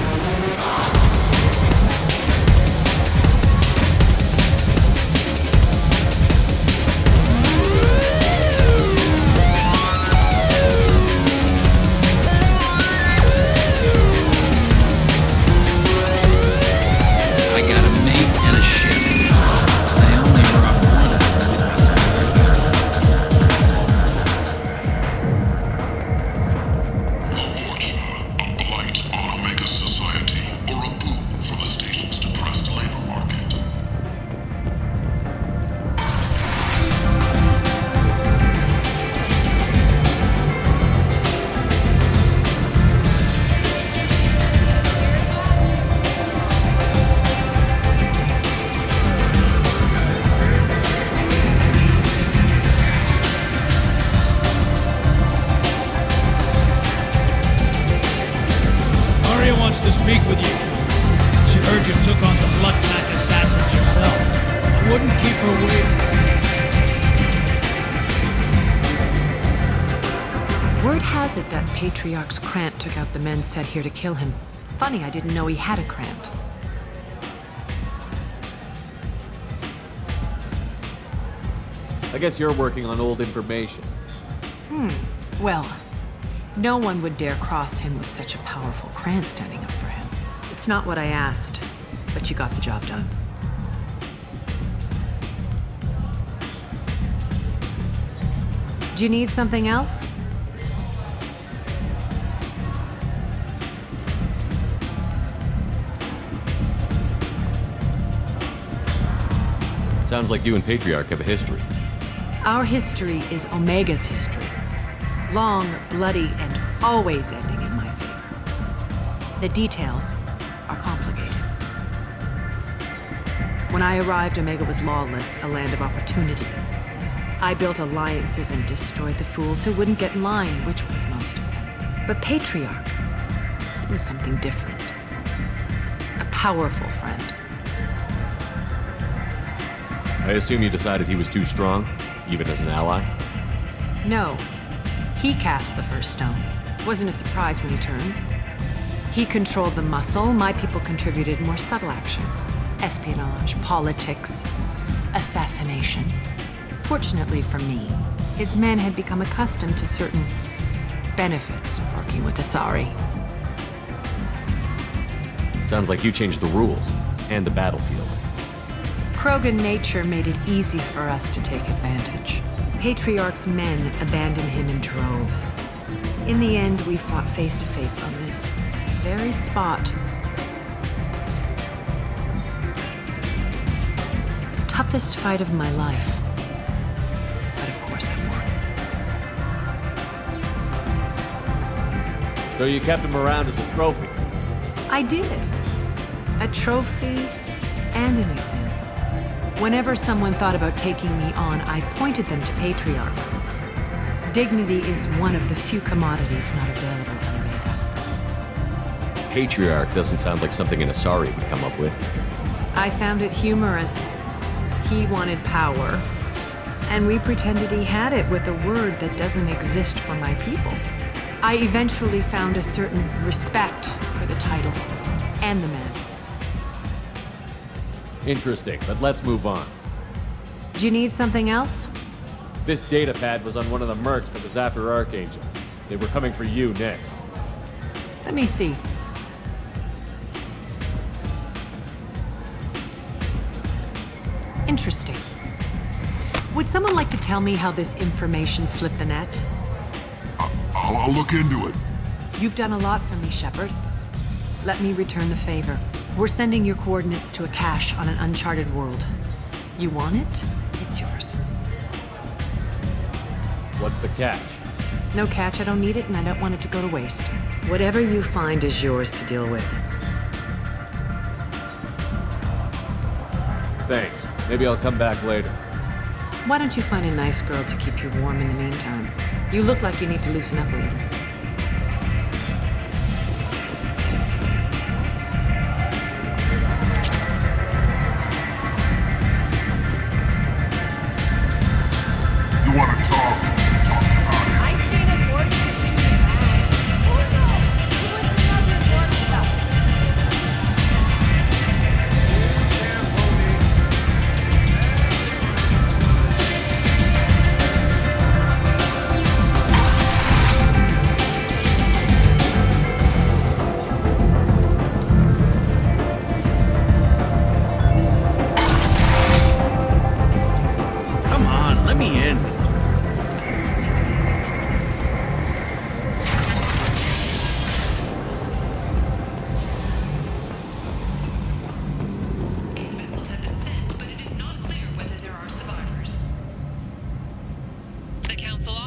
speak with you. She heard you took on the Blood Pack assassins yourself. I wouldn't keep her waiting. Word has it that Patriarch's Krant took out the men sent here to kill him. Funny, I didn't know he had a Krant. I guess you're working on old information. Well, no one would dare cross him with such a powerful Krant standing up for him. It's not what I asked, but you got the job done. Do you need something else? Sounds like you and Patriarch have a history. Our history is Omega's history. Long, bloody, and always ending in my favor. The details are complicated. When I arrived, Omega was lawless, a land of opportunity. I built alliances and destroyed the fools who wouldn't get in line, which was most of them. But Patriarch, it was something different. A powerful friend. I assume you decided he was too strong, even as an ally? No. He cast the first stone. Wasn't a surprise when he turned. He controlled the muscle. My people contributed more subtle action. Espionage, politics, assassination. Fortunately for me, his men had become accustomed to certain benefits of working with Asari. Sounds like you changed the rules, and the battlefield. Krogan nature made it easy for us to take advantage. Patriarch's men abandoned him in droves. In the end, we fought face to face on this very spot. The toughest fight of my life. But of course I won. So you kept him around as a trophy? I did. A trophy and an example. Whenever someone thought about taking me on, I pointed them to Patriarch. Dignity is one of the few commodities not available on Omega. Patriarch doesn't sound like something an Asari would come up with. I found it humorous. He wanted power, and we pretended he had it with a word that doesn't exist for my people. I eventually found a certain respect for the title and the man. Interesting, but let's move on. Do you need something else? This data pad was on one of the mercs that was after Archangel. They were coming for you next. Let me see. Interesting. Would someone like to tell me how this information slipped the net? I'll look into it. You've done a lot for me, Shepard. Let me return the favor. We're sending your coordinates to a cache on an uncharted world. You want it? It's yours. What's the catch? No catch, I don't need it, and I don't want it to go to waste. Whatever you find is yours to deal with. Thanks. Maybe I'll come back later. Why don't you find a nice girl to keep you warm in the meantime? You look like you need to loosen up a little.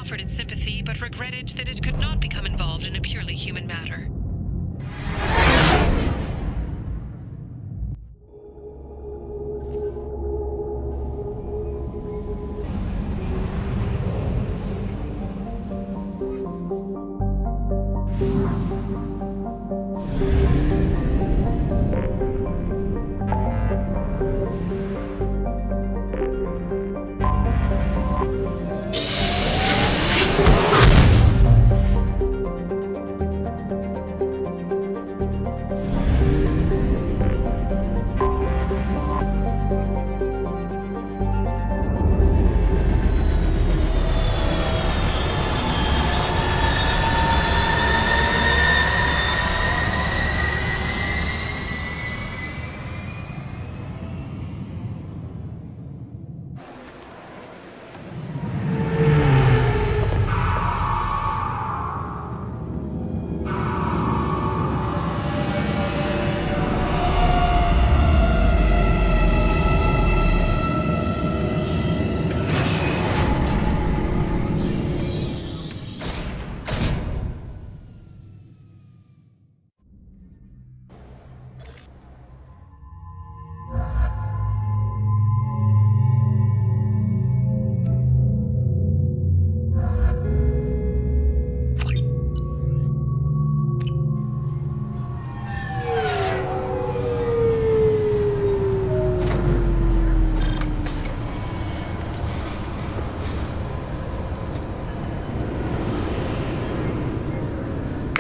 offered its sympathy, but regretted that it could not become involved in a purely human matter.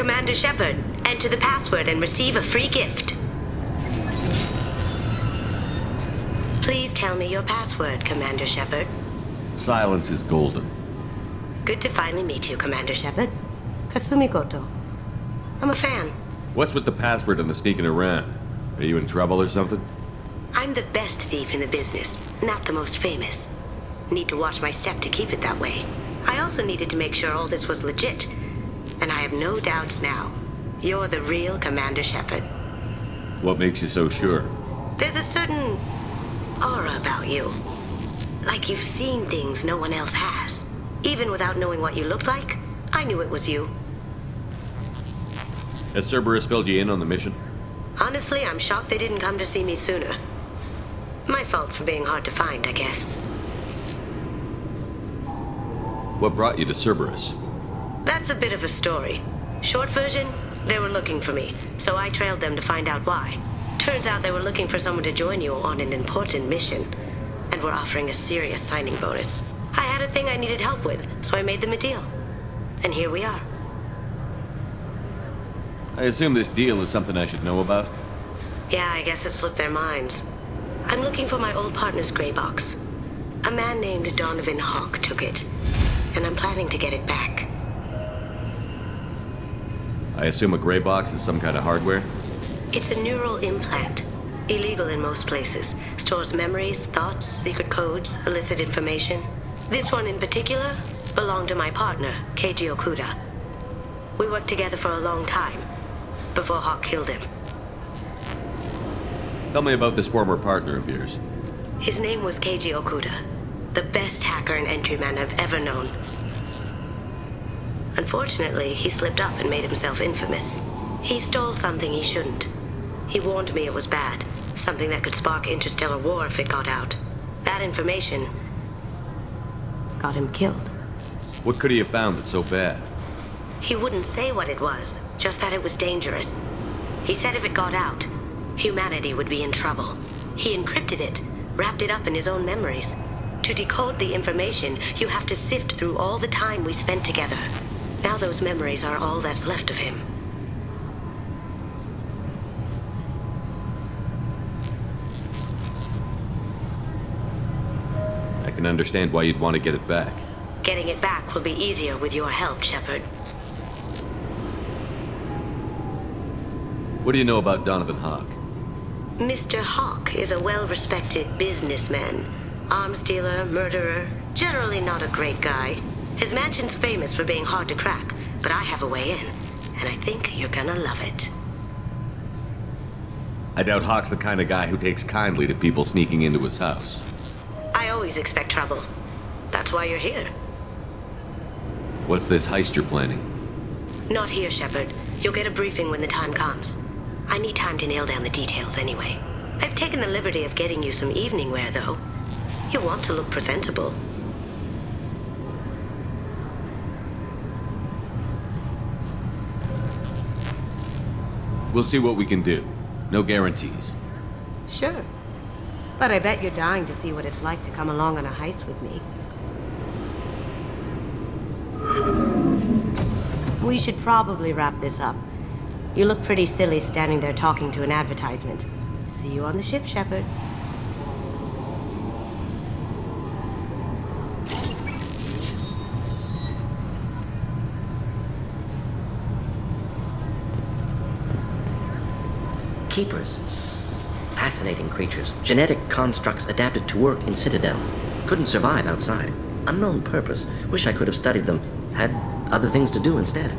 Commander Shepard. Enter the password and receive a free gift. Please tell me your password, Commander Shepard. Silence is golden. Good to finally meet you, Commander Shepard. Kasumi Koto. I'm a fan. What's with the password and the sneaking around? Are you in trouble or something? I'm the best thief in the business, not the most famous. Need to watch my step to keep it that way. I also needed to make sure all this was legit. And I have no doubts now. You're the real Commander Shepard. What makes you so sure? There's a certain aura about you. Like you've seen things no one else has. Even without knowing what you looked like, I knew it was you. Has Cerberus filled you in on the mission? Honestly, I'm shocked they didn't come to see me sooner. My fault for being hard to find, I guess. What brought you to Cerberus? That's a bit of a story. Short version, they were looking for me, so I trailed them to find out why. Turns out they were looking for someone to join you on an important mission, and were offering a serious signing bonus. I had a thing I needed help with, so I made them a deal. And here we are. I assume this deal is something I should know about? Yeah, I guess it slipped their minds. I'm looking for my old partner's gray box. A man named Donovan Hawk took it, and I'm planning to get it back. I assume a gray box is some kind of hardware? It's a neural implant. Illegal in most places. Stores memories, thoughts, secret codes, illicit information. This one in particular belonged to my partner, Keiji Okuda. We worked together for a long time, before Hawk killed him. Tell me about this former partner of yours. His name was Keiji Okuda, the best hacker and entryman I've ever known. Unfortunately, he slipped up and made himself infamous. He stole something he shouldn't. He warned me it was bad, something that could spark interstellar war if it got out. That information got him killed. What could he have found that's so bad? He wouldn't say what it was, just that it was dangerous. He said if it got out, humanity would be in trouble. He encrypted it, wrapped it up in his own memories. To decode the information, you have to sift through all the time we spent together. Now those memories are all that's left of him. I can understand why you'd want to get it back. Getting it back will be easier with your help, Shepard. What do you know about Donovan Hawk? Mr. Hawk is a well-respected businessman. Arms dealer, murderer, generally not a great guy. His mansion's famous for being hard to crack, but I have a way in, and I think you're gonna love it. I doubt Hawk's the kind of guy who takes kindly to people sneaking into his house. I always expect trouble. That's why you're here. What's this heist you're planning? Not here, Shepard. You'll get a briefing when the time comes. I need time to nail down the details anyway. I've taken the liberty of getting you some evening wear, though. You want to look presentable. We'll see what we can do. No guarantees. Sure. But I bet you're dying to see what it's like to come along on a heist with me. We should probably wrap this up. You look pretty silly standing there talking to an advertisement. See you on the ship, Shepard. Keepers. Fascinating creatures. Genetic constructs adapted to work in Citadel. Couldn't survive outside. Unknown purpose. Wish I could have studied them. Had other things to do instead.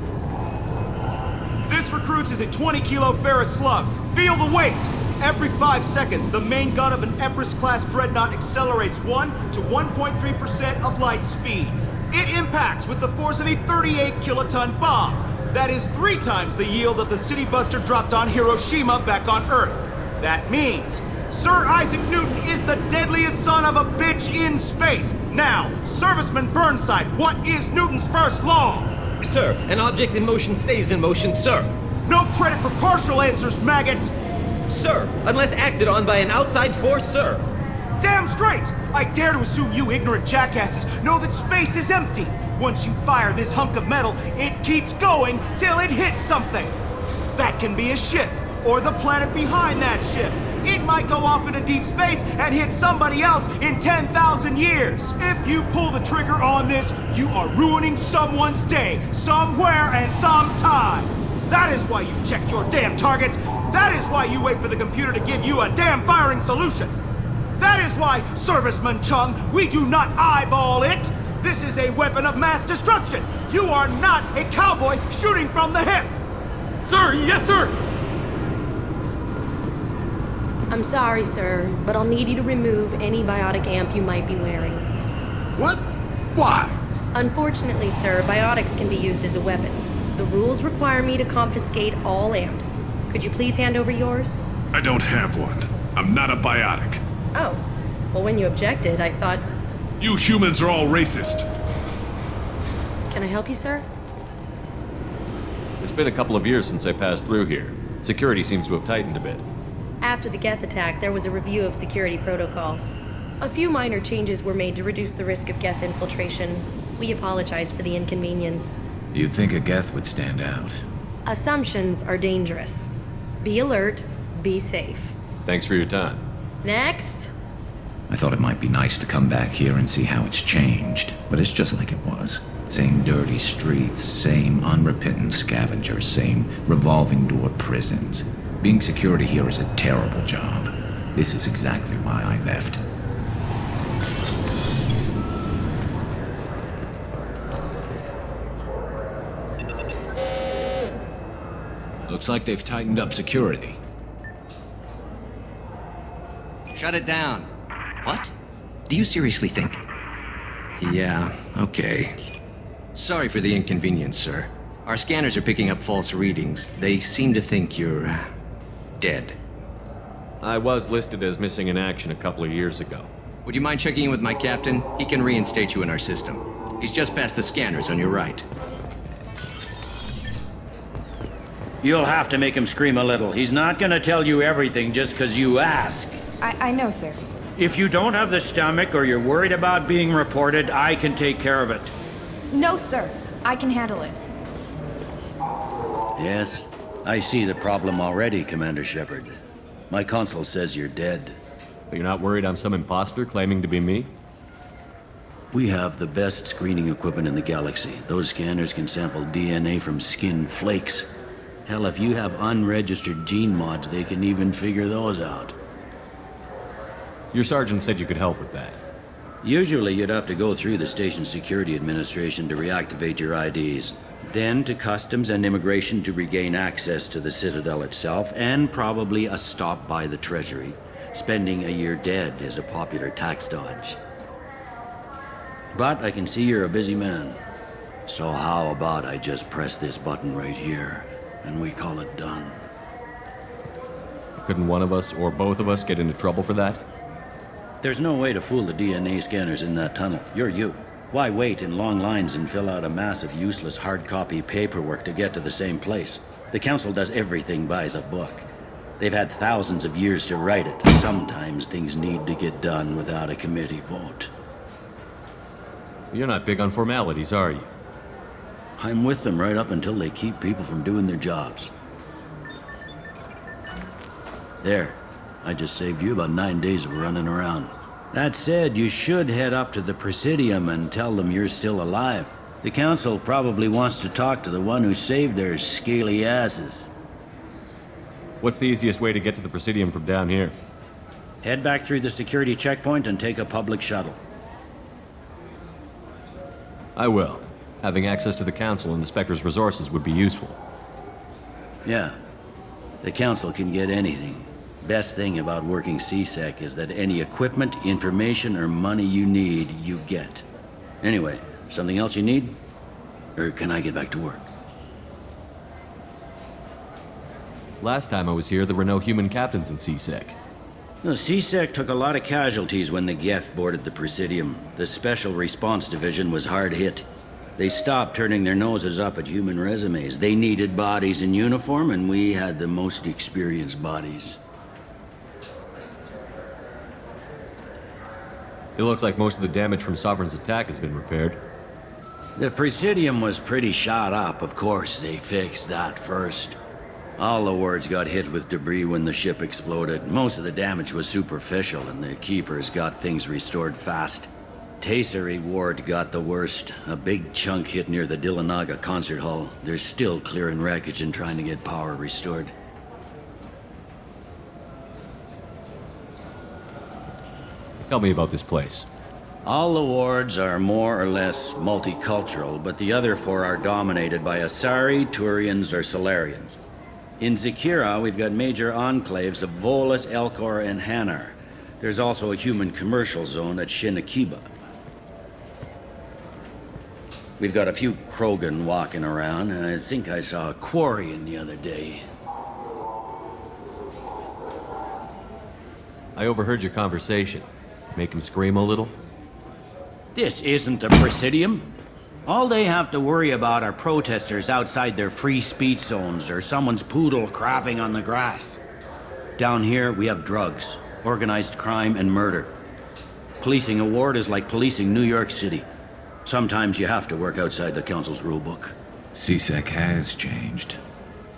This recruits is a 20-kilo ferrous slug. Feel the weight! Every 5 seconds, the main gun of an Everest-class dreadnought accelerates 1 to 1.3% of light speed. It impacts with the force of a 38-kiloton bomb. That is 3 times the yield of the City Buster dropped on Hiroshima back on Earth. That means Sir Isaac Newton is the deadliest son of a bitch in space. Now, Serviceman Burnside, what is Newton's first law? Sir, an object in motion stays in motion, sir. No credit for partial answers, maggot! Sir, unless acted on by an outside force, sir. Damn straight! I dare to assume you ignorant jackasses know that space is empty. Once you fire this hunk of metal, it keeps going till it hits something. That can be a ship, or the planet behind that ship. It might go off into deep space and hit somebody else in 10,000 years. If you pull the trigger on this, you are ruining someone's day, somewhere and sometime. That is why you check your damn targets. That is why you wait for the computer to give you a damn firing solution. That is why, Serviceman Chung, we do not eyeball it. This is a weapon of mass destruction. You are not a cowboy shooting from the hip. Sir, yes, sir. I'm sorry, sir, but I'll need you to remove any biotic amp you might be wearing. What? Why? Unfortunately, sir, biotics can be used as a weapon. The rules require me to confiscate all amps. Could you please hand over yours? I don't have one. I'm not a biotic. Oh. Well, when you objected, I thought... You humans are all racist. Can I help you, sir? It's been a couple of years since I passed through here. Security seems to have tightened a bit. After the Geth attack, there was a review of security protocol. A few minor changes were made to reduce the risk of Geth infiltration. We apologize for the inconvenience. You'd think a Geth would stand out. Assumptions are dangerous. Be alert, be safe. Thanks for your time. Next! I thought it might be nice to come back here and see how it's changed, but it's just like it was. Same dirty streets, same unrepentant scavengers, same revolving door prisons. Being security here is a terrible job. This is exactly why I left. Looks like they've tightened up security. Shut it down. What? Do you seriously think? Yeah, okay. Sorry for the inconvenience, sir. Our scanners are picking up false readings. They seem to think you're... dead. I was listed as missing in action a couple of years ago. Would you mind checking in with my captain? He can reinstate you in our system. He's just past the scanners on your right. You'll have to make him scream a little. He's not gonna tell you everything just 'cause you ask. I know, sir. If you don't have the stomach or you're worried about being reported, I can take care of it. No, sir. I can handle it. Yes, I see the problem already, Commander Shepard. My console says you're dead. But you're not worried I'm some imposter claiming to be me? We have the best screening equipment in the galaxy. Those scanners can sample DNA from skin flakes. Hell, if you have unregistered gene mods, they can even figure those out. Your sergeant said you could help with that. Usually you'd have to go through the station security administration to reactivate your IDs, then to customs and immigration to regain access to the Citadel itself, and probably a stop by the Treasury. Spending a year dead is a popular tax dodge. But I can see you're a busy man. So how about I just press this button right here, and we call it done? Couldn't one of us, or both of us, get into trouble for that? There's no way to fool the DNA scanners in that tunnel. You're you. Why wait in long lines and fill out a massive useless hard copy paperwork to get to the same place? The Council does everything by the book. They've had thousands of years to write it. Sometimes things need to get done without a committee vote. You're not big on formalities, are you? I'm with them right up until they keep people from doing their jobs. There. I just saved you about 9 days of running around. That said, you should head up to the Presidium and tell them you're still alive. The Council probably wants to talk to the one who saved their scaly asses. What's the easiest way to get to the Presidium from down here? Head back through the security checkpoint and take a public shuttle. I will. Having access to the Council and the Spectre's resources would be useful. Yeah. The Council can get anything. Best thing about working C-Sec is that any equipment, information, or money you need, you get. Anyway, something else you need? Or can I get back to work? Last time I was here, there were no human captains in C-Sec. No, C-Sec took a lot of casualties when the Geth boarded the Presidium. The Special Response Division was hard hit. They stopped turning their noses up at human resumes. They needed bodies in uniform, and we had the most experienced bodies. It looks like most of the damage from Sovereign's attack has been repaired. The Presidium was pretty shot up. Of course, they fixed that first. All the wards got hit with debris when the ship exploded. Most of the damage was superficial, and the Keepers got things restored fast. Tasery Ward got the worst. A big chunk hit near the Dillanaga concert hall. They're still clearing wreckage and trying to get power restored. Tell me about this place. All the wards are more or less multicultural, but the other four are dominated by Asari, Turians, or Solarians. In Zakira, we've got major enclaves of Volus, Elcor, and Hanar. There's also a human commercial zone at Shinakiba. We've got a few Krogan walking around, and I think I saw a Quarian the other day. I overheard your conversation. Make him scream a little? This isn't a Presidium. All they have to worry about are protesters outside their free speech zones or someone's poodle crapping on the grass. Down here, we have drugs, organized crime, and murder. Policing a ward is like policing New York City. Sometimes you have to work outside the Council's rulebook. CSEC has changed.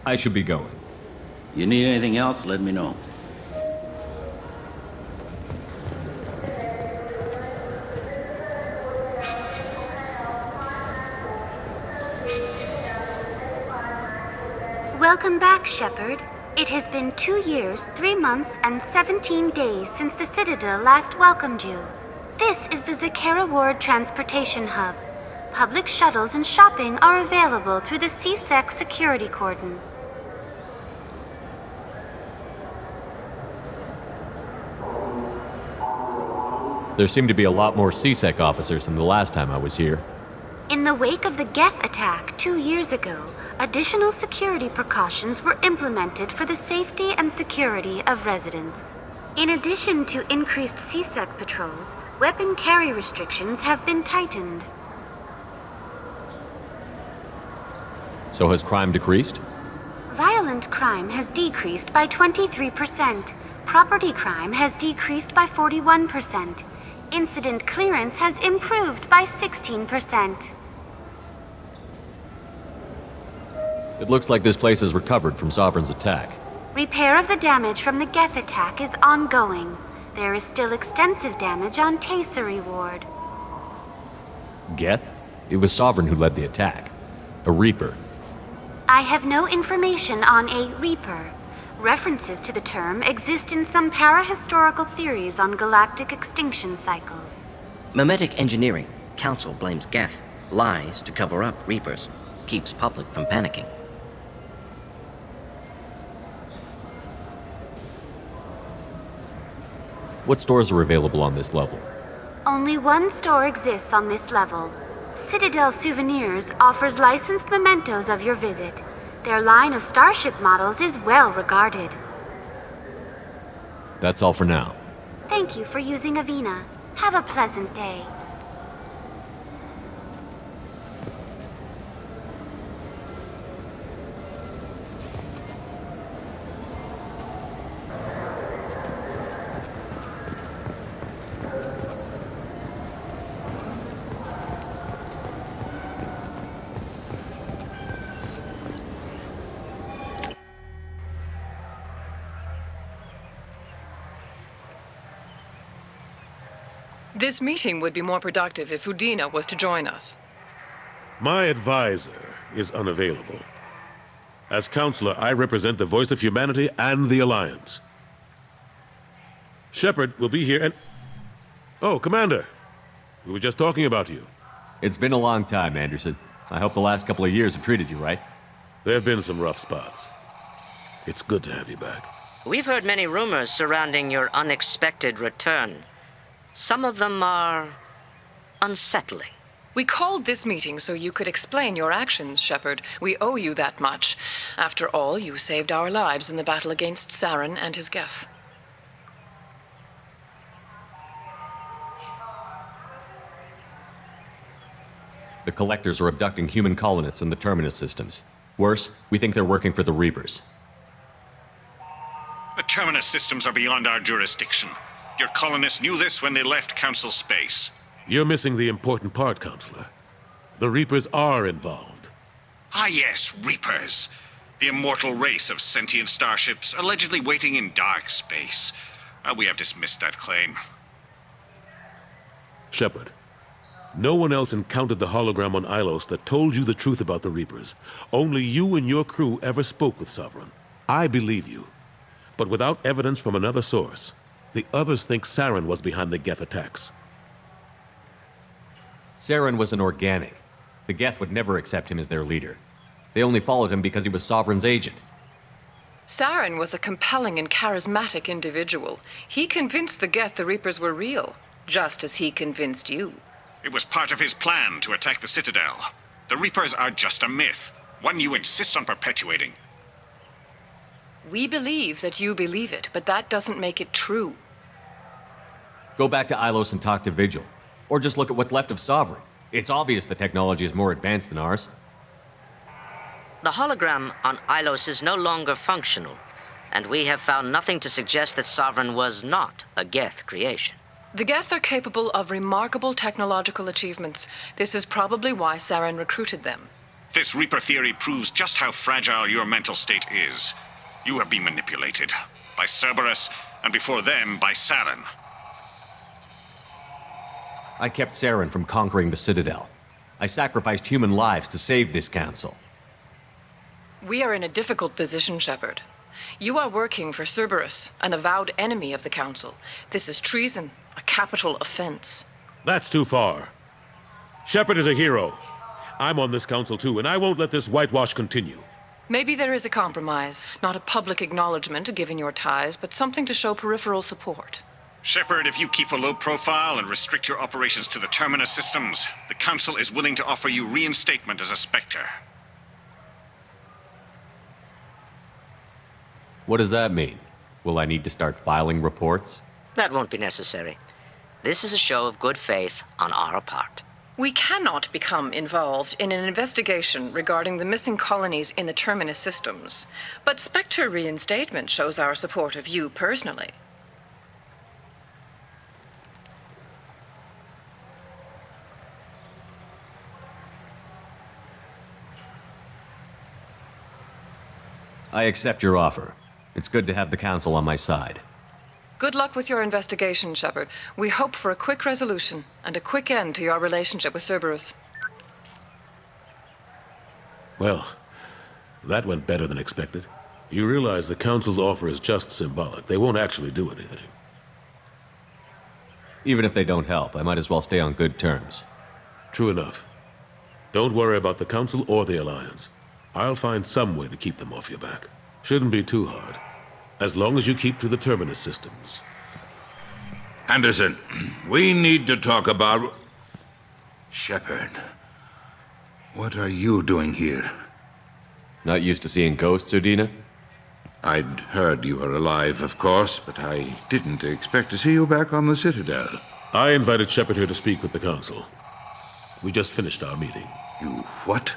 I should be going. You need anything else, let me know. Welcome back, Shepard. It has been 2 years, 3 months, and 17 days since the Citadel last welcomed you. This is the Zakera Ward Transportation Hub. Public shuttles and shopping are available through the CSEC security cordon. There seem to be a lot more CSEC officers than the last time I was here. In the wake of the Geth attack 2 years ago, additional security precautions were implemented for the safety and security of residents. In addition to increased CSEC patrols, weapon carry restrictions have been tightened. So has crime decreased? Violent crime has decreased by 23%. Property crime has decreased by 41%. Incident clearance has improved by 16%. It looks like this place has recovered from Sovereign's attack. Repair of the damage from the Geth attack is ongoing. There is still extensive damage on Tasery Ward. Geth? It was Sovereign who led the attack. A Reaper. I have no information on a Reaper. References to the term exist in some parahistorical theories on galactic extinction cycles. Memetic engineering. Council blames Geth. Lies to cover up Reapers. Keeps public from panicking. What stores are available on this level? Only one store exists on this level. Citadel Souvenirs offers licensed mementos of your visit. Their line of starship models is well regarded. That's all for now. Thank you for using Avina. Have a pleasant day. This meeting would be more productive if Udina was to join us. My advisor is unavailable. As counselor, I represent the voice of humanity and the Alliance. Shepard will be here and... Oh, Commander. We were just talking about you. It's been a long time, Anderson. I hope the last couple of years have treated you right. There have been some rough spots. It's good to have you back. We've heard many rumors surrounding your unexpected return. Some of them are unsettling. We called this meeting so you could explain your actions, Shepard. We owe you that much. After all, you saved our lives in the battle against Saren and his Geth. The Collectors are abducting human colonists in the Terminus systems. Worse, we think they're working for the Reapers. The Terminus systems are beyond our jurisdiction. Your colonists knew this when they left Council space. You're missing the important part, Counselor. The Reapers are involved. Ah yes, Reapers. The immortal race of sentient starships allegedly waiting in dark space. We have dismissed that claim. Shepard, no one else encountered the hologram on Ilos that told you the truth about the Reapers. Only you and your crew ever spoke with Sovereign. I believe you. But without evidence from another source, the others think Saren was behind the Geth attacks. Saren was an organic. The Geth would never accept him as their leader. They only followed him because he was Sovereign's agent. Saren was a compelling and charismatic individual. He convinced the Geth the Reapers were real, just as he convinced you. It was part of his plan to attack the Citadel. The Reapers are just a myth, one you insist on perpetuating. We believe that you believe it, but that doesn't make it true. Go back to Ilos and talk to Vigil. Or just look at what's left of Sovereign. It's obvious the technology is more advanced than ours. The hologram on Ilos is no longer functional, and we have found nothing to suggest that Sovereign was not a Geth creation. The Geth are capable of remarkable technological achievements. This is probably why Saren recruited them. This Reaper theory proves just how fragile your mental state is. You have been manipulated. By Cerberus, and before them, by Saren. I kept Saren from conquering the Citadel. I sacrificed human lives to save this council. We are in a difficult position, Shepard. You are working for Cerberus, an avowed enemy of the Council. This is treason, a capital offense. That's too far. Shepard is a hero. I'm on this council too, and I won't let this whitewash continue. Maybe there is a compromise, not a public acknowledgement given your ties, but something to show peripheral support. Shepard, if you keep a low profile and restrict your operations to the Terminus systems, the Council is willing to offer you reinstatement as a Spectre. What does that mean? Will I need to start filing reports? That won't be necessary. This is a show of good faith on our part. We cannot become involved in an investigation regarding the missing colonies in the Terminus systems, but Spectre reinstatement shows our support of you personally. I accept your offer. It's good to have the Council on my side. Good luck with your investigation, Shepard. We hope for a quick resolution and a quick end to your relationship with Cerberus. Well, that went better than expected. You realize the Council's offer is just symbolic. They won't actually do anything. Even if they don't help, I might as well stay on good terms. True enough. Don't worry about the Council or the Alliance. I'll find some way to keep them off your back. Shouldn't be too hard. As long as you keep to the Terminus systems. Anderson, we need to talk about... Shepard. What are you doing here? Not used to seeing ghosts, Udina? I'd heard you were alive, of course, but I didn't expect to see you back on the Citadel. I invited Shepard here to speak with the Council. We just finished our meeting. You what?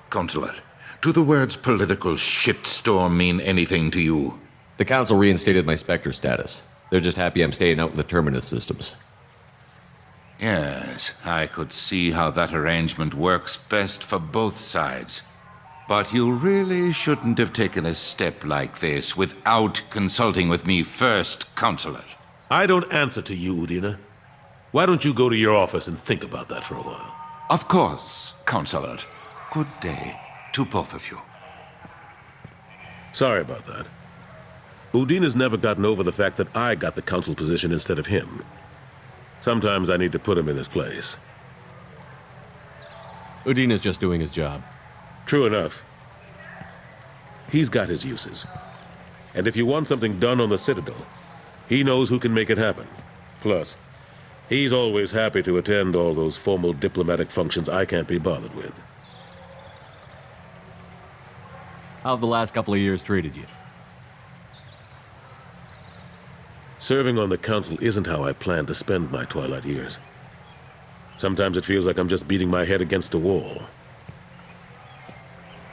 Consular, do the words political shitstorm mean anything to you? The Council reinstated my Spectre status. They're just happy I'm staying out in the Terminus systems. Yes, I could see how that arrangement works best for both sides. But you really shouldn't have taken a step like this without consulting with me first, Consular. I don't answer to you, Udina. Why don't you go to your office and think about that for a while? Of course, Consular. Good day to both of you. Sorry about that. Udina's never gotten over the fact that I got the Council position instead of him. Sometimes I need to put him in his place. Udina's just doing his job. True enough. He's got his uses. And if you want something done on the Citadel, he knows who can make it happen. Plus, he's always happy to attend all those formal diplomatic functions I can't be bothered with. How have the last couple of years treated you? Serving on the Council isn't how I plan to spend my twilight years. Sometimes it feels like I'm just beating my head against a wall.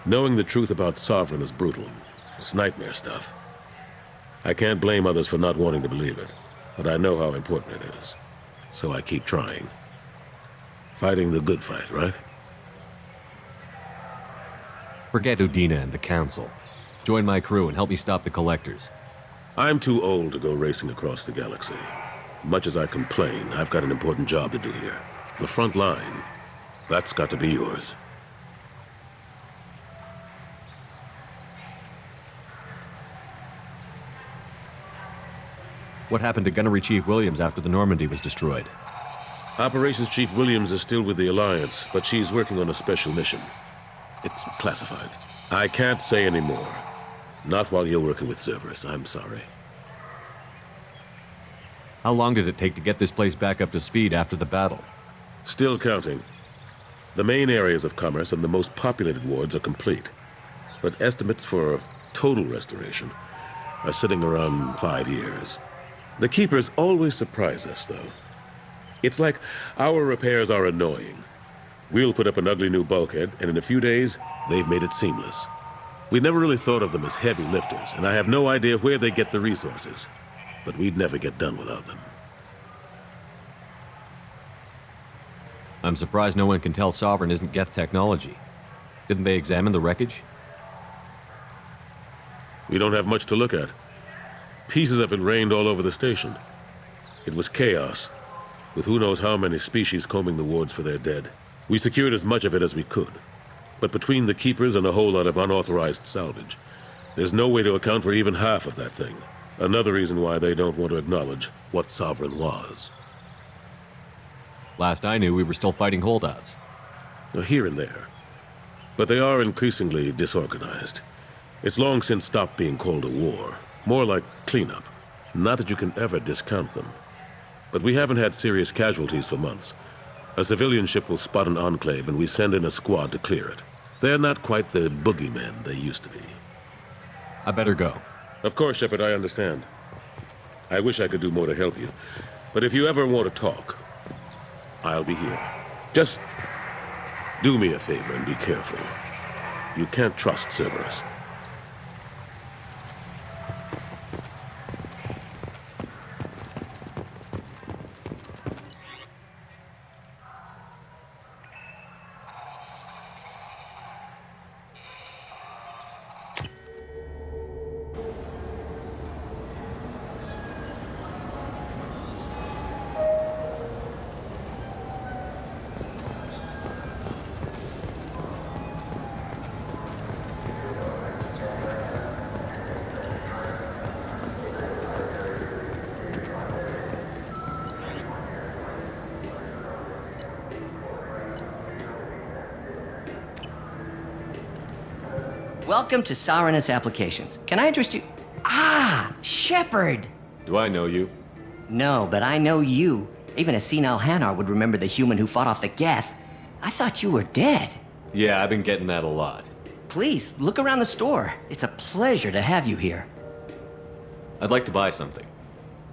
Knowing the truth about Sovereign is brutal. It's nightmare stuff. I can't blame others for not wanting to believe it, but I know how important it is. So I keep trying. Fighting the good fight, right? Forget Udina and the Council. Join my crew and help me stop the Collectors. I'm too old to go racing across the galaxy. Much as I complain, I've got an important job to do here. The front line. That's got to be yours. What happened to Gunnery Chief Williams after the Normandy was destroyed? Operations Chief Williams is still with the Alliance, but she's working on a special mission. It's classified. I can't say any more. Not while you're working with Cerberus, I'm sorry. How long did it take to get this place back up to speed after the battle? Still counting. The main areas of commerce and the most populated wards are complete. But estimates for total restoration are sitting around 5 years. The Keepers always surprise us, though. It's like our repairs are annoying. We'll put up an ugly new bulkhead, and in a few days, they've made it seamless. We never really thought of them as heavy lifters, and I have no idea where they get the resources. But we'd never get done without them. I'm surprised no one can tell Sovereign isn't Geth technology. Didn't they examine the wreckage? We don't have much to look at. Pieces of it rained all over the station. It was chaos, with who knows how many species combing the wards for their dead. We secured as much of it as we could. But between the Keepers and a whole lot of unauthorized salvage, there's no way to account for even half of that thing. Another reason why they don't want to acknowledge what Sovereign was. Last I knew, we were still fighting holdouts. Here and there. But they are increasingly disorganized. It's long since stopped being called a war. More like cleanup. Not that you can ever discount them. But we haven't had serious casualties for months. A civilian ship will spot an enclave and we send in a squad to clear it. They're not quite the boogeymen they used to be. I better go. Of course, Shepard, I understand. I wish I could do more to help you. But if you ever want to talk, I'll be here. Just do me a favor and be careful. You can't trust Cerberus. Welcome to Sarenus Applications. Can I interest you? Ah, Shepard! Do I know you? No, but I know you. Even a senile Hanar would remember the human who fought off the Geth. I thought you were dead. Yeah, I've been getting that a lot. Please, look around the store. It's a pleasure to have you here. I'd like to buy something.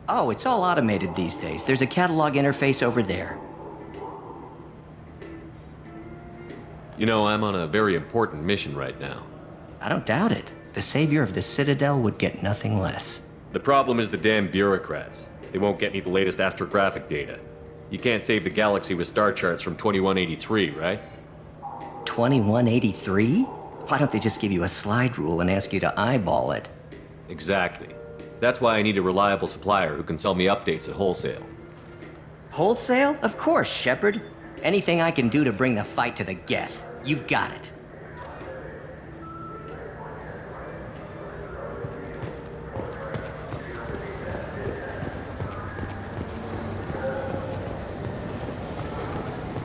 Oh, it's all automated these days. There's a catalog interface over there. You know, I'm on a very important mission right now. I don't doubt it. The savior of the Citadel would get nothing less. The problem is the damn bureaucrats. They won't get me the latest astrographic data. You can't save the galaxy with star charts from 2183, right? 2183? Why don't they just give you a slide rule and ask you to eyeball it? Exactly. That's why I need a reliable supplier who can sell me updates at wholesale. Wholesale? Of course, Shepard. Anything I can do to bring the fight to the Geth. You've got it.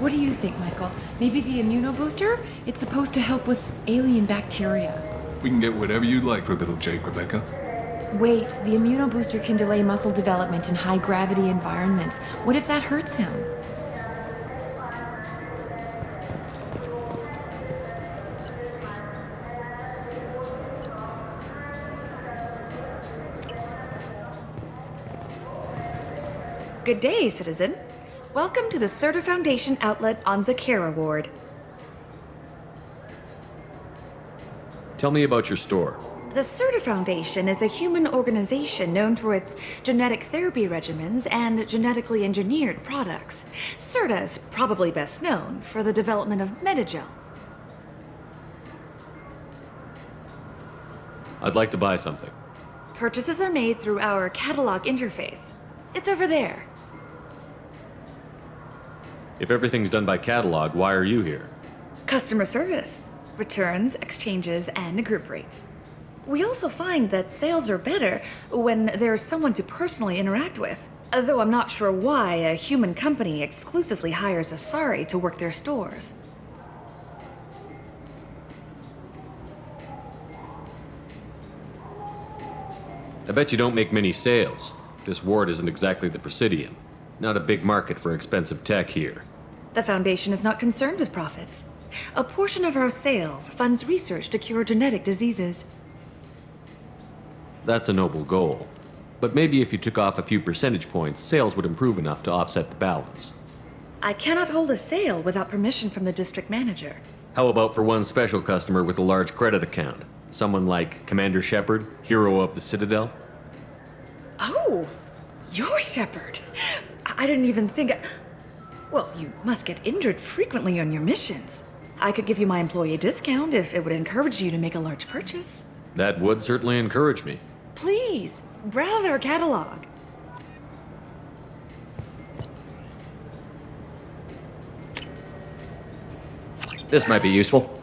What do you think, Michael? Maybe the immunobooster? It's supposed to help with alien bacteria. We can get whatever you'd like for little Jake, Rebecca. Wait, the immunobooster can delay muscle development in high-gravity environments. What if that hurts him? Good day, citizen. Welcome to the Serta Foundation outlet on Zakera Ward. Tell me about your store. The Serta Foundation is a human organization known for its genetic therapy regimens and genetically engineered products. Serta is probably best known for the development of Metagel. I'd like to buy something. Purchases are made through our catalog interface. It's over there. If everything's done by catalog, why are you here? Customer service. Returns, exchanges, and group rates. We also find that sales are better when there's someone to personally interact with. Though I'm not sure why a human company exclusively hires Asari to work their stores. I bet you don't make many sales. This ward isn't exactly the Presidium. Not a big market for expensive tech here. The Foundation is not concerned with profits. A portion of our sales funds research to cure genetic diseases. That's a noble goal. But maybe if you took off a few percentage points, sales would improve enough to offset the balance. I cannot hold a sale without permission from the district manager. How about for one special customer with a large credit account? Someone like Commander Shepard, hero of the Citadel? Oh, you're Shepard. I didn't even think... Well, you must get injured frequently on your missions. I could give you my employee discount if it would encourage you to make a large purchase. That would certainly encourage me. Please, browse our catalog. This might be useful.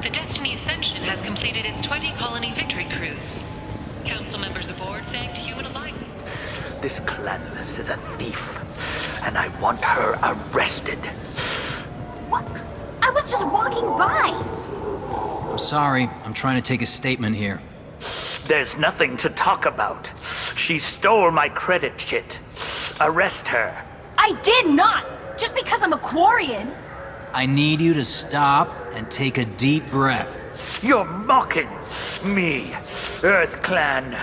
The Destiny Ascension has completed its 20-colony victory cruise. Council members aboard thanked you and alike. This Clanless is a thief, and I want her arrested. What? I was just walking by. I'm sorry. I'm trying to take a statement here. There's nothing to talk about. She stole my credit chit. Arrest her. I did not! Just because I'm a Quarian. I need you to stop and take a deep breath. You're mocking me, Earth Clan.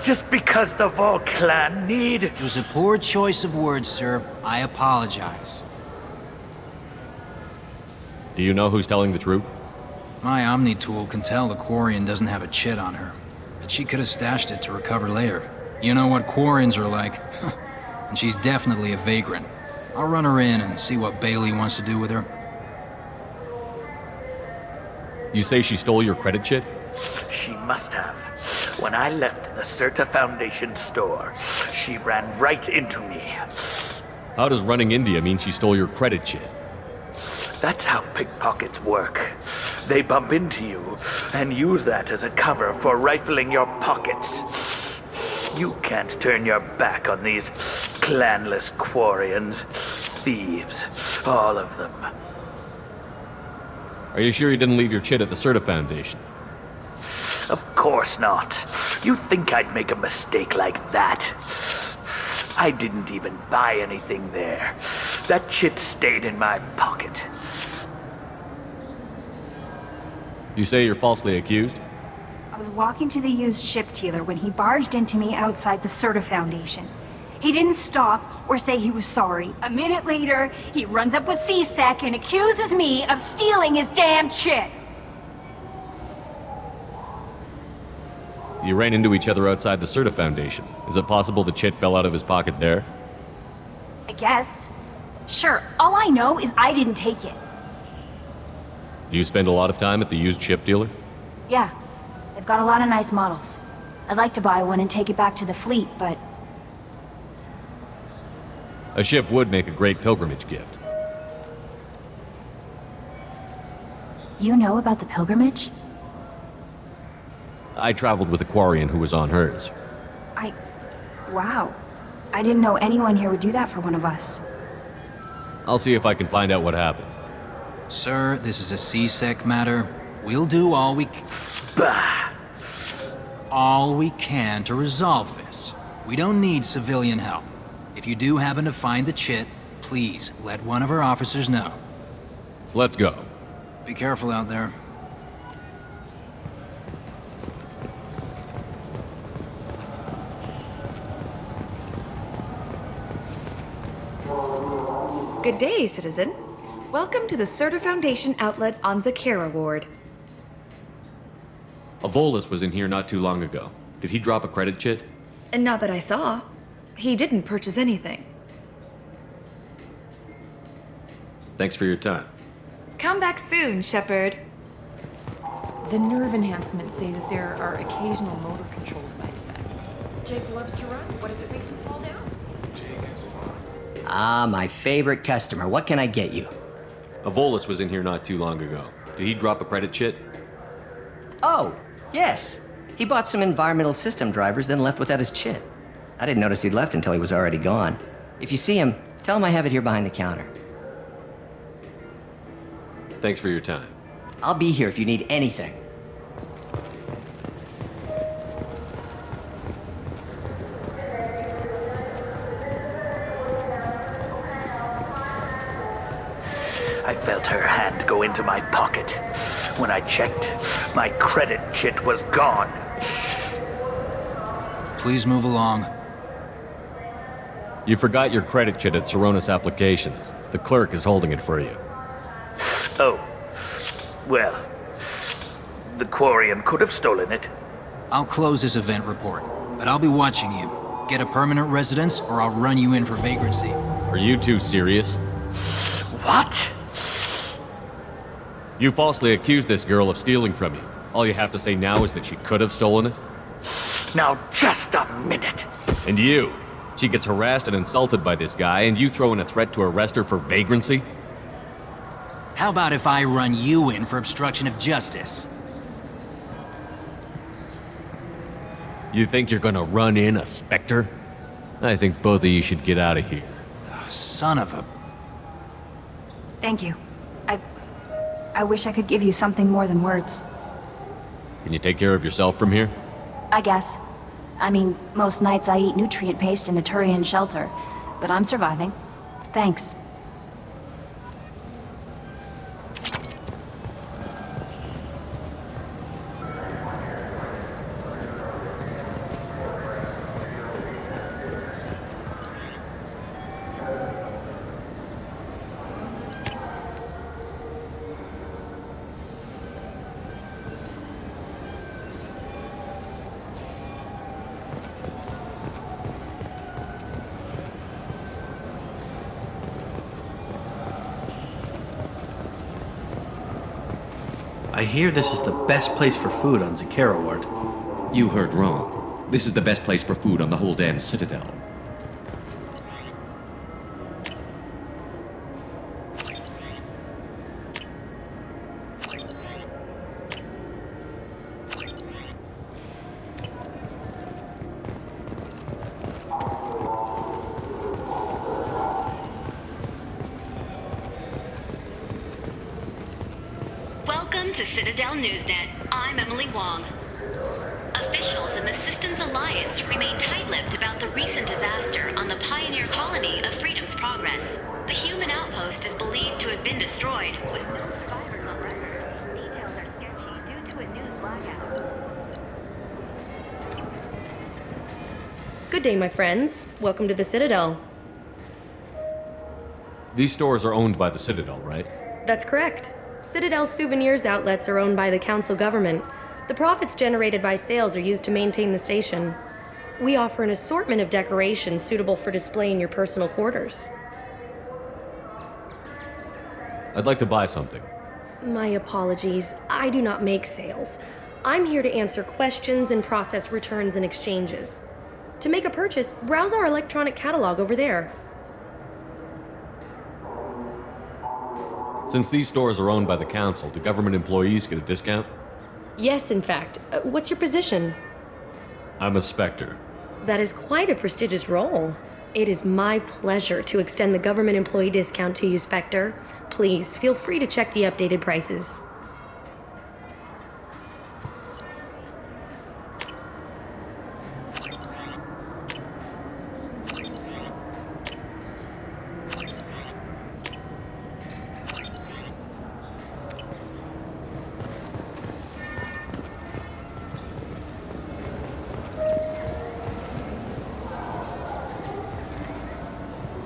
Just because the Vol Clan need... It was a poor choice of words, sir. I apologize. Do you know who's telling the truth? My Omni tool can tell the Quarian doesn't have a chit on her. But she could have stashed it to recover later. You know what Quarians are like. And she's definitely a vagrant. I'll run her in and see what Bailey wants to do with her. You say she stole your credit chit? She must have. When I left the Certa Foundation store, she ran right into me. How does running India mean she stole your credit chit? That's how pickpockets work. They bump into you and use that as a cover for rifling your pockets. You can't turn your back on these clanless Quarians. Thieves, all of them. Are you sure you didn't leave your chit at the Certa Foundation? Of course not. You'd think I'd make a mistake like that. I didn't even buy anything there. That chit stayed in my pocket. You say you're falsely accused? I was walking to the used ship dealer when he barged into me outside the Certa Foundation. He didn't stop or say he was sorry. A minute later, he runs up with C-Sec and accuses me of stealing his damn chit. You ran into each other outside the Certa Foundation. Is it possible the chit fell out of his pocket there? I guess. Sure, all I know is I didn't take it. Do you spend a lot of time at the used ship dealer? Yeah, they've got a lot of nice models. I'd like to buy one and take it back to the fleet, but... A ship would make a great pilgrimage gift. You know about the pilgrimage? I traveled with a Quarian who was on hers. Wow. I didn't know anyone here would do that for one of us. I'll see if I can find out what happened. Sir, this is a C-Sec matter. We'll do all we all we can to resolve this. We don't need civilian help. If you do happen to find the chit, please let one of our officers know. Let's go. Be careful out there. Good day, citizen. Welcome to the Certa Foundation outlet on Zakera Ward. Avolis was in here not too long ago. Did he drop a credit chit? And not that I saw. He didn't purchase anything. Thanks for your time. Come back soon, Shepard. The nerve enhancements say that there are occasional motor control side effects. Jake loves to run. What if it makes him fall down? Ah, my favorite customer. What can I get you? Avolis was in here not too long ago. Did he drop a credit chit? Oh, yes. He bought some environmental system drivers, then left without his chit. I didn't notice he'd left until he was already gone. If you see him, tell him I have it here behind the counter. Thanks for your time. I'll be here if you need anything. I felt her hand go into my pocket. When I checked, my credit chit was gone. Please move along. You forgot your credit chit at Saronis Applications. The clerk is holding it for you. Oh. Well, the Quarian could have stolen it. I'll close this event report, but I'll be watching you. Get a permanent residence, or I'll run you in for vagrancy. Are you two serious? What? You falsely accused this girl of stealing from you. All you have to say now is that she could have stolen it? Now, just a minute. And you? She gets harassed and insulted by this guy, and you throw in a threat to arrest her for vagrancy? How about if I run you in for obstruction of justice? You think you're gonna run in a Spectre? I think both of you should get out of here. Son of a... Thank you. I wish I could give you something more than words. Can you take care of yourself from here? I guess. I mean, most nights I eat nutrient paste in a Turian shelter, but I'm surviving. Thanks. I hear this is the best place for food on Zakera Ward. You heard wrong. This is the best place for food on the whole damn Citadel. Welcome to Citadel Newsnet. I'm Emily Wong. Officials in the Systems Alliance remain tight-lipped about the recent disaster on the pioneer colony of Freedom's Progress. The human outpost is believed to have been destroyed, with no survivors on record. Details are sketchy due to a news blackout. Good day, my friends. Welcome to the Citadel. These stores are owned by the Citadel, right? That's correct. Citadel souvenirs outlets are owned by the council government. The profits generated by sales are used to maintain the station. We offer an assortment of decorations suitable for display in your personal quarters. I'd like to buy something. My apologies. I do not make sales. I'm here to answer questions and process returns and exchanges. To make a purchase, browse our electronic catalog over there. Since these stores are owned by the council, do government employees get a discount? Yes, in fact. What's your position? I'm a Spectre. That is quite a prestigious role. It is my pleasure to extend the government employee discount to you, Spectre. Please, feel free to check the updated prices.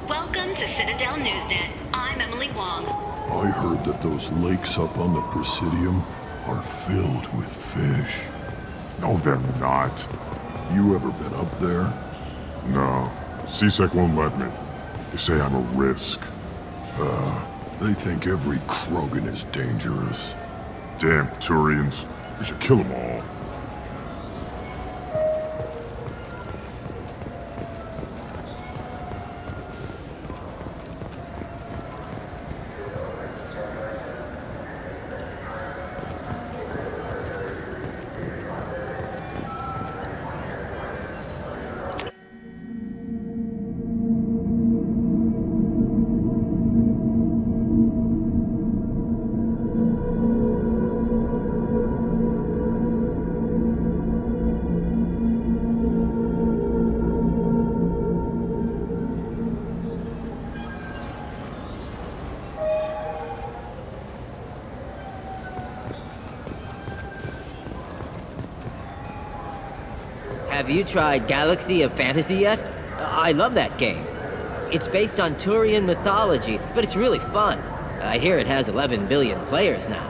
Welcome to Citadel Newsnet. I'm Emily Wong. I heard that those lakes up on the Presidium are filled with fish. No, they're not. You ever been up there? No. C-Sec won't let me. They say I'm a risk. They think every Krogan is dangerous. Damn Turians. We should kill them all. Have you tried Galaxy of Fantasy yet? I love that game. It's based on Turian mythology, but it's really fun. I hear it has 11 billion players now.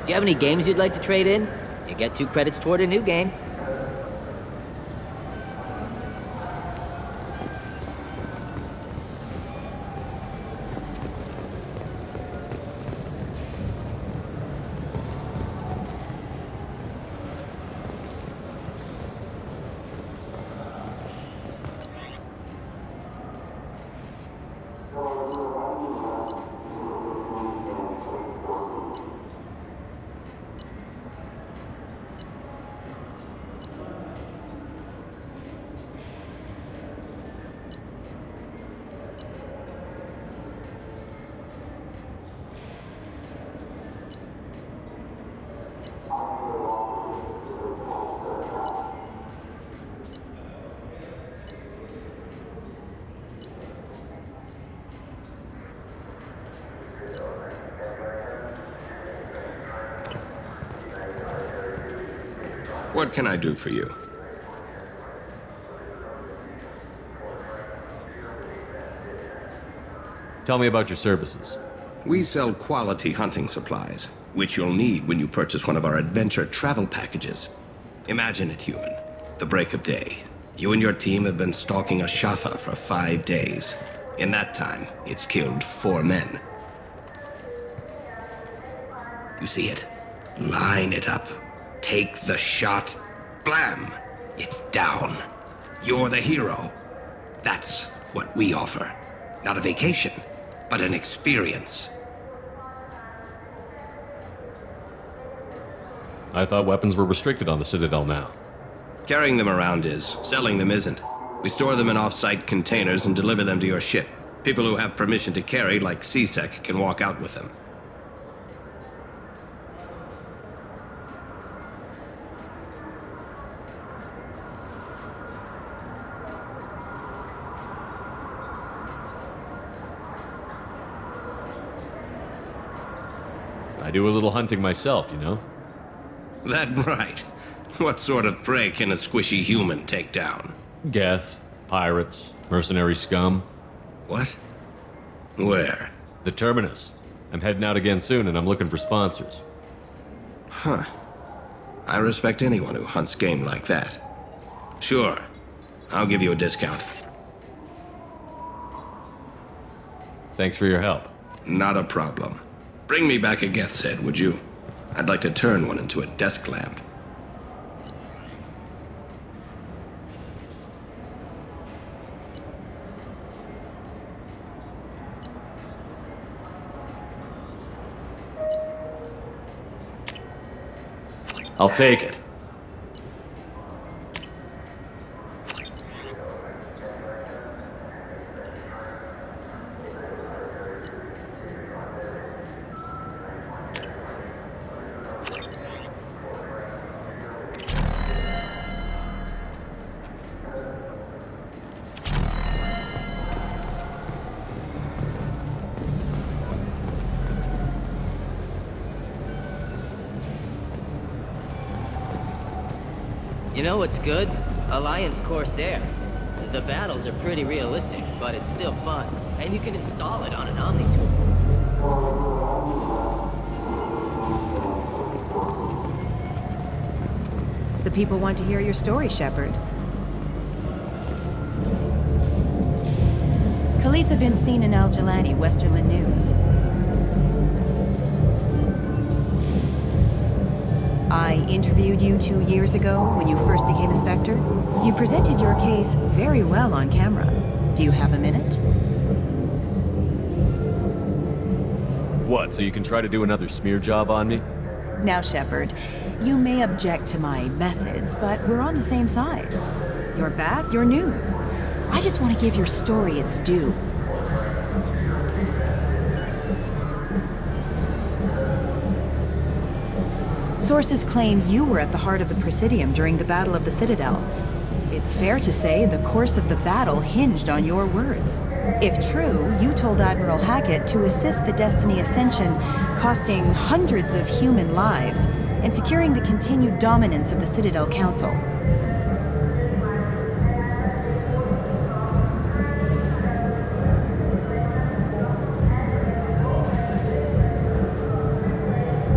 Do you have any games you'd like to trade in? You get 2 credits toward a new game. What can I do for you? Tell me about your services. We sell quality hunting supplies, which you'll need when you purchase one of our adventure travel packages. Imagine it, human. The break of day. You and your team have been stalking a Shafa for 5 days. In that time, it's killed 4 men. You see it? Line it up. Take the shot. Blam! It's down. You're the hero. That's what we offer. Not a vacation, but an experience. I thought weapons were restricted on the Citadel now. Carrying them around is. Selling them isn't. We store them in off-site containers and deliver them to your ship. People who have permission to carry, like C-Sec, can walk out with them. I do a little hunting myself, you know? That right. What sort of prey can a squishy human take down? Geth, pirates, mercenary scum. What? Where? The Terminus. I'm heading out again soon, and I'm looking for sponsors. Huh. I respect anyone who hunts game like that. Sure. I'll give you a discount. Thanks for your help. Not a problem. Bring me back a Geth's head, would you? I'd like to turn one into a desk lamp. I'll take it. You know what's good? Alliance Corsair. The battles are pretty realistic, but it's still fun. And you can install it on an Omni tool. The The people want to hear your story, Shepard. Khaleesa bin Sinan al-Jalani, Westerland News. I interviewed you 2 years ago when you first became a Spectre. You presented your case very well on camera. Do you have a minute? What, so you can try to do another smear job on me? Now, Shepard, you may object to my methods, but we're on the same side. You're back, you're news. I just want to give your story its due. Sources claim you were at the heart of the Presidium during the Battle of the Citadel. It's fair to say the course of the battle hinged on your words. If true, you told Admiral Hackett to assist the Destiny Ascension, costing hundreds of human lives, and securing the continued dominance of the Citadel Council.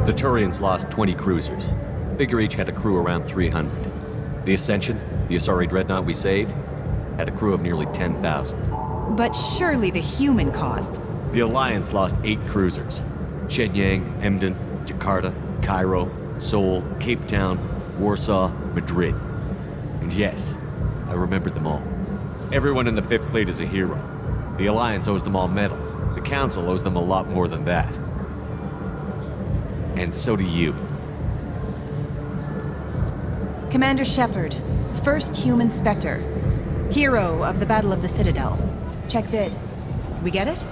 The Turians lost 20 cruisers. Figure each had a crew around 300. The Ascension, the Asari dreadnought we saved, had a crew of nearly 10,000. But surely the human cost. The Alliance lost 8 cruisers. Shenyang, Emden, Jakarta, Cairo, Seoul, Cape Town, Warsaw, Madrid. And yes, I remembered them all. Everyone in the 5th Fleet is a hero. The Alliance owes them all medals. The Council owes them a lot more than that. And so do you. Commander Shepard, first human Spectre. Hero of the Battle of the Citadel. Check bid. We get it?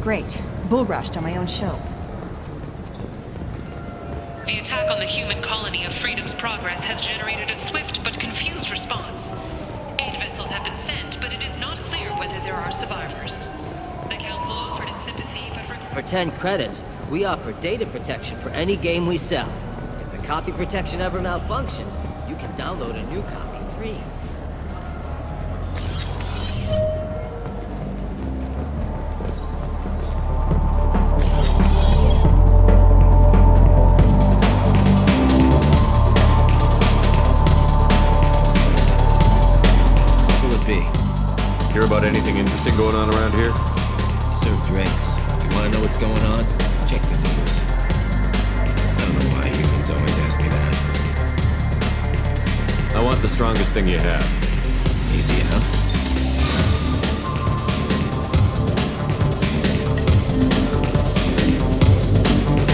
Great. Bull rushed on my own show. The attack on the human colony of Freedom's Progress has generated a swift but confused response. 8 vessels have been sent, but it is not clear whether there are survivors. The Council offered its sympathy, but For 10 credits, we offer data protection for any game we sell. If the copy protection ever malfunctions, you can download a new copy free. Who would be? Hear about anything interesting going on around here? Serve drinks. You want to know what's going on? Check the news. I don't know why humans always ask me that. I want the strongest thing you have. Easy enough.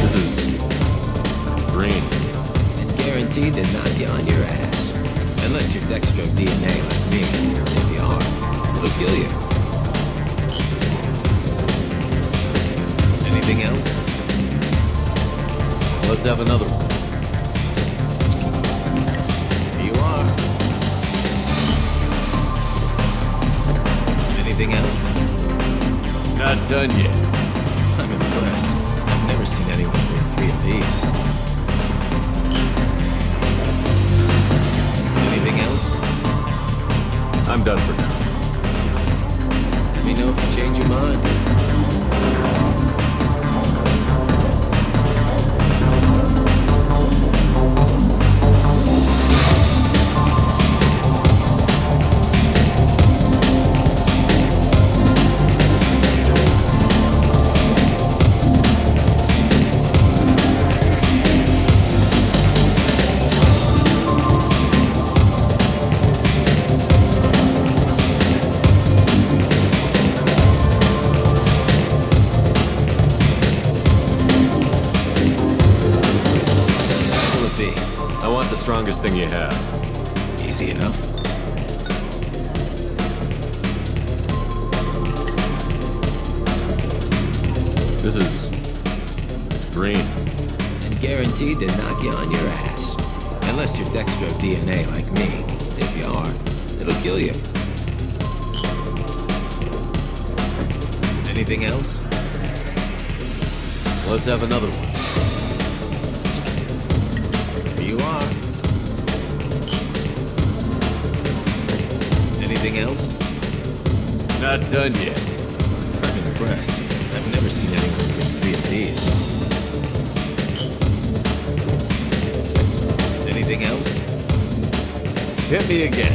This is green. And guaranteed to knock you on your ass. Unless you're Dextro DNA like me. If you are, it'll kill you. Anything else? Let's have another one. Here you are. Anything else? Not done yet. I'm impressed. I've never seen anyone drink 3 of these. Anything else? I'm done for now. Let me know if you change your mind. Strongest thing you have. Easy enough. It's green. And guaranteed to knock you on your ass. Unless you're Dextro DNA like me. If you are, it'll kill you. Anything else? Let's have another one. Here you are. Anything else? Not done yet. I'm impressed. I've never seen anyone drink 3 of these. Anything else? Hit me again.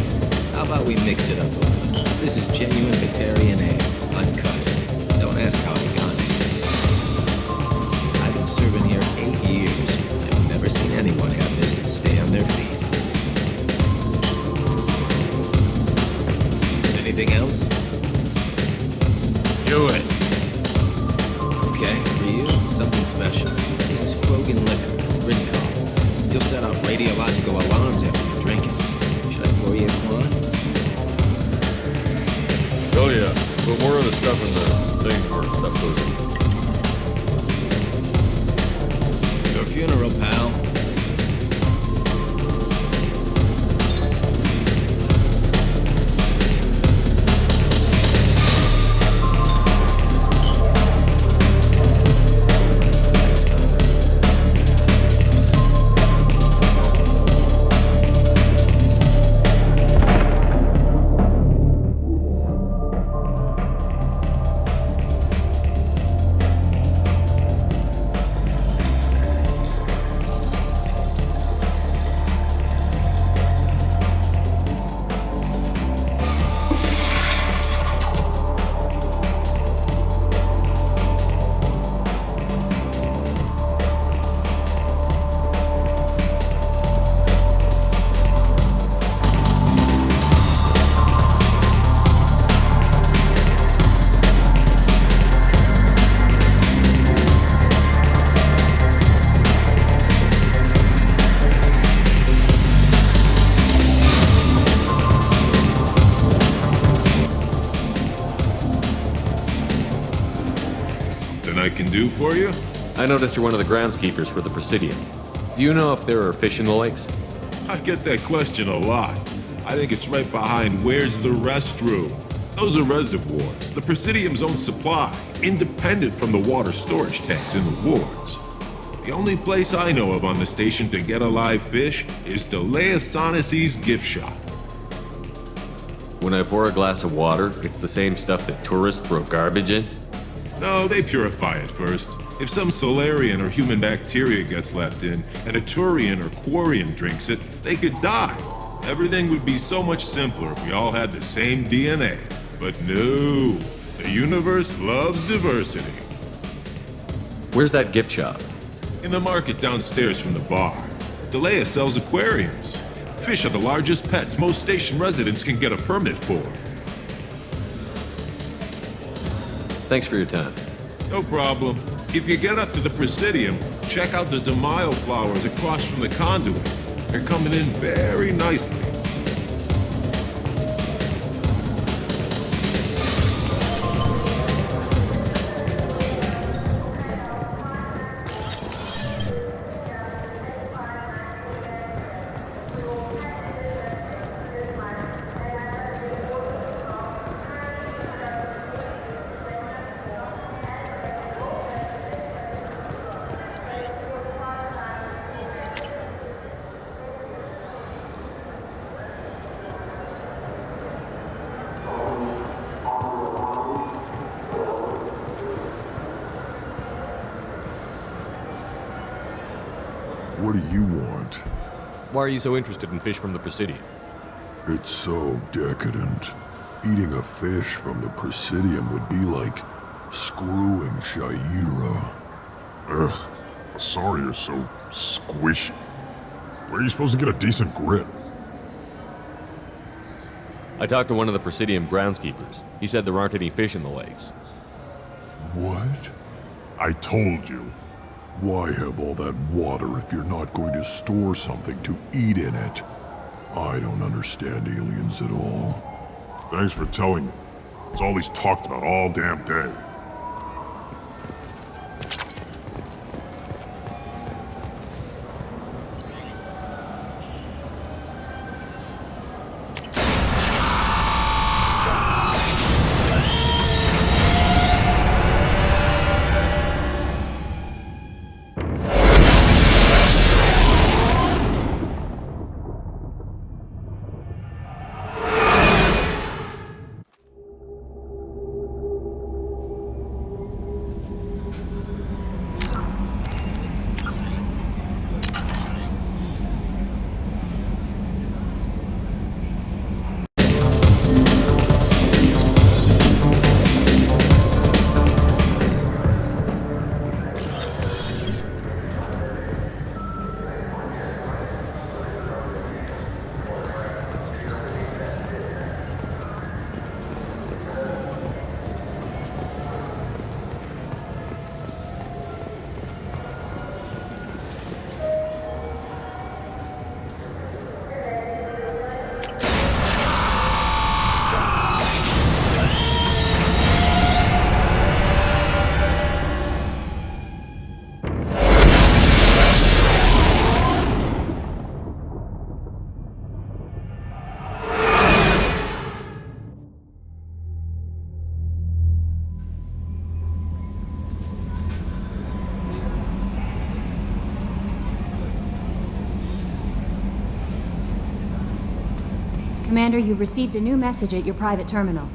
How about we mix it up a little? This is genuine Batarian ale, uncut. Don't ask how I got it. I've been serving here 8 years. I've never seen anyone have this and stay on their feet. Anything else? Do it. Okay, for you, something special. This is Krogan liquor, Rincon. You'll set off radiological alarms after you drink it. Should I pour you a Quan? Oh yeah, put more of the stuff in the thing where stuff goes in. Your funeral, pal. I can do for you? I noticed you're one of the groundskeepers for the Presidium. Do you know if there are fish in the lakes? I get that question a lot. I think it's right behind where's the restroom. Those are reservoirs, the Presidium's own supply, independent from the water storage tanks in the wards. The only place I know of on the station to get a live fish is Delea Sonesi's gift shop. When I pour a glass of water, it's the same stuff that tourists throw garbage in? No, they purify it first. If some Solarian or human bacteria gets left in, and a Turian or Quarian drinks it, they could die. Everything would be so much simpler if we all had the same DNA. But no, the universe loves diversity. Where's that gift shop? In the market downstairs from the bar. Delea sells aquariums. Fish are the largest pets most station residents can get a permit for. Thanks for your time. No problem. If you get up to the Presidium, check out the De Mayo flowers across from the conduit. They're coming in very nicely. What do you want? Why are you so interested in fish from the Presidium? It's so decadent. Eating a fish from the Presidium would be like screwing Shaira. Ugh, sorry you're so squishy. Where are you supposed to get a decent grip? I talked to one of the Presidium groundskeepers. He said there aren't any fish in the lakes. What? I told you. Why have all that water if you're not going to store something to eat in it? I don't understand aliens at all. Thanks for telling me. It's all he's talked about all damn day. Commander, you've received a new message at your private terminal.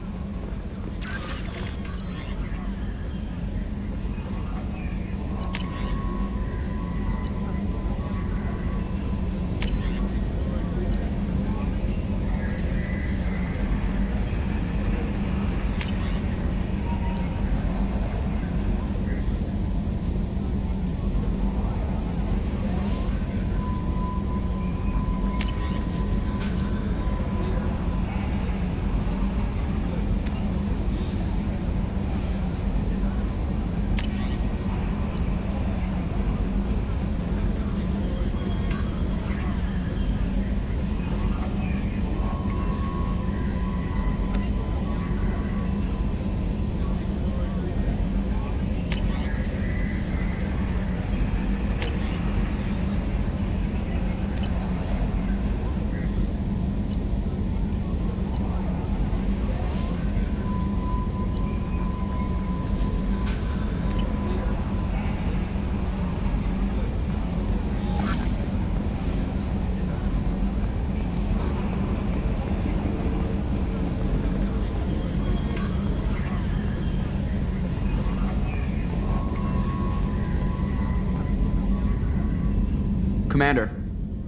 Commander.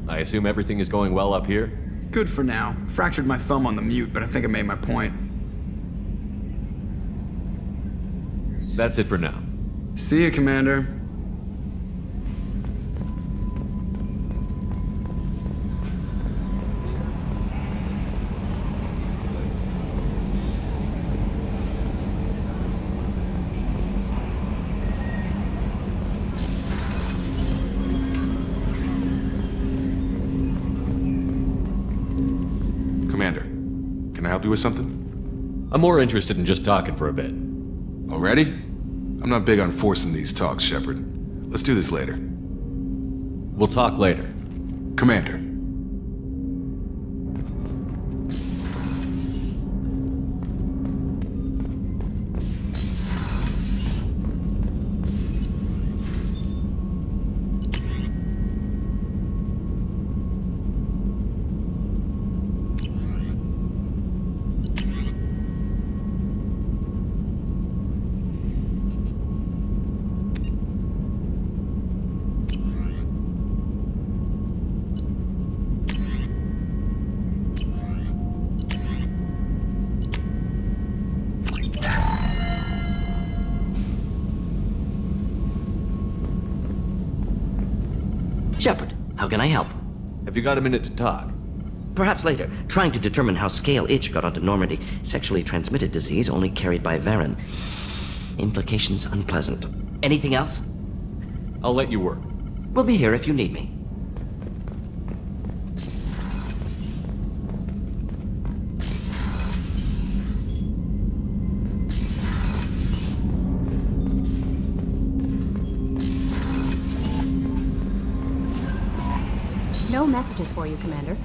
I assume everything is going well up here? Good for now. Fractured my thumb on the mute, but I think I made my point. That's it for now. See you, Commander. Help you with something? I'm more interested in just talking for a bit. Already? I'm not big on forcing these talks, Shepard. Let's do this later. We'll talk later. Commander. Shepard, how can I help? Have you got a minute to talk? Perhaps later. Trying to determine how Scale Itch got onto Normandy. Sexually transmitted disease only carried by Varen. Implications unpleasant. Anything else? I'll let you work. We'll be here if you need me. No messages for you, Commander.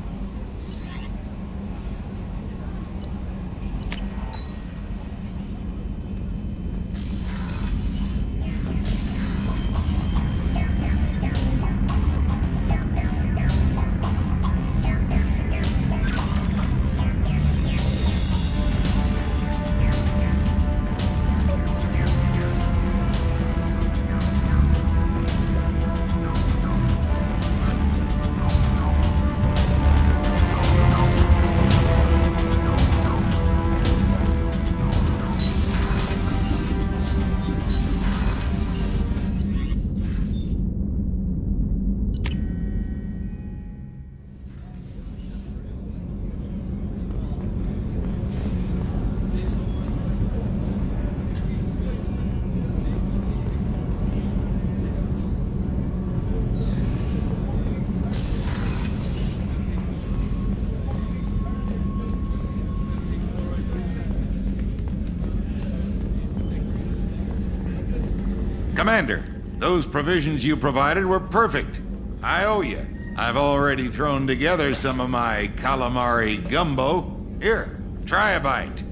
Commander, those provisions you provided were perfect. I owe you. I've already thrown together some of my calamari gumbo. Here, try a bite.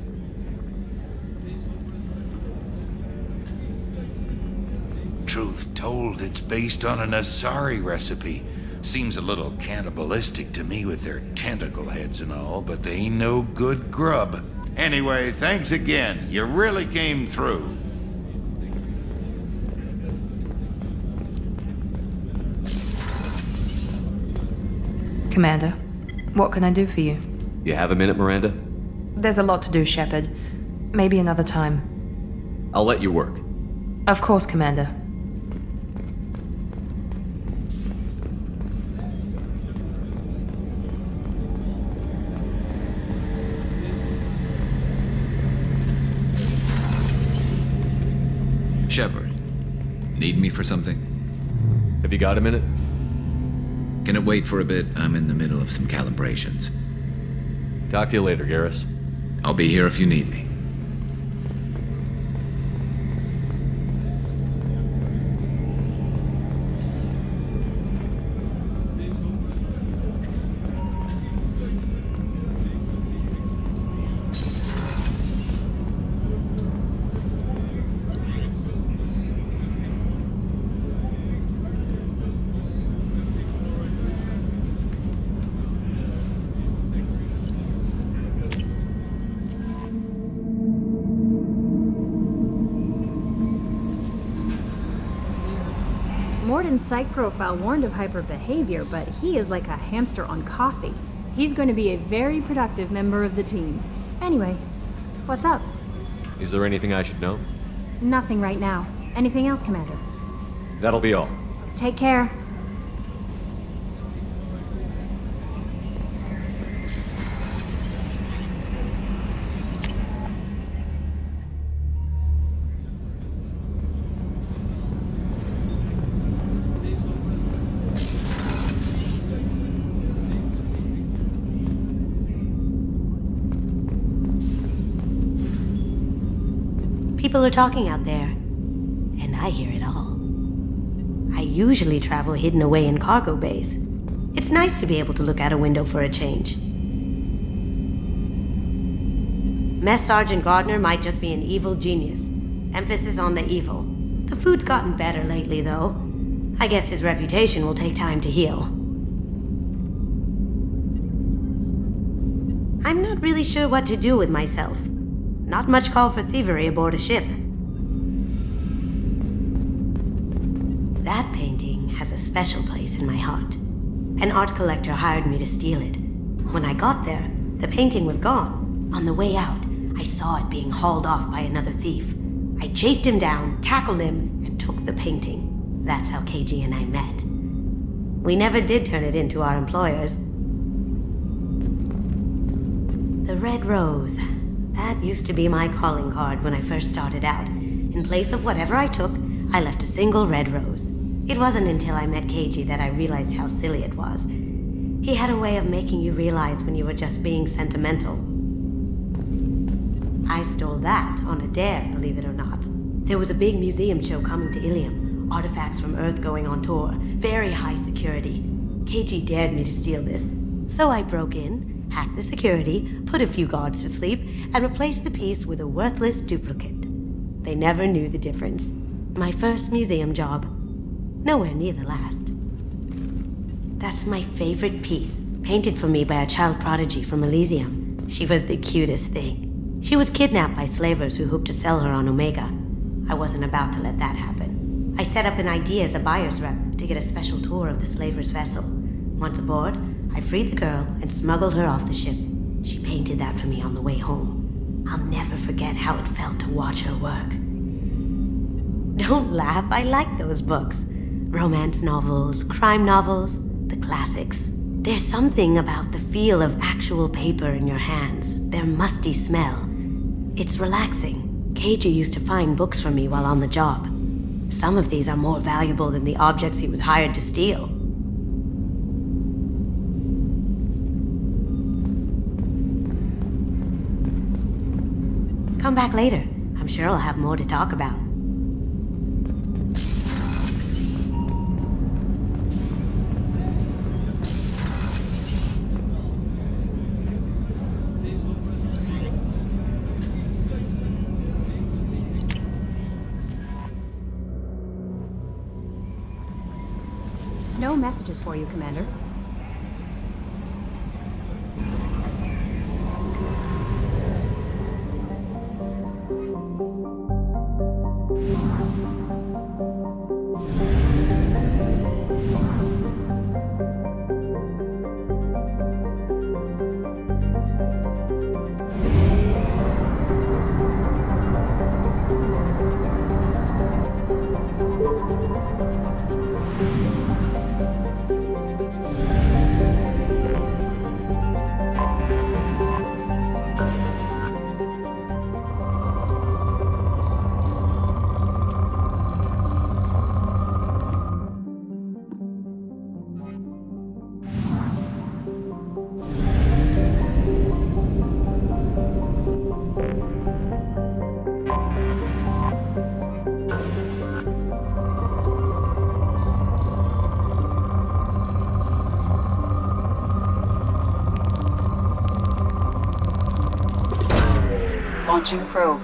Truth told, it's based on an Asari recipe. Seems a little cannibalistic to me with their tentacle heads and all, but they ain't no good grub. Anyway, thanks again. You really came through. Commander, what can I do for you? You have a minute, Miranda? There's a lot to do, Shepard. Maybe another time. I'll let you work. Of course, Commander. Shepard, need me for something? Have you got a minute? Can it wait for a bit? I'm in the middle of some calibrations. Talk to you later, Garrus. I'll be here if you need me. Morden's psych profile warned of hyper behavior, but he is like a hamster on coffee. He's going to be a very productive member of the team. Anyway, what's up? Is there anything I should know? Nothing right now. Anything else, Commander? That'll be all. Take care. People are talking out there, and I hear it all. I usually travel hidden away in cargo bays. It's nice to be able to look out a window for a change. Mess Sergeant Gardner might just be an evil genius. Emphasis on the evil. The food's gotten better lately, though. I guess his reputation will take time to heal. I'm not really sure what to do with myself. Not much call for thievery aboard a ship. That painting has a special place in my heart. An art collector hired me to steal it. When I got there, the painting was gone. On the way out, I saw it being hauled off by another thief. I chased him down, tackled him, and took the painting. That's how KG and I met. We never did turn it into our employers. The Red Rose. That used to be my calling card when I first started out. In place of whatever I took, I left a single red rose. It wasn't until I met Keiji that I realized how silly it was. He had a way of making you realize when you were just being sentimental. I stole that on a dare, believe it or not. There was a big museum show coming to Ilium. Artifacts from Earth going on tour. Very high security. Keiji dared me to steal this. So I broke in, hacked the security, put a few guards to sleep, and replaced the piece with a worthless duplicate. They never knew the difference. My first museum job. Nowhere near the last. That's my favorite piece, painted for me by a child prodigy from Elysium. She was the cutest thing. She was kidnapped by slavers who hoped to sell her on Omega. I wasn't about to let that happen. I set up an idea as a buyer's rep to get a special tour of the slaver's vessel. Once aboard, I freed the girl and smuggled her off the ship. She painted that for me on the way home. I'll never forget how it felt to watch her work. Don't laugh, I like those books. Romance novels, crime novels, the classics. There's something about the feel of actual paper in your hands, their musty smell. It's relaxing. Keiji used to find books for me while on the job. Some of these are more valuable than the objects he was hired to steal. Come back later. I'm sure I'll have more to talk about. No messages for you, Commander. Launching probe.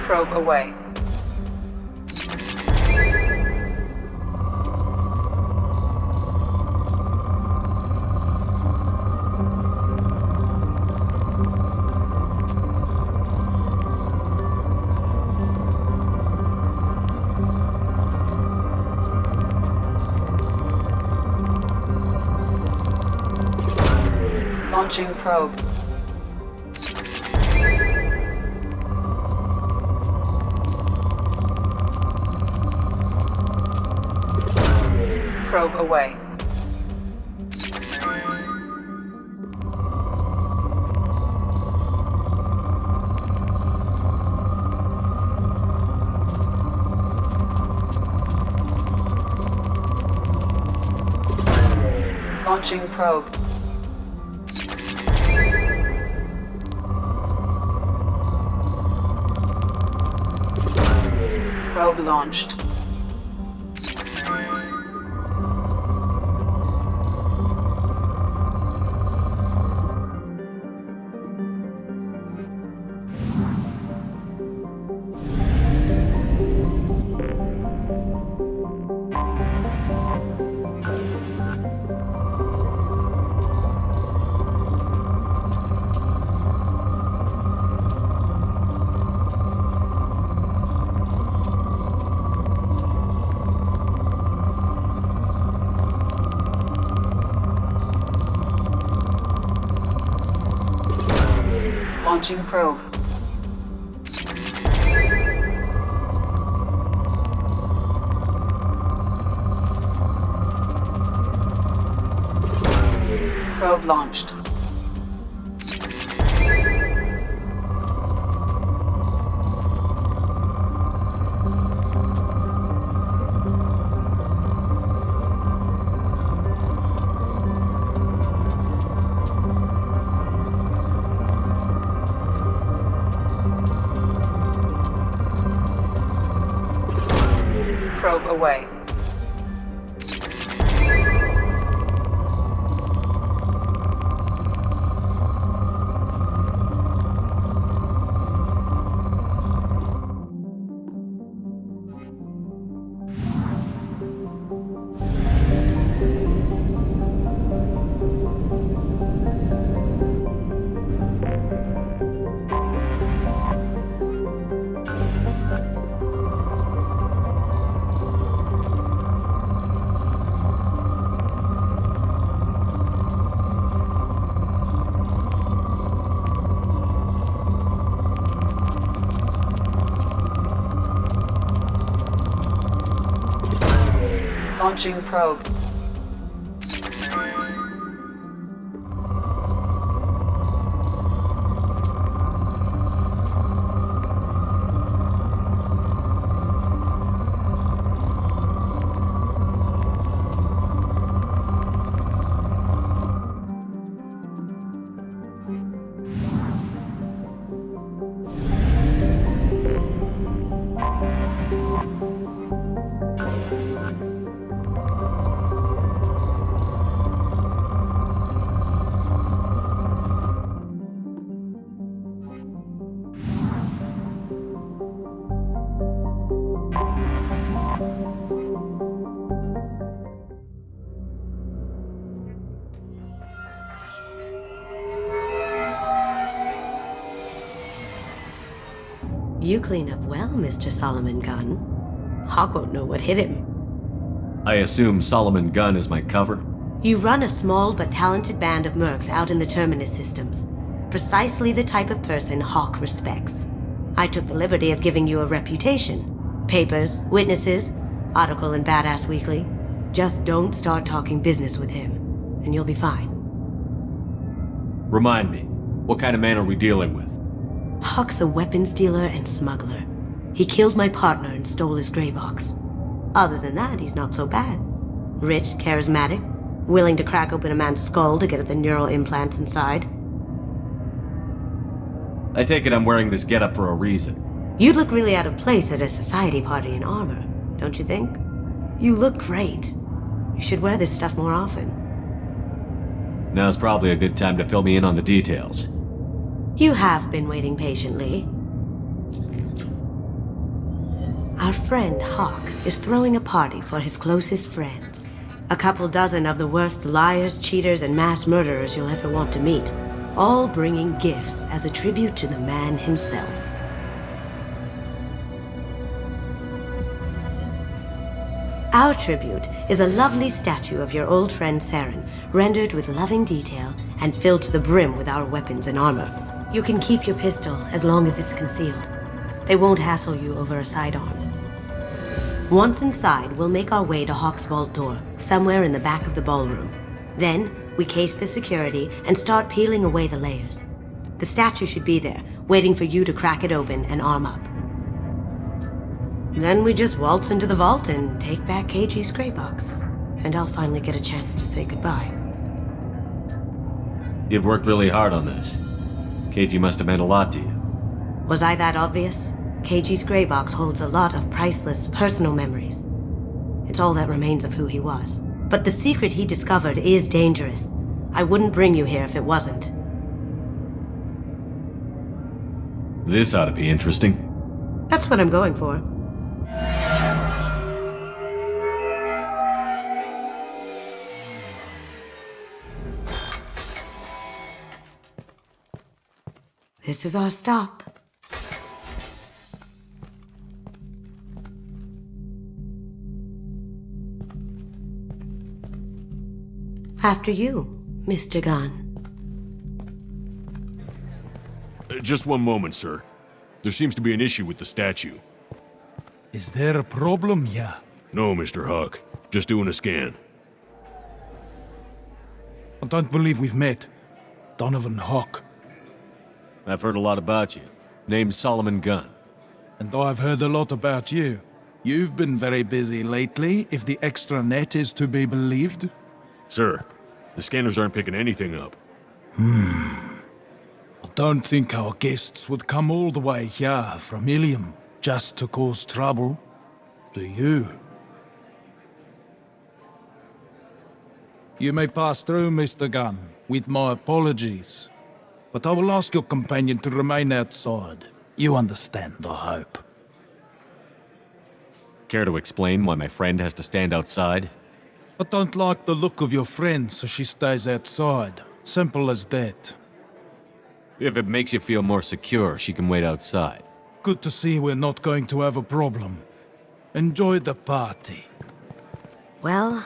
Probe away. Launching probe. Probe away. Launching probe. Probe launched. Launching probe. Probe launched. Probe away. Launching probe. You clean up well, Mr. Solomon Gunn. Hawk won't know what hit him. I assume Solomon Gunn is my cover? You run a small but talented band of mercs out in the Terminus systems. Precisely the type of person Hawk respects. I took the liberty of giving you a reputation. Papers, witnesses, article in Badass Weekly. Just don't start talking business with him, and you'll be fine. Remind me, what kind of man are we dealing with? Hawk's a weapons dealer and smuggler. He killed my partner and stole his gray box. Other than that, he's not so bad. Rich, charismatic, willing to crack open a man's skull to get at the neural implants inside. I take it I'm wearing this getup for a reason. You'd look really out of place at a society party in armor, don't you think? You look great. You should wear this stuff more often. Now's probably a good time to fill me in on the details. You have been waiting patiently. Our friend Hawk is throwing a party for his closest friends. A couple dozen of the worst liars, cheaters, and mass murderers you'll ever want to meet. All bringing gifts as a tribute to the man himself. Our tribute is a lovely statue of your old friend Saren, rendered with loving detail and filled to the brim with our weapons and armor. You can keep your pistol as long as it's concealed. They won't hassle you over a sidearm. Once inside, we'll make our way to Hawk's vault door, somewhere in the back of the ballroom. Then, we case the security and start peeling away the layers. The statue should be there, waiting for you to crack it open and arm up. Then we just waltz into the vault and take back KG's gray box. And I'll finally get a chance to say goodbye. You've worked really hard on this. KG must have meant a lot to you. Was I that obvious? KG's gray box holds a lot of priceless personal memories. It's all that remains of who he was. But the secret he discovered is dangerous. I wouldn't bring you here if it wasn't. This ought to be interesting. That's what I'm going for. This is our stop. After you, Mr. Gunn. Just one moment, sir. There seems to be an issue with the statue. Is there a problem here? No, Mr. Hawk. Just doing a scan. I don't believe we've met. Donovan Hawk. I've heard a lot about you. Name's Solomon Gunn. And I've heard a lot about you. You've been very busy lately, if the extra net is to be believed. Sir, the scanners aren't picking anything up. I don't think our guests would come all the way here from Ilium just to cause trouble. Do you? You may pass through, Mr. Gunn, with my apologies. But I will ask your companion to remain outside. You understand, I hope. Care to explain why my friend has to stand outside? I don't like the look of your friend, so she stays outside. Simple as that. If it makes you feel more secure, she can wait outside. Good to see we're not going to have a problem. Enjoy the party. Well,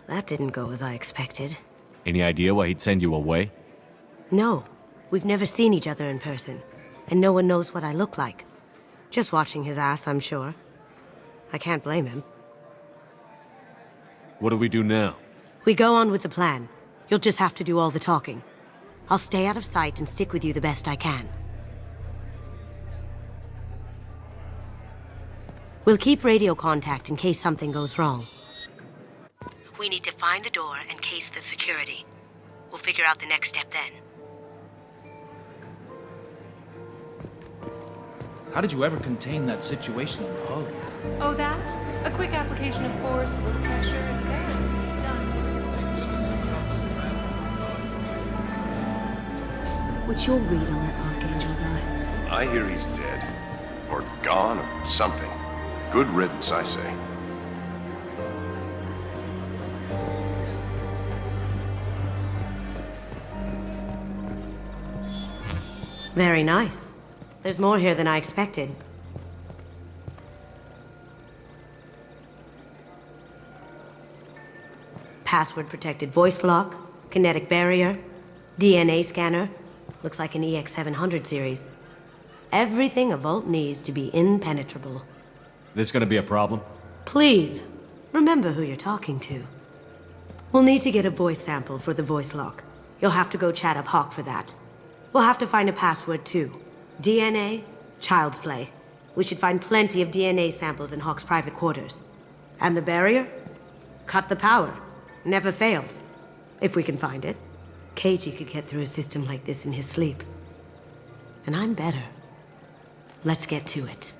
that didn't go as I expected. Any idea why he'd send you away? No, we've never seen each other in person, and no one knows what I look like. Just watching his ass, I'm sure. I can't blame him. What do we do now? We go on with the plan. You'll just have to do all the talking. I'll stay out of sight and stick with you the best I can. We'll keep radio contact in case something goes wrong. We need to find the door and case the security. We'll figure out the next step then. How did you ever contain that situation in the hull? Oh, that? A quick application of force, a little pressure, and bam, done. What's your read on that Archangel guy? I hear he's dead. Or gone, or something. Good riddance, I say. Very nice. There's more here than I expected. password-protected voice lock, kinetic barrier, DNA scanner. Looks like an EX700 series. Everything a vault needs to be impenetrable. This gonna be a problem? Please, remember who you're talking to. We'll need to get a voice sample for the voice lock. You'll have to go chat up Hawk for that. We'll have to find a password too. DNA, child's play. We should find plenty of DNA samples in Hawk's private quarters. And the barrier? Cut the power. Never fails. If we can find it. KG could get through a system like this in his sleep. And I'm better. Let's get to it.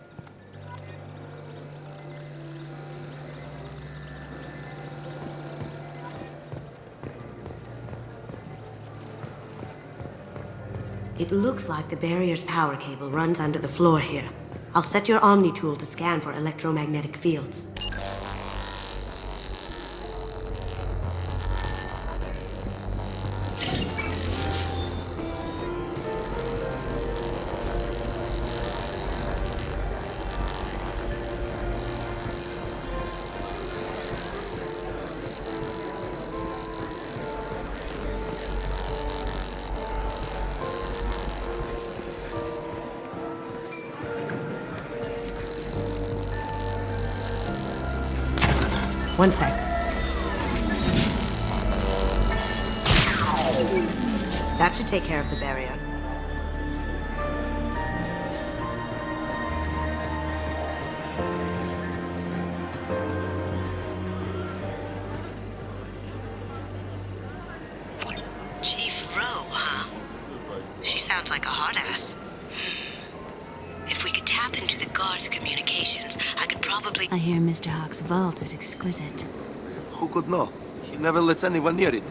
It looks like the barrier's power cable runs under the floor here. I'll set your Omni tool to scan for electromagnetic fields. One sec. That should take care of the barrier. Chief Rowe, huh? She sounds like a hard ass. If we could tap into the guard's communications, I could probably... I hear Mr. Hawk's vault is exquisite. Who could know? He never lets anyone near it.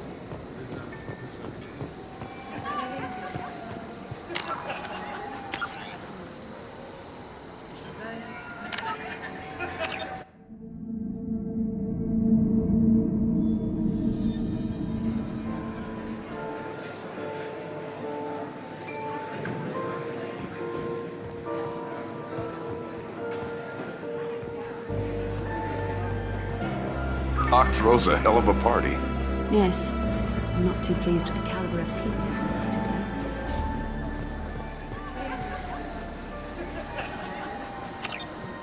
Hawk throws a hell of a party. Yes. I'm not too pleased with the caliber of people he's invited.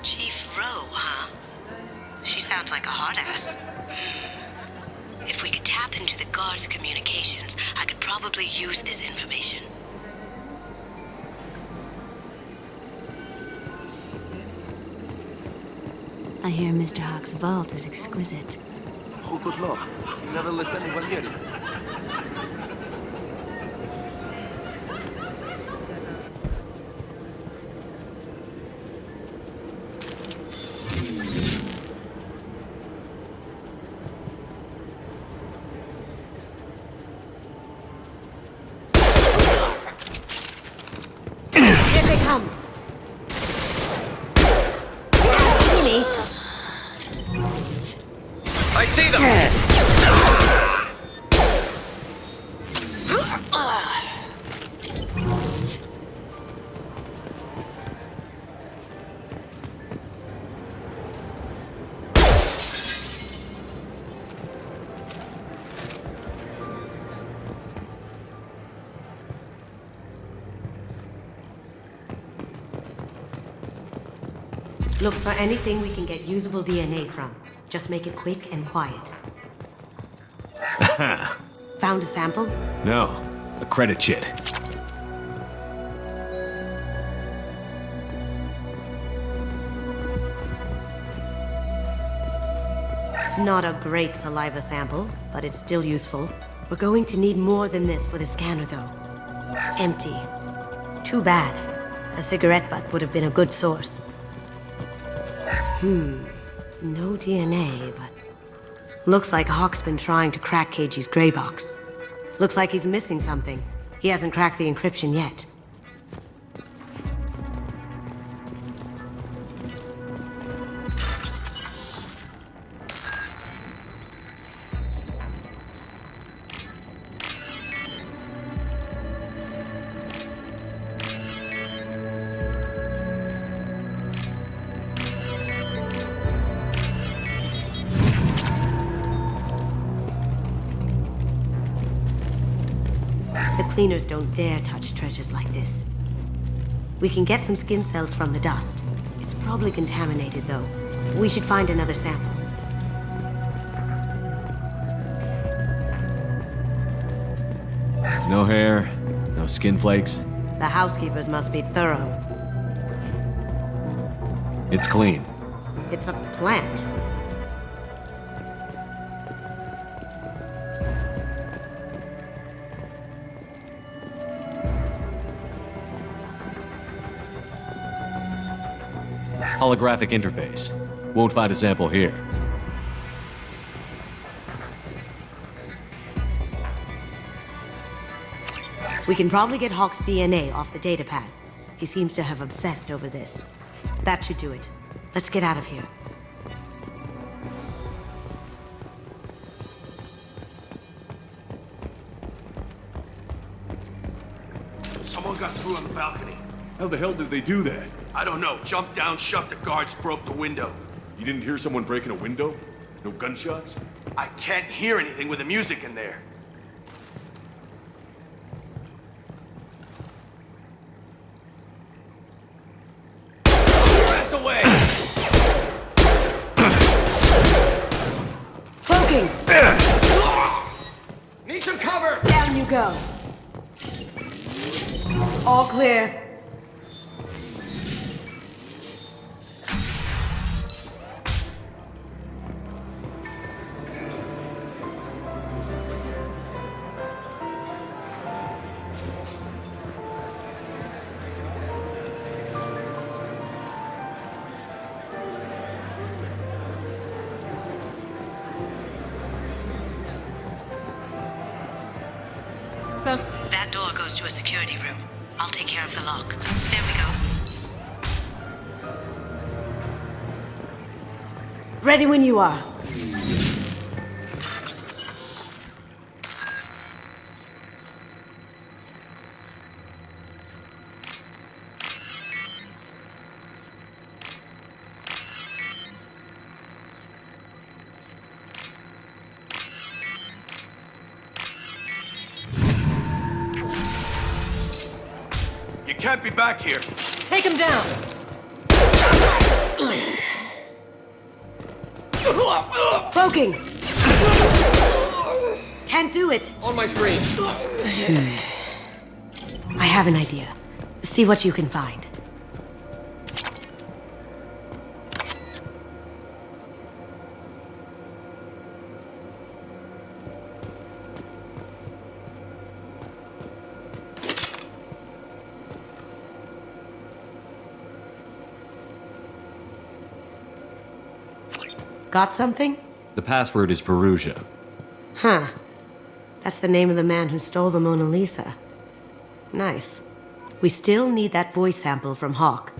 Chief Rowe, huh? She sounds like a hard ass. If we could tap into the guard's communications, I could probably use this information. I hear Mr. Hawk's vault is exquisite. Who could know? He never lets anyone near it. Here they come! Enemy! I see them! Look for anything we can get usable DNA from. Just make it quick and quiet. Found a sample? No, a credit chit. Not a great saliva sample, but it's still useful. We're going to need more than this for the scanner, though. Empty. Too bad. A cigarette butt would have been a good source. No DNA, but... Looks like Hawk's been trying to crack KG's gray box. Looks like he's missing something. He hasn't cracked the encryption yet. Cleaners don't dare touch treasures like this. We can get some skin cells from the dust. It's probably contaminated, though. We should find another sample. No hair, no skin flakes. The housekeepers must be thorough. It's clean. It's a plant. Holographic interface. Won't find a sample here. We can probably get Hawk's DNA off the datapad. He seems to have obsessed over this. That should do it. Let's get out of here. Someone got through on the balcony. How the hell did they do that? I don't know. Jumped down, shut the guards, broke the window. You didn't hear someone breaking a window? No gunshots? I can't hear anything with the music in there. Pass away! Cloaking! Need some cover! Down you go. All clear. That door goes to a security room. I'll take care of the lock. There we go. Ready when you are. You can't be back here. Take him down! Cloaking! Can't do it! On my screen. I have an idea. See what you can find. Got something? The password is Perugia. Huh. That's the name of the man who stole the Mona Lisa. Nice. We still need that voice sample from Hawk.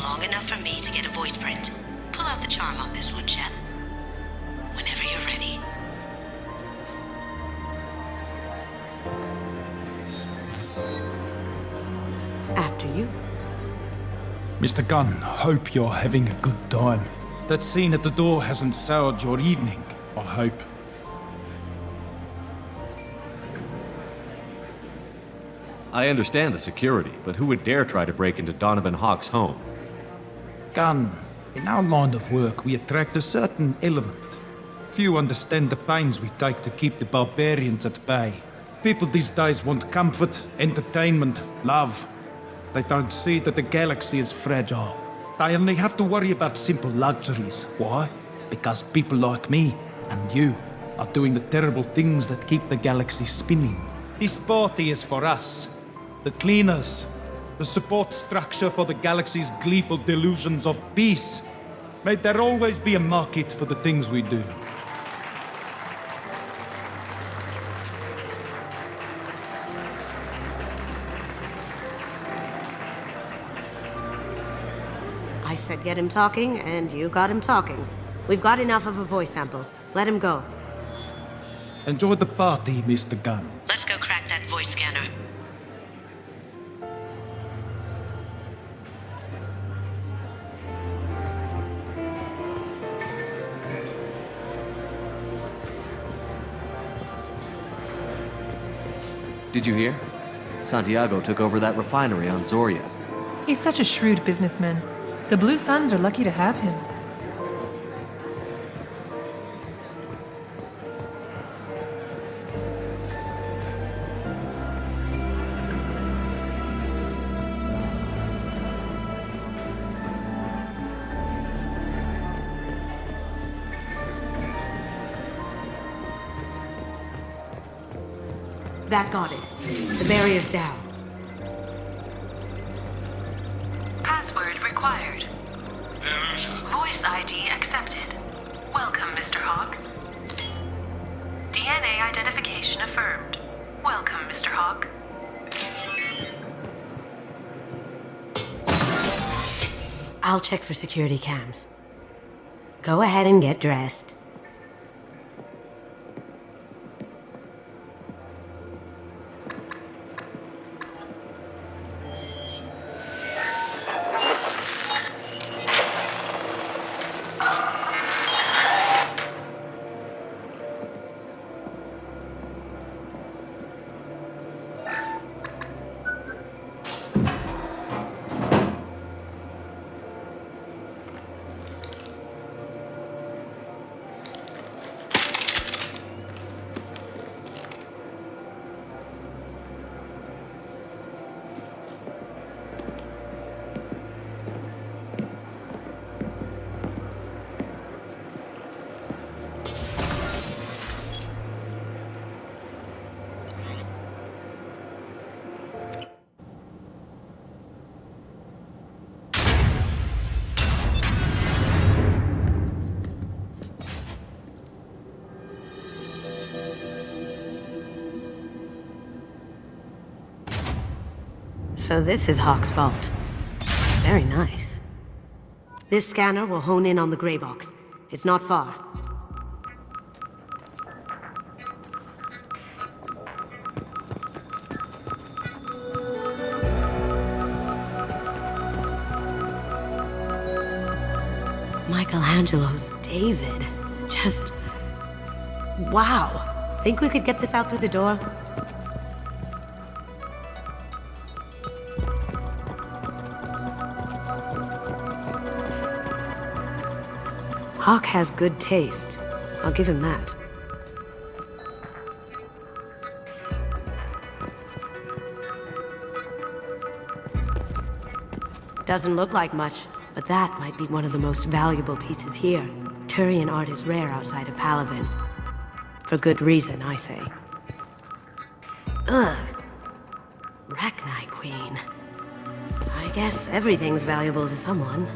Long enough for me to get a voice print. Pull out the charm on this one, Shep. Whenever you're ready. After you. Mr. Gunn, hope you're having a good time. That scene at the door hasn't soured your evening, I hope. I understand the security, but who would dare try to break into Donovan Hawk's home? Gunn, in our line of work, we attract a certain element. Few understand the pains we take to keep the barbarians at bay. People these days want comfort, entertainment, love. They don't see that the galaxy is fragile. They only have to worry about simple luxuries. Why? Because people like me and you are doing the terrible things that keep the galaxy spinning. This party is for us, the cleaners, the support structure for the galaxy's gleeful delusions of peace. May there always be a market for the things we do. I said get him talking, and you got him talking. We've got enough of a voice sample. Let him go. Enjoy the party, Mr. Gunn. Let's go crack that voice scanner. Did you hear? Santiago took over that refinery on Zoria. He's such a shrewd businessman. The Blue Suns are lucky to have him. That got it. The barrier's down. Password required. Voice ID accepted. Welcome, Mr. Hawk. DNA identification affirmed. Welcome, Mr. Hawk. I'll check for security cams. Go ahead and get dressed. So this is Hawk's vault. Very nice. This scanner will hone in on the gray box. It's not far. Michelangelo's David. Just... wow. Think we could get this out through the door? Hawk has good taste. I'll give him that. Doesn't look like much, but that might be one of the most valuable pieces here. Turian art is rare outside of Palaven. For good reason, I say. Ugh. Rachni Queen. I guess everything's valuable to someone.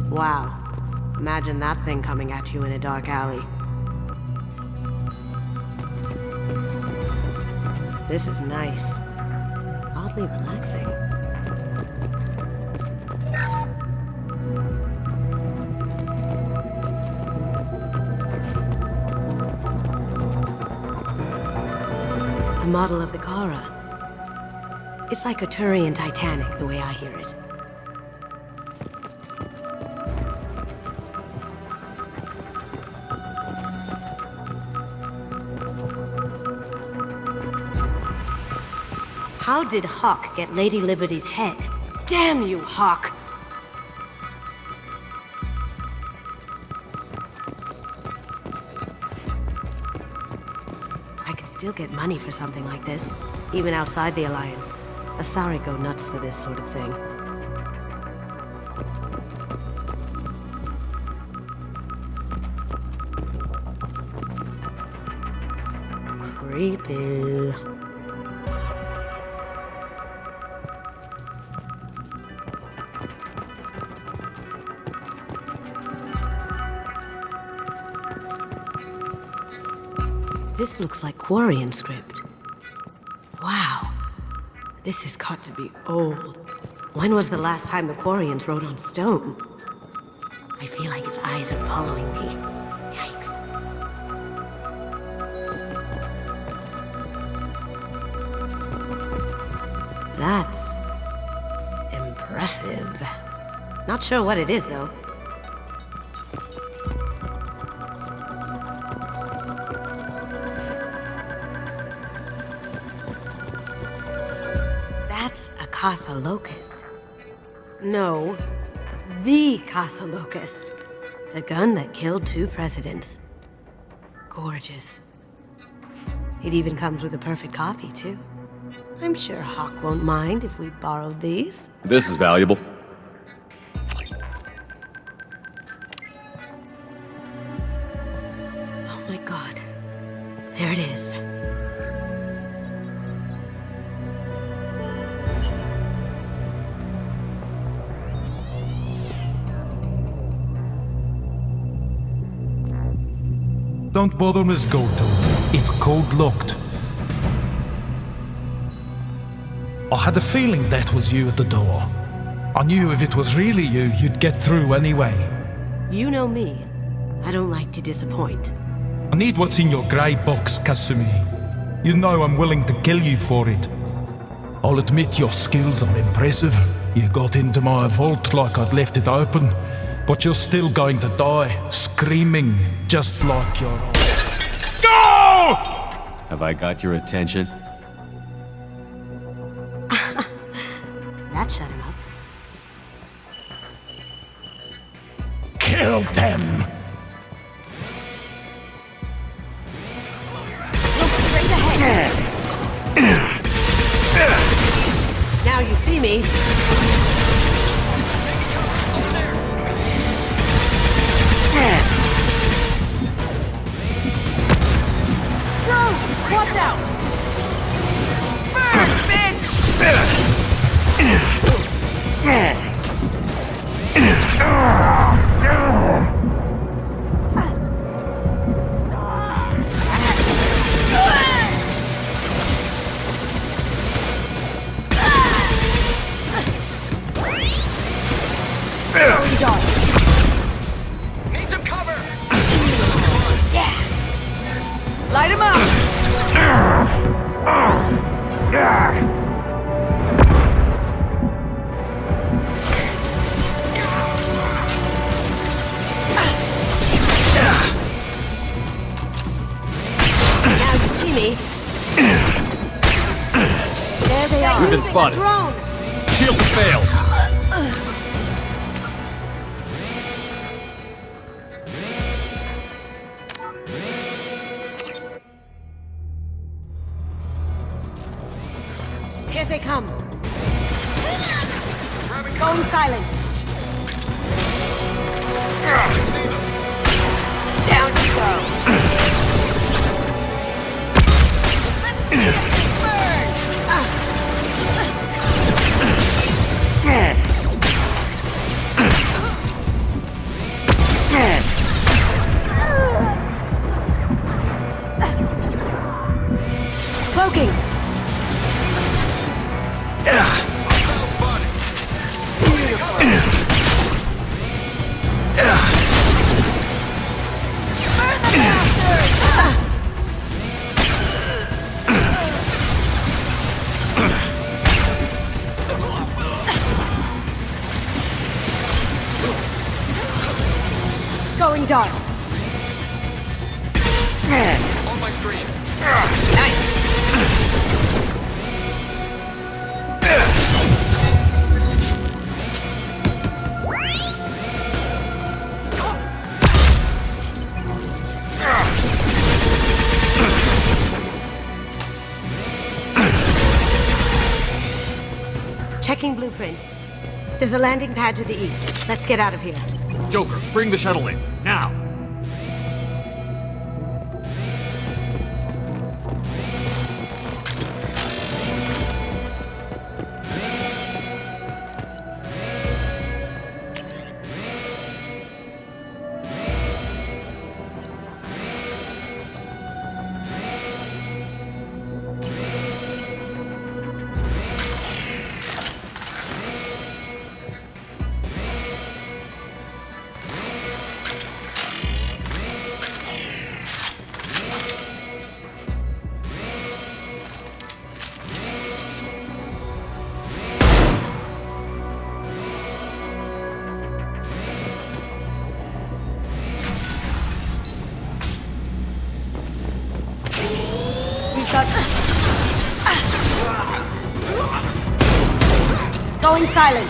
Wow. Imagine that thing coming at you in a dark alley. This is nice. Oddly relaxing. A model of the Kara. It's like a Turian Titanic, the way I hear it. How did Hawk get Lady Liberty's head? Damn you, Hawk! I could still get money for something like this, even outside the Alliance. Asari go nuts for this sort of thing. Creepy. This looks like Quarian script. Wow. This has got to be old. When was the last time the Quarians wrote on stone? I feel like its eyes are following me. Yikes. That's impressive. Not sure what it is, though. That's a Casa Locust. No, the Casa Locust. The gun that killed 2 presidents. Gorgeous. It even comes with a perfect copy, too. I'm sure Hawk won't mind if we borrowed these. This is valuable. Oh my god. There it is. Don't bother, Miss Goto. It's code locked. I had a feeling that was you at the door. I knew if it was really you, you'd get through anyway. You know me. I don't like to disappoint. I need what's in your grey box, Kasumi. You know I'm willing to kill you for it. I'll admit your skills are impressive. You got into my vault like I'd left it open, but you're still going to die, screaming, just like your... Go! Have I got your attention? That shut him up. Kill them! Look straight ahead! Now you see me. Bro, watch out! Burn, bitch! Need some cover! Yeah! Light him up! Now you see me. There they are. We've been spotted. Drone. Shield failed. Here they come. Going silent. Down you go. Cloaking. Burn them dart. On my screen. Checking blueprints. There's a landing pad to the east. Let's get out of here. Joker, bring the shuttle in, now! Going silent.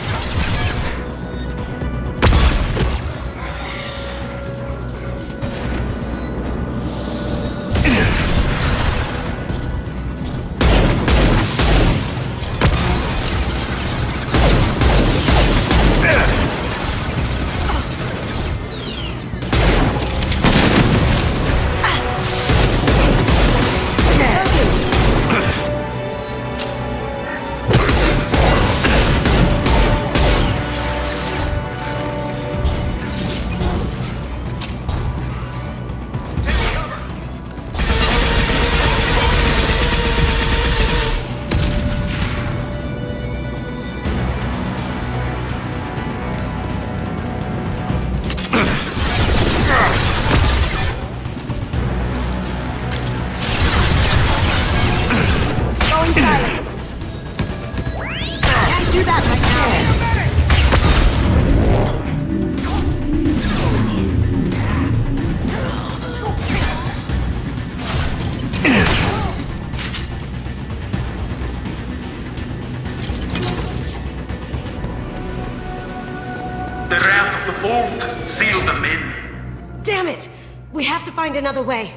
They're out of the vault. Seal them in. Damn it! We have to find another way.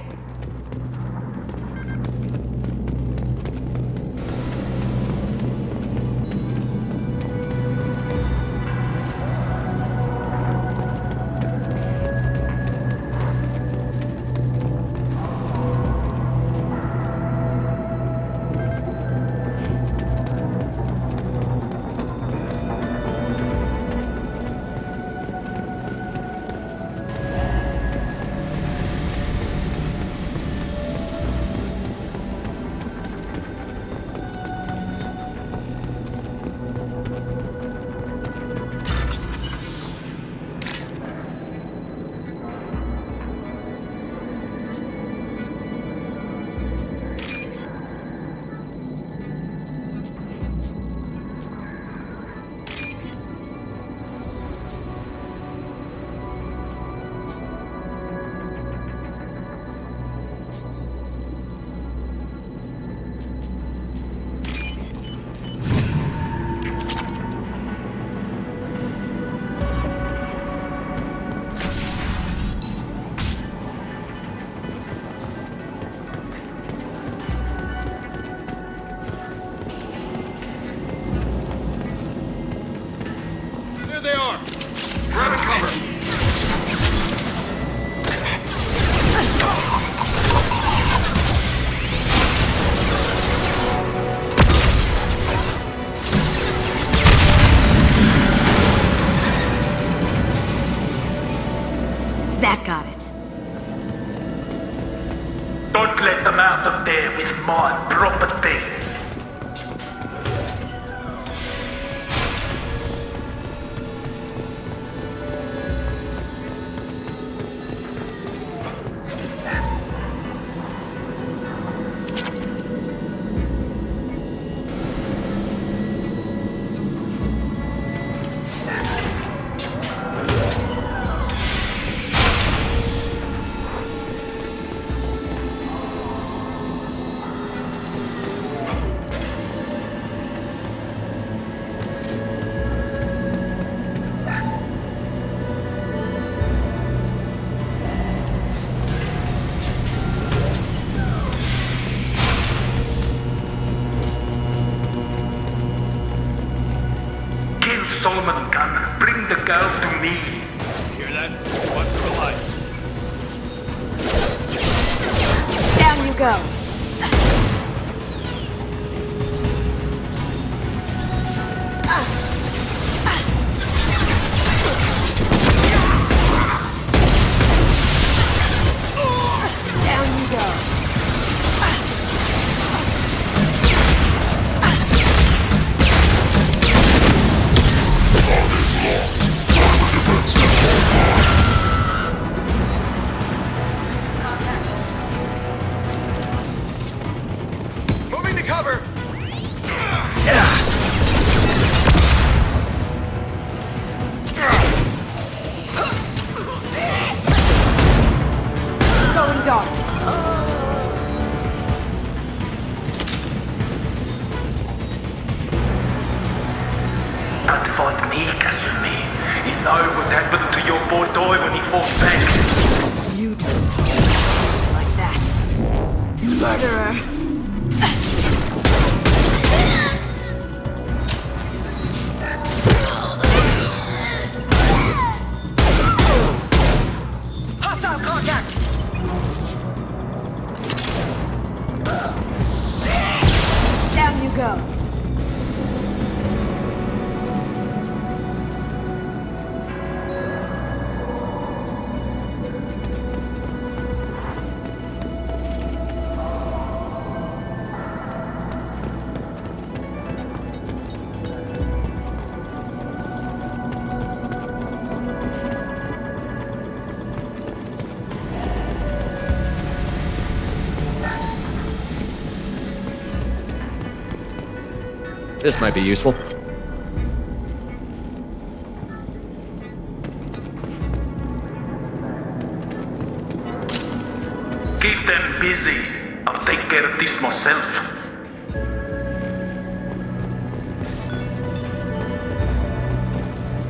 There they are. Grab and cover. That got it. Don't let them out of there with my property. Solomon Gunn. Bring the girl to me. Hear that? Watch the light. Down you go. Down you go. Moving to cover. Going dark. Don't fight me, Kasumi. You know what happened to your boy Toy when he fought back. You don't talk like that. Murderer. Hostile contact. Down you go. This might be useful. Keep them busy. I'll take care of this myself.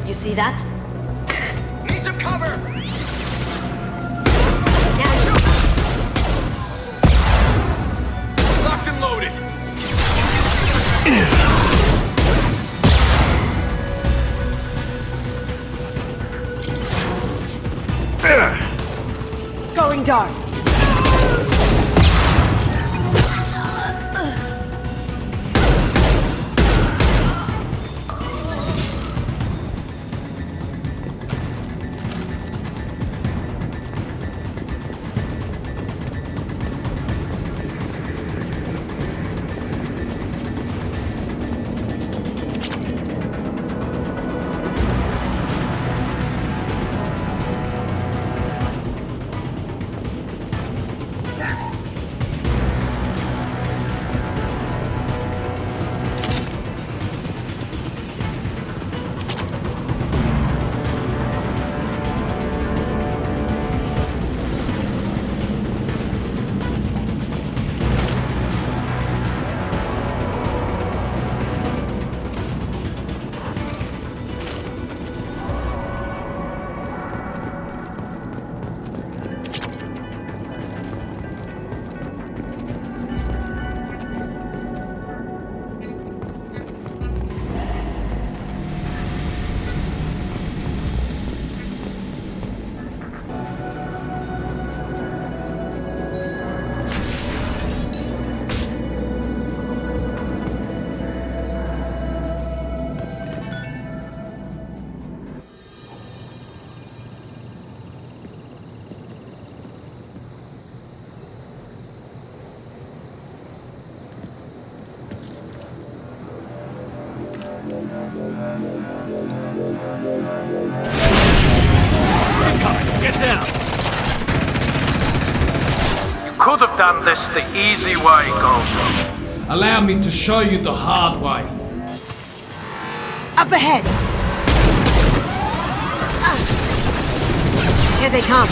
You see that? Need some cover. Locked and loaded. Going dark. Get down. You could have done this the easy way, Goldberg. Allow me to show you the hard way. Up ahead. Here they come.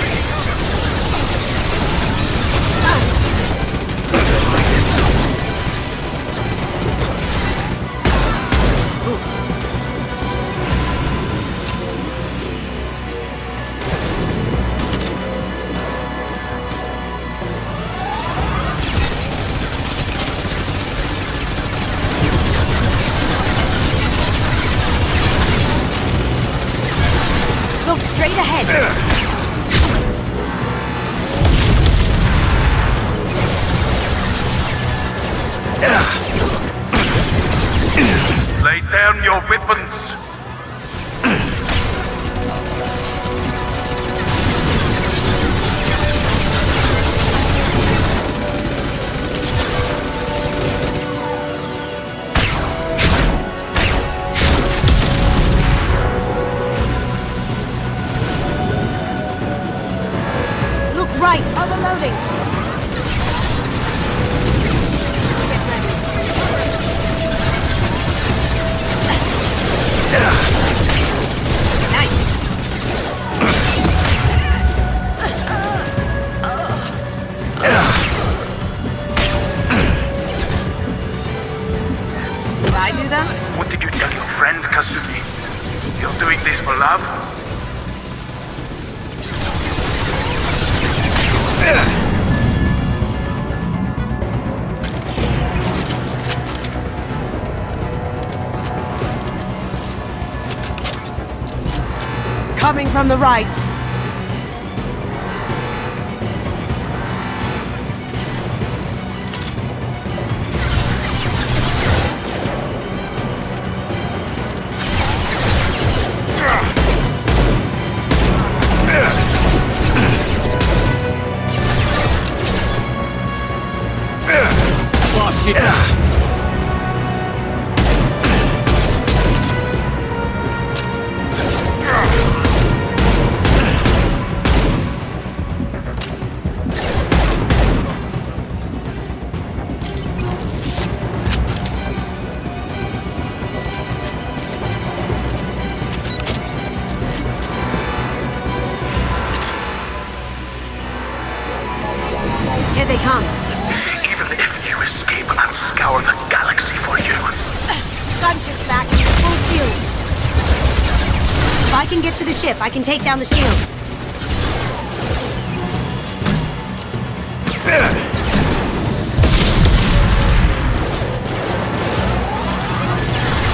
ahead! Lay down your weapons! Look right! Overloading! Did I do that? What did you tell your friend, Kasumi? You're doing this for love? Coming from the right. Lost it. Here they come. Even if you escape, I'll scour the galaxy for you. Gunship's back. Full shield. If I can get to the ship, I can take down the shield.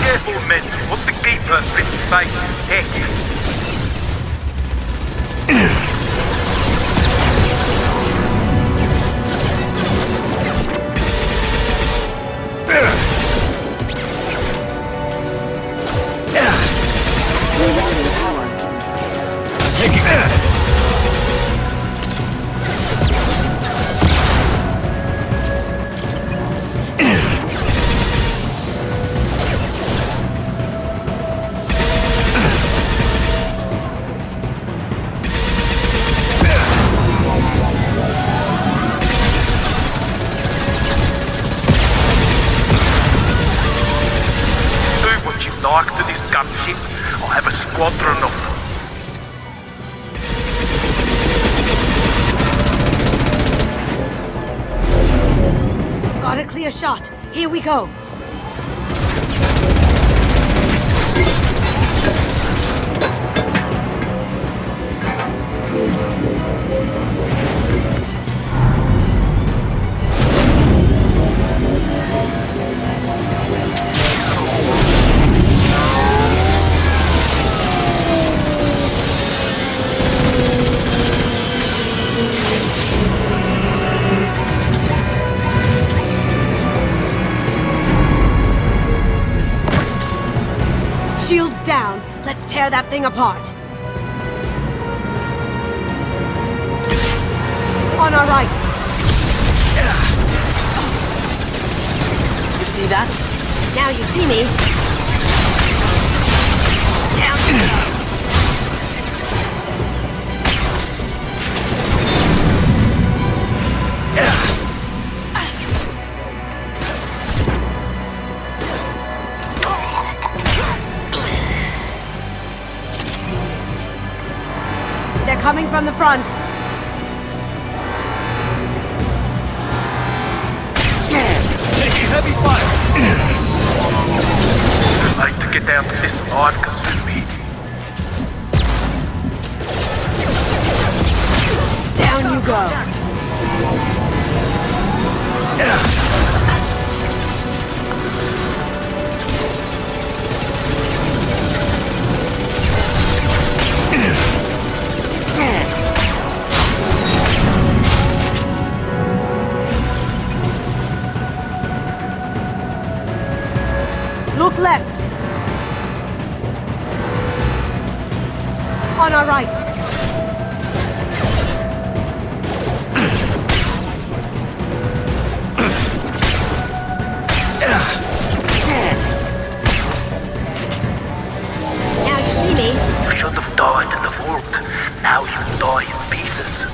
Careful, men. What the gateper's been inside his head. Knock to this gunship, I'll have a squadron of them. Got a clear shot. Here we go. Shields down. Let's tear that thing apart. On our right. You see that? Now you see me. Down. They're coming from the front. Taking heavy fire. I'd like to get down to this alive, Kasumi. Down you go. on our right. Now you see me. You should have died in the vault. Now you die in pieces.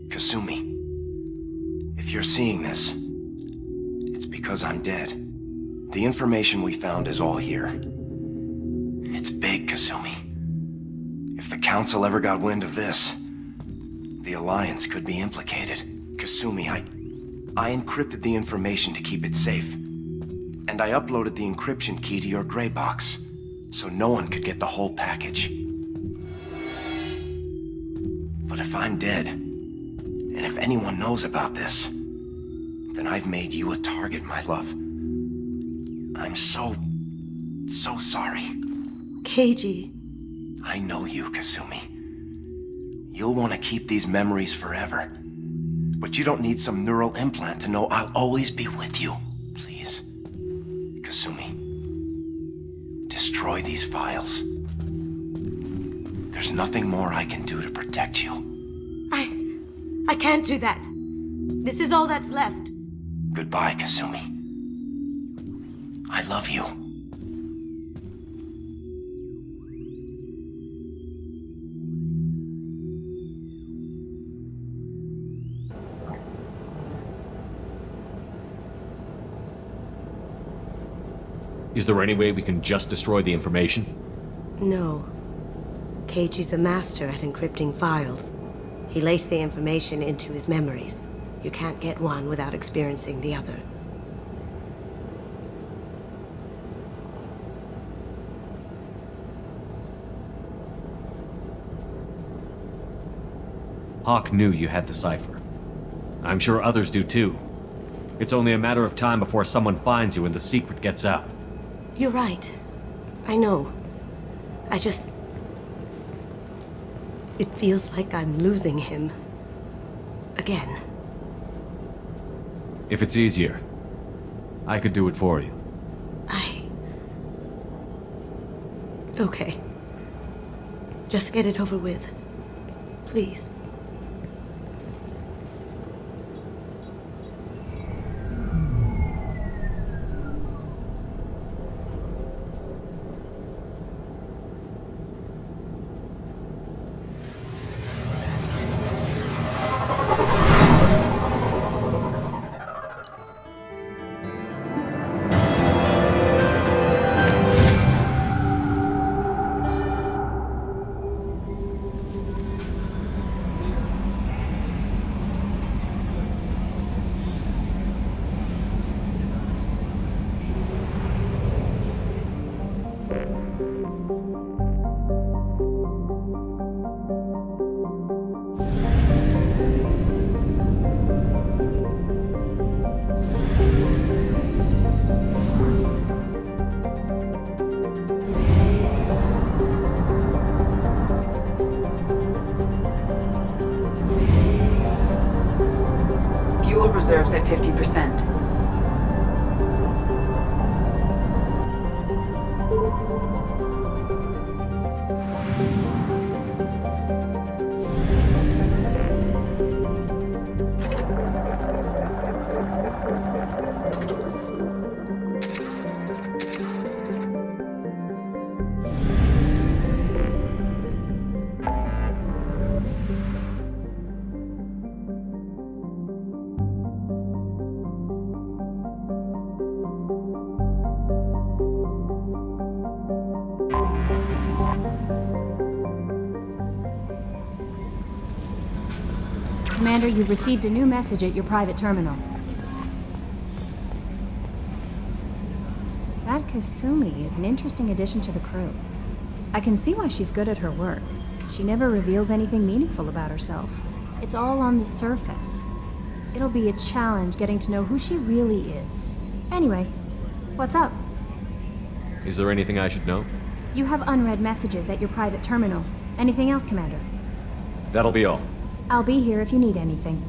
Kasumi, if you're seeing this, it's because I'm dead. The information we found is all here. It's big, Kasumi. If the Council ever got wind of this, the Alliance could be implicated. Kasumi, I encrypted the information to keep it safe. And I uploaded the encryption key to your gray box, so no one could get the whole package. But if I'm dead, and if anyone knows about this, then I've made you a target, my love. I'm so sorry. Keiji. I know you, Kasumi. You'll want to keep these memories forever. But you don't need some neural implant to know I'll always be with you. Please. Kasumi. Destroy these files. There's nothing more I can do to protect you. I can't do that. This is all that's left. Goodbye, Kasumi. I love you. Is there any way we can just destroy the information? No. Keiji's a master at encrypting files. He laced the information into his memories. You can't get one without experiencing the other. Hawk knew you had the cipher. I'm sure others do too. It's only a matter of time before someone finds you and the secret gets out. You're right. I know. It feels like I'm losing him. Again. If it's easier, I could do it for you. Okay. Just get it over with. Please. reserves at 50%. Commander, you've received a new message at your private terminal. That Kasumi is an interesting addition to the crew. I can see why she's good at her work. She never reveals anything meaningful about herself. It's all on the surface. It'll be a challenge getting to know who she really is. Anyway, what's up? Is there anything I should know? You have unread messages at your private terminal. Anything else, Commander? That'll be all. I'll be here if you need anything.